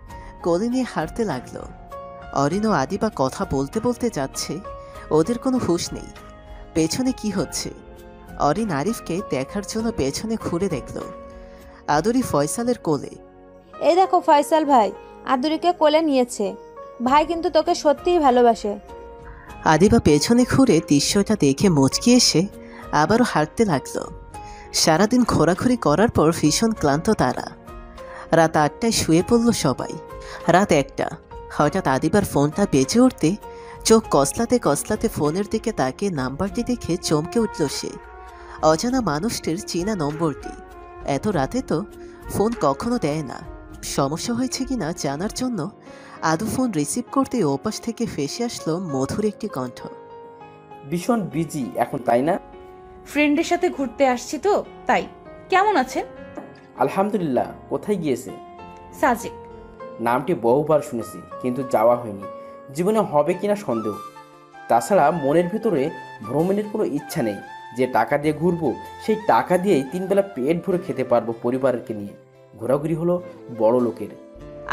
[SPEAKER 3] কোলে নিয়ে হাঁটতে লাগলো। অরিন ও আদিবা কথা বলতে বলতে যাচ্ছে, ওদের কোনো হুঁশ নেই পেছনে কি হচ্ছে। অরিন আরিফকে দেখার জন্য পেছনে ঘুরে দেখল। আদুরি ফয়সালের কোলে।
[SPEAKER 8] এই দেখো ফয়সাল ভাই, আদুরিকে কোলে নিয়েছে। ভাই কিন্তু তোকে সত্যিই ভালোবাসে।
[SPEAKER 3] আদিবা পেছনে ঘুরে দৃশ্যটা দেখে মুচকি এসে আবারও হাঁটতে লাগলো। সারাদিন ঘোরাঘুরি করার পর ভীষণ ক্লান্ত তারা। রাত 8টায় শুয়ে পড়ল সবাই। রাত 1টা হঠাৎ আদিবার ফোনটা বেজে উঠতে চোখ কসলাতে কসলাতে ফোনের দিকে তাকিয়ে নাম্বারটি দেখে চমকে উঠল সে। অজানা মানুষটির চেনা নম্বরটি। এত রাতে তো ফোন কখনো দেয় না। সমস্যা হয়েছে কিনা জানার জন্য আদু ফোন রিসিভ করতে ওপাশ থেকে ফেসে আসলো মধুর একটি কণ্ঠ।
[SPEAKER 6] ভীষণ বিজি এখন, তাই না?
[SPEAKER 2] ফ্রেন্ডের সাথে ঘুরতে আসছি তো তাই। কেমন আছেন?
[SPEAKER 6] আলহামদুলিল্লাহ। কোথায় গিয়েছে?
[SPEAKER 2] সাজেক।
[SPEAKER 6] নামটি বহুবার শুনেছি, কিন্তু যাওয়া হয়নি। জীবনে হবে কিনা সন্দেহ। তাছাড়া মনের ভিতরে ভ্রমণের কোনো ইচ্ছা নেই। যে টাকা দিয়ে ঘুরবো, সেই টাকা দিয়েই 3 বেলা পেট ভরে খেতে পারবো পরিবারকে নিয়ে। ঘোরাঘুরি হলো বড় লোকের।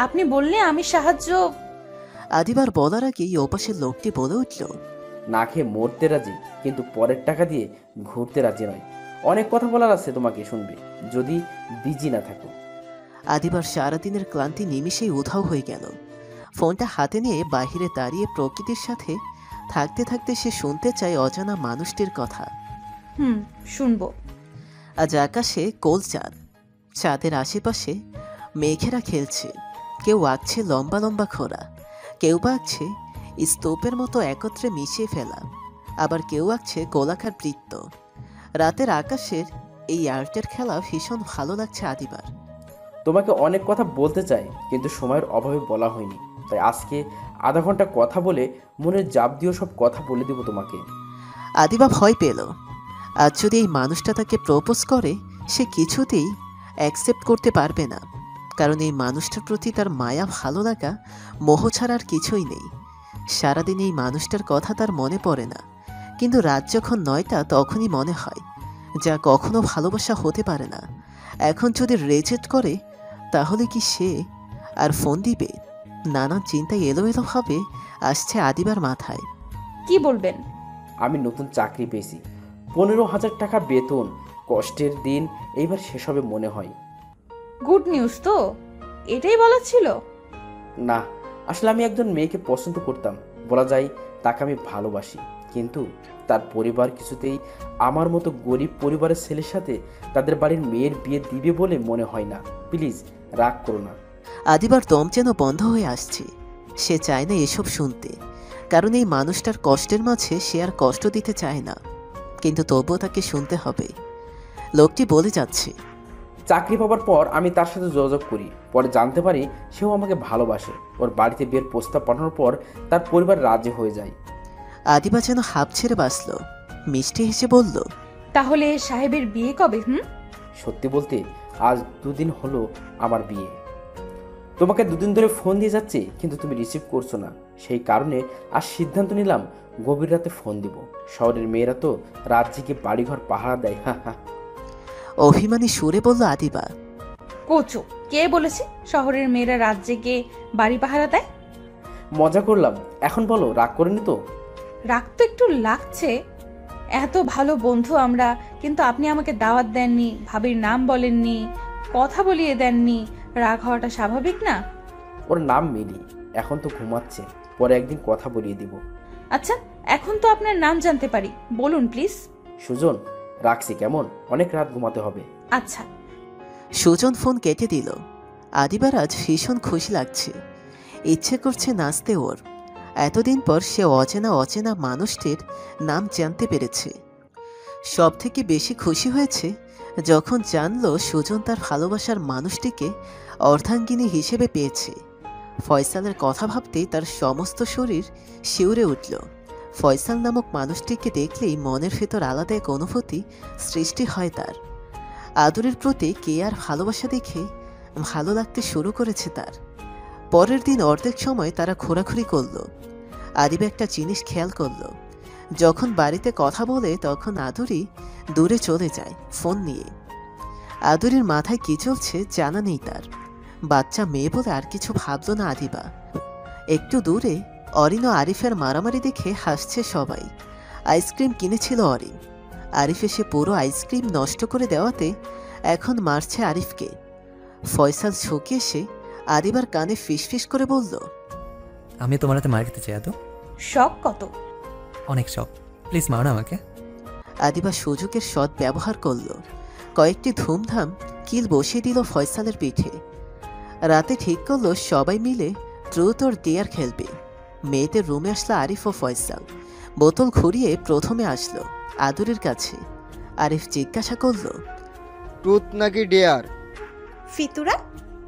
[SPEAKER 2] আপনি বললে আমি সাহায্য।
[SPEAKER 3] আদিবার বলার আগেই ওপাশের লোকটি বলে উঠল,
[SPEAKER 6] না খেয়ে মরতে রাজি, কিন্তু পরের টাকা দিয়ে ঘুরতে রাজি নয়। অনেক কথা বলার আছে তোমাকে, শুনবে যদি বিজি না থাকো।
[SPEAKER 3] আদিবার সারাদিনের ক্লান্তি নিমিষেই উধাও হয়ে গেল। ফোনটা হাতে নিয়ে বাহিরে দাঁড়িয়ে প্রকৃতির সাথে থাকতে থাকতে সে শুনতে চায় অজানা মানুষটির কথা।
[SPEAKER 2] শুনবো।
[SPEAKER 3] আজ আকাশে কোল চাঁদ। চাঁদের আশেপাশে মেঘেরা খেলছে। কেউ আঁকছে লম্বা লম্বা খোরা, কেউ বা আঁকছে স্তূপের মতো একত্রে মিশিয়ে ফেলা, আবার কেউ আঁকছে গোলাকার বৃত্ত। রাতের আকাশের এই আর্টের খেলা ভীষণ ভালো লাগছে আদিবার।
[SPEAKER 6] তোমাকে অনেক কথা বলতে চাই, কিন্তু সময়ের অভাবে বলা হয়নি। তাই আজকে আধা ঘন্টা কথা বলে মনের জাপ দিয়ে সব কথা বলে দেব তোমাকে।
[SPEAKER 3] আদিবা ভয় পেল। আজ যদি এই মানুষটা তাকে প্রপোজ করে, সে কিছুতেই অ্যাকসেপ্ট করতে পারবে না। কারণ এই মানুষটার প্রতি তার মায়া, ভালো লাগা, মোহ ছাড়া আর কিছুই নেই। সারাদিন এই মানুষটার কথা তার মনে পড়ে না, কিন্তু রাত যখন 9টা তখনই মনে হয় যা কখনো ভালোবাসা হতে পারে না। এখন যদি রিজেক্ট করে তাহলে কি সে আর ফোন দিবে? নানান চিন্তায় এলোমেলোভাবে আসছে আদিবার মাথায়।
[SPEAKER 2] কি বলবেন?
[SPEAKER 6] আমি নতুন চাকরি পেয়েছি, 15,000 টাকা বেতন, কষ্টের দিন এইবার শেষ হবে মনে হয়।
[SPEAKER 2] গুড নিউজ তো, এটাই বলা ছিল?
[SPEAKER 6] না, আসলে আমি একজন মেয়েকে পছন্দ করতাম, বলা যায় তাকে আমি ভালোবাসি, কিন্তু তার পরিবার কিছুতেই আমার মতো গরিব পরিবারের ছেলের সাথে তাদের বাড়ির মেয়ের বিয়ে দিবে বলে মনে হয় না। প্লিজ রাগ করো না।
[SPEAKER 3] আদিবার দম যেন বন্ধ হয়ে আসছে। সে চায় না এসব শুনতে, কারণ এই মানুষটার কষ্টের মাঝে সে আর কষ্ট দিতে চায় না, কিন্তু তবুও তাকে শুনতে হবে। লোকটি বলে যাচ্ছে,
[SPEAKER 6] চাকরি পাওয়ার পর আমি তার সাথে যোগাযোগ করি, পরে জানতে পারি সেও আমাকে ভালোবাসে। ওর বাড়িতে বিয়ের প্রস্তাব পাঠানোর পর তার পরিবার রাজি হয়ে যায়।
[SPEAKER 3] আদিবা যেন হাঁপ ছেড়ে বাঁচল, মিষ্টি হেসে বলল,
[SPEAKER 2] তাহলে সাহেবের বিয়ে কবে?
[SPEAKER 6] সত্যি বলতে আজ 2 দিন হলো আমার বিয়ে। তোমাকে 2 দিন ধরে ফোন দিয়ে যাচ্ছি, কিন্তু তুমি রিসিভ করছো না। সেই কারণে আজ সিদ্ধান্ত নিলাম গভীর রাতে ফোন দিব। শহরের মেয়েরা তো রাত জেগে বাড়িঘর পাহারা দেয়।
[SPEAKER 3] অভিমানী সুরে বলল আদিবা।
[SPEAKER 2] কোচো, কে বলেছে শহরের মেয়েরা রাত জেগে বাড়ি পাহারা দেয়?
[SPEAKER 6] মজা করলাম, এখন বলো রাগ করেনি তো?
[SPEAKER 2] রাগ তো একটু লাগছে। এত ভালো বন্ধু আমরা, কিন্তু আপনি আমাকে দাওয়াত দেননি, ভাবির নাম বলেননি, কথা বলিয়ে দেননি। রাগ হওয়াটা স্বাভাবিক না?
[SPEAKER 6] ওর নাম মিলি, এখন তো ঘুমাচ্ছে, পরে একদিন কথা বলিয়ে দিব।
[SPEAKER 2] আচ্ছা, এখন তো আপনার নাম জানতে পারি, বলুন প্লিজ।
[SPEAKER 6] সুজন, রাখছি কেমন? অনেক রাত ঘুমাতে হবে।
[SPEAKER 2] আচ্ছা।
[SPEAKER 3] সুজন ফোন কেটে দিল। আদিবার আজ ভীষণ খুশি লাগছে, ইচ্ছে করছে নাচতে ওর। এতদিন পর সে অচেনা মানুষটির নাম জানতে পেরেছে। সব থেকে বেশি খুশি হয়েছে যখন জানলো সুজন তার ভালোবাসার মানুষটিকে অর্ধাঙ্গিনী হিসেবে পেয়েছে। ফয়সালের কথা ভাবতেই তার সমস্ত শরীর শিউরে উঠল। ফয়সাল নামক মানুষটিকে দেখলেই মনের ভেতর আলাদা এক অনুভূতি সৃষ্টি হয় তার। আদরের প্রতি কে আর ভালোবাসা দেখে ভালো লাগতে শুরু করেছে তার। পরের দিন অর্ধেক সময় তারা ঘোরাঘুরি করলো। আদিবা একটা জিনিস খেয়াল করলো, যখন বাড়িতে কথা বলে তখন আদুরি দূরে চলে যায় ফোন নিয়ে। আদুরির মাথায় কি চলছে জানা নেই তার। বাচ্চা মেয়ে বলে আর কিছু ভাবল না আদিবা। একটু দূরে অরিন ও আরিফের মারামারি দেখে হাসছে সবাই। আইসক্রিম কিনেছিল অরিন। আরিফ এসে পুরো আইসক্রিম নষ্ট করে দেওয়াতে এখন মারছে আরিফকে। ফয়সাল ঝুঁকে এসে আদিবার কানে ফিসফিস করে বলল,
[SPEAKER 4] আমি তোমার হাতে মার খেতে চাই এত।
[SPEAKER 2] শখ কত?
[SPEAKER 4] অনেক শখ, প্লিজ মারো না আমাকে।
[SPEAKER 3] আদিবা সুযোগের সৎ ব্যবহার করল। কয়েকটি ধুমধাম কিল বসিয়ে দিল ফয়সালের পিঠে। রাতে ঠিক করলো সবাই মিলে ট্রুথ অর ডেয়ার খেলবে। মেয়েদের রুমে আসলো আরিফ ও ফয়সাল। বোতল ঘুরিয়ে প্রথমে আসলো আদুরির কাছে। আরিফ জিজ্ঞাসা করলো,
[SPEAKER 5] ট্রুথ নাকি ডেয়ার?
[SPEAKER 7] ফিতুরা,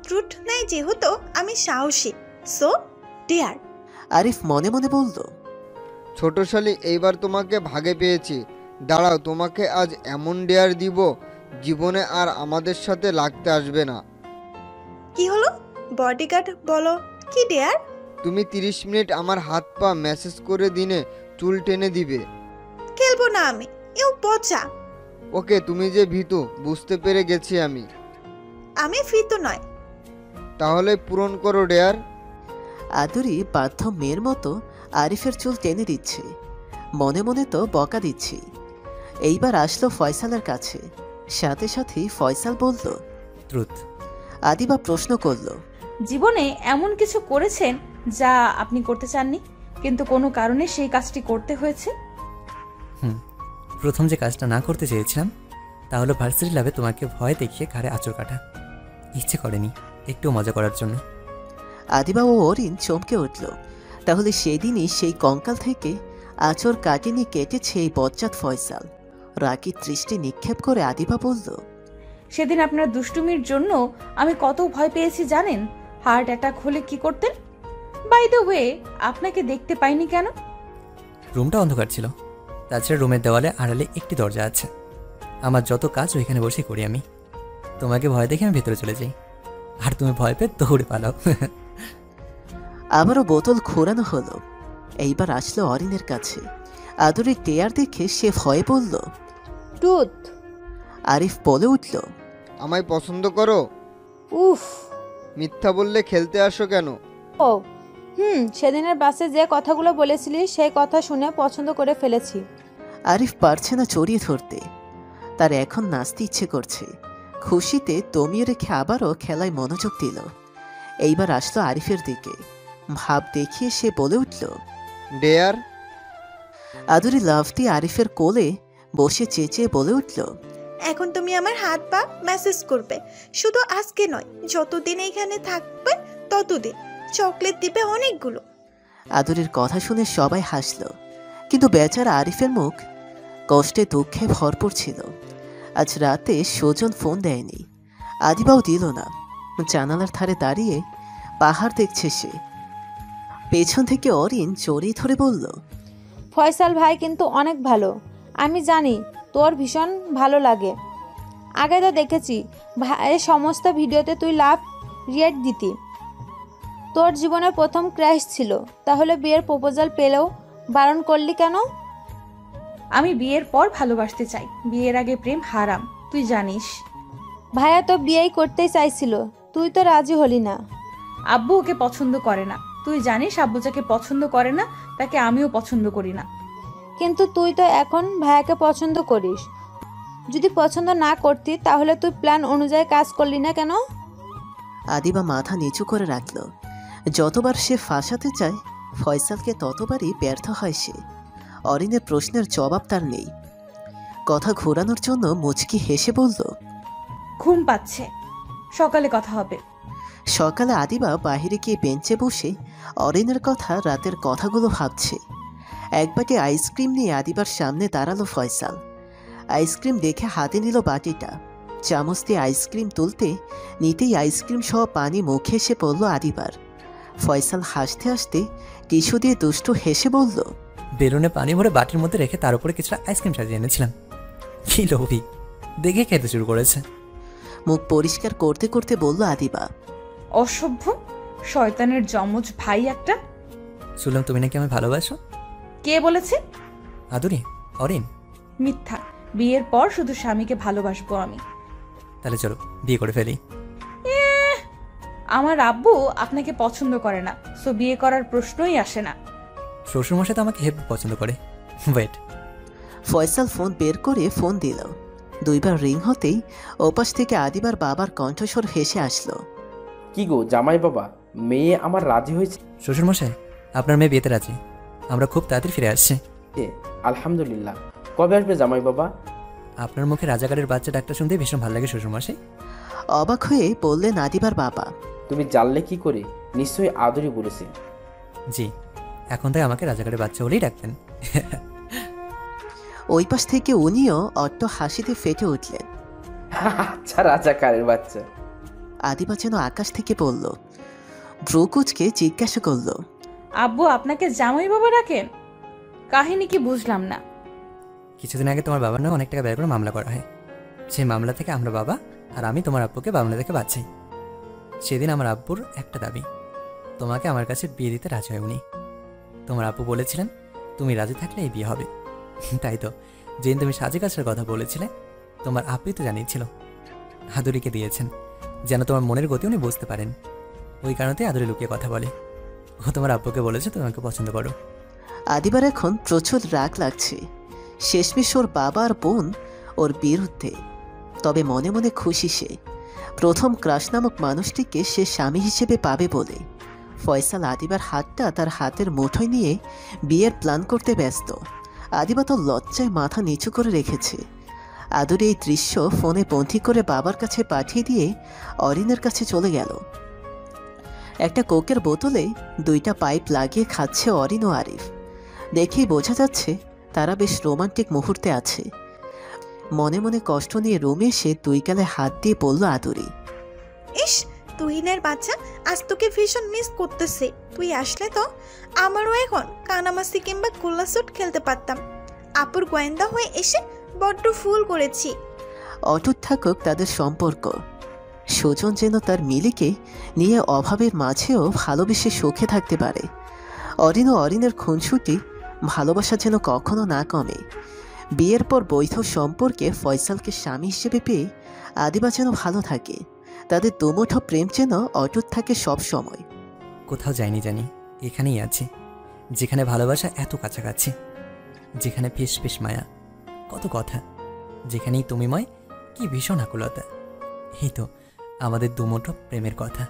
[SPEAKER 7] ট্রুথ নাই যেহেতু আমি সাহসী, সো ডেয়ার।
[SPEAKER 3] আরিফ মনে মনে বলল,
[SPEAKER 5] ছোট শালি, এইবার তোমাকে ভাগে পেয়েছি। দাঁড়াও, তোমাকে আজ এমন ডেয়ার দিব জীবনে আর আমাদের সাথে লাগতে আসবে না।
[SPEAKER 7] কি হলো বডিগার্ড, বলো কি ডেয়ার?
[SPEAKER 5] তুমি 30 মিনিট আমার হাত পা ম্যাসেজ করে দিনে চুল টেনে দিবে।
[SPEAKER 7] খেলবো না আমি, এও পচা।
[SPEAKER 5] ওকে, তুমি যে ভীতু বুঝতে পেরে গেছি আমি।
[SPEAKER 7] আমি ফিতু নয়।
[SPEAKER 5] তাহলে পূরণ করো ডেয়ার।
[SPEAKER 3] আদুরি বাধ্য মেয়ের মতো আরিফের চুল টেনে দিচ্ছে। মনে মনে তো বকা দিচ্ছি। এইবার আসলো ফয়সালের কাছে। সাথে সাথেই ফয়সাল বলল,
[SPEAKER 4] ট্রুথ।
[SPEAKER 3] আদিবা প্রশ্ন করল,
[SPEAKER 2] জীবনে এমন কিছু করেছেন যা আপনি করতে চাননি, কিন্তু কোনো কারণে সেই কাজটি করতে হয়েছে?
[SPEAKER 4] প্রথম যে কাজটা না করতে চেয়েছিলাম তা হলো ভার্সিটি ল্যাবে তোমাকে ভয় দেখিয়ে ঘাড়ে আঁচড় কাটা। ইচ্ছে করেনি, একটু মজা করার জন্য।
[SPEAKER 3] আদিবা ও অরিন চমকে উঠল। তাহলে সেদিনই সেই কঙ্কাল থেকে আঁচড় কাটেনি কেটেছে এই বজ্জাত ফয়সাল। রাগী দৃষ্টি নিক্ষেপ করে আদিবা বলল,
[SPEAKER 2] সেদিন আপনার দুষ্টুমির জন্য আমি কত ভয় পেয়েছি জানেন? হার্ট অ্যাটাক হলে কি করতেন? বাই দ্য ওয়ে, আপনাকে দেখতে পাইনি কেন?
[SPEAKER 4] রুমটা অন্ধকার ছিল, তাছাড়া রুমের দেওয়ালে আড়ালে একটি দরজা আছে। আমার যত কাজ ওইখানে বসেই করি আমি। তোমাকে ভয় দেখে আমি ভেতরে চলে যাই, আর তুমি ভয় পেয়ে দৌড়ে পালাও।
[SPEAKER 3] আবারও বোতল ঘোরানো হলো। এইবার আসলো অরিনের কাছে। আদুরির টেয়ার দেখে সে ভয়ে বলল।
[SPEAKER 8] টুথ।
[SPEAKER 3] আরিফ বলে উঠল।
[SPEAKER 5] আমায় পছন্দ করো?
[SPEAKER 8] উফ।
[SPEAKER 5] মিথ্যা বললে খেলতে আসো কেন?
[SPEAKER 8] ও সেদিনের বাসে যে কথাগুলো বলেছিলি সেই কথা শুনে পছন্দ করে ফেলেছি।
[SPEAKER 3] আরিফ পারছে না জড়িয়ে ধরতে, তার এখন নাচতে ইচ্ছে করছে। খুশিতে দমিয়ে রেখে আবারও খেলায় মনোযোগ দিল। এইবার আসলো আরিফের দিকে, ভাব দেখিয়ে সে বলে উঠল।
[SPEAKER 5] ডেয়ার।
[SPEAKER 7] আদুরি লাফ দিয়ে আরিফের কোলে বসে চেঁচিয়ে বলে উঠল,
[SPEAKER 9] এখন তুমি আমার হাত পা মেসেজ করবে, শুধু আজকে নয়, যতদিন এখানে থাকবে ততদিন। চকলেট দিবে অনেকগুলো।
[SPEAKER 3] আদুরির কথা শুনে সবাই হাসল, কিন্তু বেচারা আরিফের মুখ কষ্টে দুঃখে ভরপুর ছিল। আজ রাতে সুজন ফোন দেয়নি, আদিবাও দিল না। জানালার ধারে দাঁড়িয়ে পাহাড় দেখছে সে। পেছন থেকে অরিন জড়িয়ে ধরে বলল,
[SPEAKER 8] ফয়সাল ভাই কিন্তু অনেক ভালো, আমি জানি তোর ভীষণ ভালো লাগে। আগে তো দেখেছি ভাইয়ের সমস্ত ভিডিওতে তুই লাভ রিয়েক্ট দিতি। তোর জীবনের প্রথম ক্র্যাশ ছিল, তাহলে বিয়ের প্রপোজাল পেলেও বারণ করলি কেন?
[SPEAKER 2] আমি বিয়ের পর ভালোবাসতে চাই, বিয়ের আগে প্রেম হারাম, তুই জানিস।
[SPEAKER 8] ভাইয়া তো বিয়েই করতেই চাইছিল, তুই তো রাজি হলি না।
[SPEAKER 2] আব্বু ওকে পছন্দ করে না, তুই জানিস। আব্বু যাকে পছন্দ করে না তাকে আমিও পছন্দ করি না।
[SPEAKER 8] কিন্তু তুই তো এখন ভাইয়াকে পছন্দ করিস। যদি পছন্দ না করতি তাহলে তুই প্ল্যান অনুযায়ী কাজ করলি না কেন?
[SPEAKER 3] আদিবা মাথা নিচু করে রাখল। যতবার সে ফাঁসাতে চায় ফয়সালকে ততবারই ব্যর্থ হয় সে। অরিনের প্রশ্নের জবাব তার নেই। কথা ঘোরানোর জন্য মুচকি হেসে বলল,
[SPEAKER 2] ঘুম পাচ্ছে, সকালে কথা হবে।
[SPEAKER 3] সকালে আদিবা বাহিরে গিয়ে বেঞ্চে বসে অরিনের কথা, রাতের কথাগুলো ভাবছে। এক বাটি আইসক্রিম নিয়ে আদিবার সামনে দাঁড়ালো ফয়সাল। আইসক্রিম দেখে হাতে নিল বাটিটা। চামচ দিয়ে আইসক্রিম তুলতে নিতেই আইসক্রিম সহ পানি মুখে এসে পড়ল আদিবার। ফয়সাল হাসতে হাসতে টিস্যু দিয়ে দুষ্টু হেসে বলল,
[SPEAKER 4] বেলুনে পানি ভরে বাটির মধ্যে রেখে তার উপরে কিছুটা আইসক্রিম সাজিয়ে এনেছিলাম। কি লোভী, দেখে খেতে শুরু করেছে।
[SPEAKER 3] মুখ পরিষ্কার করতে করতে বলল আদিবা,
[SPEAKER 2] অসভ্য শয়তানের যমজ ভাই একটা।
[SPEAKER 4] শুনলাম তুমি নাকি আমায় ভালোবাসো।
[SPEAKER 2] কে বলেছে?
[SPEAKER 4] আদুরি, অরিন।
[SPEAKER 2] মিথ্যা, বিয়ের পর শুধু স্বামীকে ভালোবাসবো আমি।
[SPEAKER 4] তাহলে চলো বিয়ে করে ফেলি।
[SPEAKER 2] আমার আব্বু আপনাকে পছন্দ করে না, সো বিয়ে করার প্রশ্নই আসে না।
[SPEAKER 4] শ্বশুরমশাই তো আমাকে হেভি পছন্দ করে। ওয়েট।
[SPEAKER 3] ফয়সাল ফোন বের করে ফোন দিল। দুইবার রিং হতেই ওপাশ থেকে আদিবার বাবার কণ্ঠস্বর হেসে আসলো,
[SPEAKER 6] কি গো জামাই বাবা, মেয়ে আমার রাজি হয়েছে।
[SPEAKER 4] শ্বশুরমশাই, আপনার মেয়ে বিয়েতে রাজি। আমরা খুব তাড়াতাড়ি ফিরে আসছি।
[SPEAKER 6] আলহামদুলিল্লাহ। কবে আসবে জামাই বাবা?
[SPEAKER 4] আপনার মুখে রাজাকারের বাচ্চা ডাক্তার শুনতে ভীষণ ভালো লাগে শ্বশুরমশাই।
[SPEAKER 3] অবাক হয়ে বললেন আদিবার বাবা,
[SPEAKER 6] তুমি জানলে কি করে? নিশ্চয়ই আদরি বলেছে।
[SPEAKER 4] জি, এখন তাই আমাকে রাজাকারের বাচ্চা বলেই ডাকতেন।
[SPEAKER 3] ওই পাশ থেকে উনিও অট্ট হাসিতে ফেটে উঠলেন।
[SPEAKER 6] আচ্ছা, রাজাকারের বাচ্চা।
[SPEAKER 3] আদিবা যেন আকাশ থেকে পড়ল। ব্রুকুচকে জিজ্ঞাসা করল,
[SPEAKER 2] আব্বু আপনাকে জামাই বাবা রাখেন? কাহিনী কি বুঝলাম না।
[SPEAKER 4] কিছুদিন আগে তোমার বাবার নামে অনেক টাকা ব্যয় করে মামলা করা হয়। সেই মামলা থেকে আমরা বাবা আর আমি তোমার আব্বুকে মামলা থেকে বাঁচাই। সেদিন আমার আব্বুর একটা দাবি, তোমাকে আমার কাছে বিয়ে দিতে রাজি হয় উনি। তোমার আব্বু বলেছিলেন তুমি রাজি থাকলে এই বিয়ে হবে। তাই তো যেদিন তুমি সাজে কাছের কথা বলেছিলে তোমার আব্বুই তো জানিয়েছিল। আদুরিকে দিয়েছেন যেন তোমার মনের গতি উনি বুঝতে পারেন। ওই কারণেই আদুরি লুকিয়ে কথা বলে। ও তোমার আব্বুকে বলেছে তোমাকে পছন্দ করো।
[SPEAKER 3] আদিবার এখন প্রচুর রাগ লাগছে। শেষমেশ ওর বাবা আর বোন ওর বিরুদ্ধে। তবে মনে মনে খুশি সে। প্রথম ক্রাশ নামক মানুষটিকে সে স্বামী হিসেবে পাবে বলে। ফয়সাল আদিবার হাতটা তার হাতের মুঠোয় নিয়ে বিয়ের প্ল্যান করতে ব্যস্ত। আদিবা তো লজ্জায় মাথা নিচু করে রেখেছে। আদুরি এই দৃশ্য ফোনে বন্দী করে বাবার কাছে পাঠিয়ে দিয়ে অরিনের কাছে চলে গেল। একটা কোকের বোতলে 2টা পাইপ লাগিয়ে খাচ্ছে অরিন ও আরিফ। দেখেই বোঝা যাচ্ছে তারা বেশ রোমান্টিক মুহূর্তে আছে। মনে মনে কষ্ট নিয়ে রুমে এসে 2 গালে হাত দিয়ে বলল আদুরি,
[SPEAKER 9] ইস, তুহিনের বাচ্চা আজ তোকে ভীষণ মিস করতেছে। তুই আসলে তো আমারও এখন কানামাসি কিংবা গোল্লাসুট খেলতে পারতাম। আপুর গোয়েন্দা হয়ে এসে বড্ড ফুল করেছি।
[SPEAKER 3] অটুট থাকুক তাদের সম্পর্ক। সুজন যেন তার মিলিকে নিয়ে অভাবের মাঝেও ভালোবেসে সুখে থাকতে পারে। অরিন ও অরিনের খুনসুটি ভালোবাসা যেন কখনো না কমে। বিয়ের পর বৈধ সম্পর্কে ফয়সালকে স্বামী হিসেবে পেয়ে আদিবা যেন ভালো থাকে। তাদের দুমুঠো প্রেম যেন অটুট থাকে সব সময়।
[SPEAKER 4] কোথাও যাইনি জানি, এখানেই আছি, যেখানে ভালোবাসা এত কাছাকাছি, যেখানে ফিস ফিস মায়া, কত কথা, যেখানেই তুমিময়, কি ভীষণ আকুলতা। এই তো আমাদের দুমুঠো প্রেমের কথা।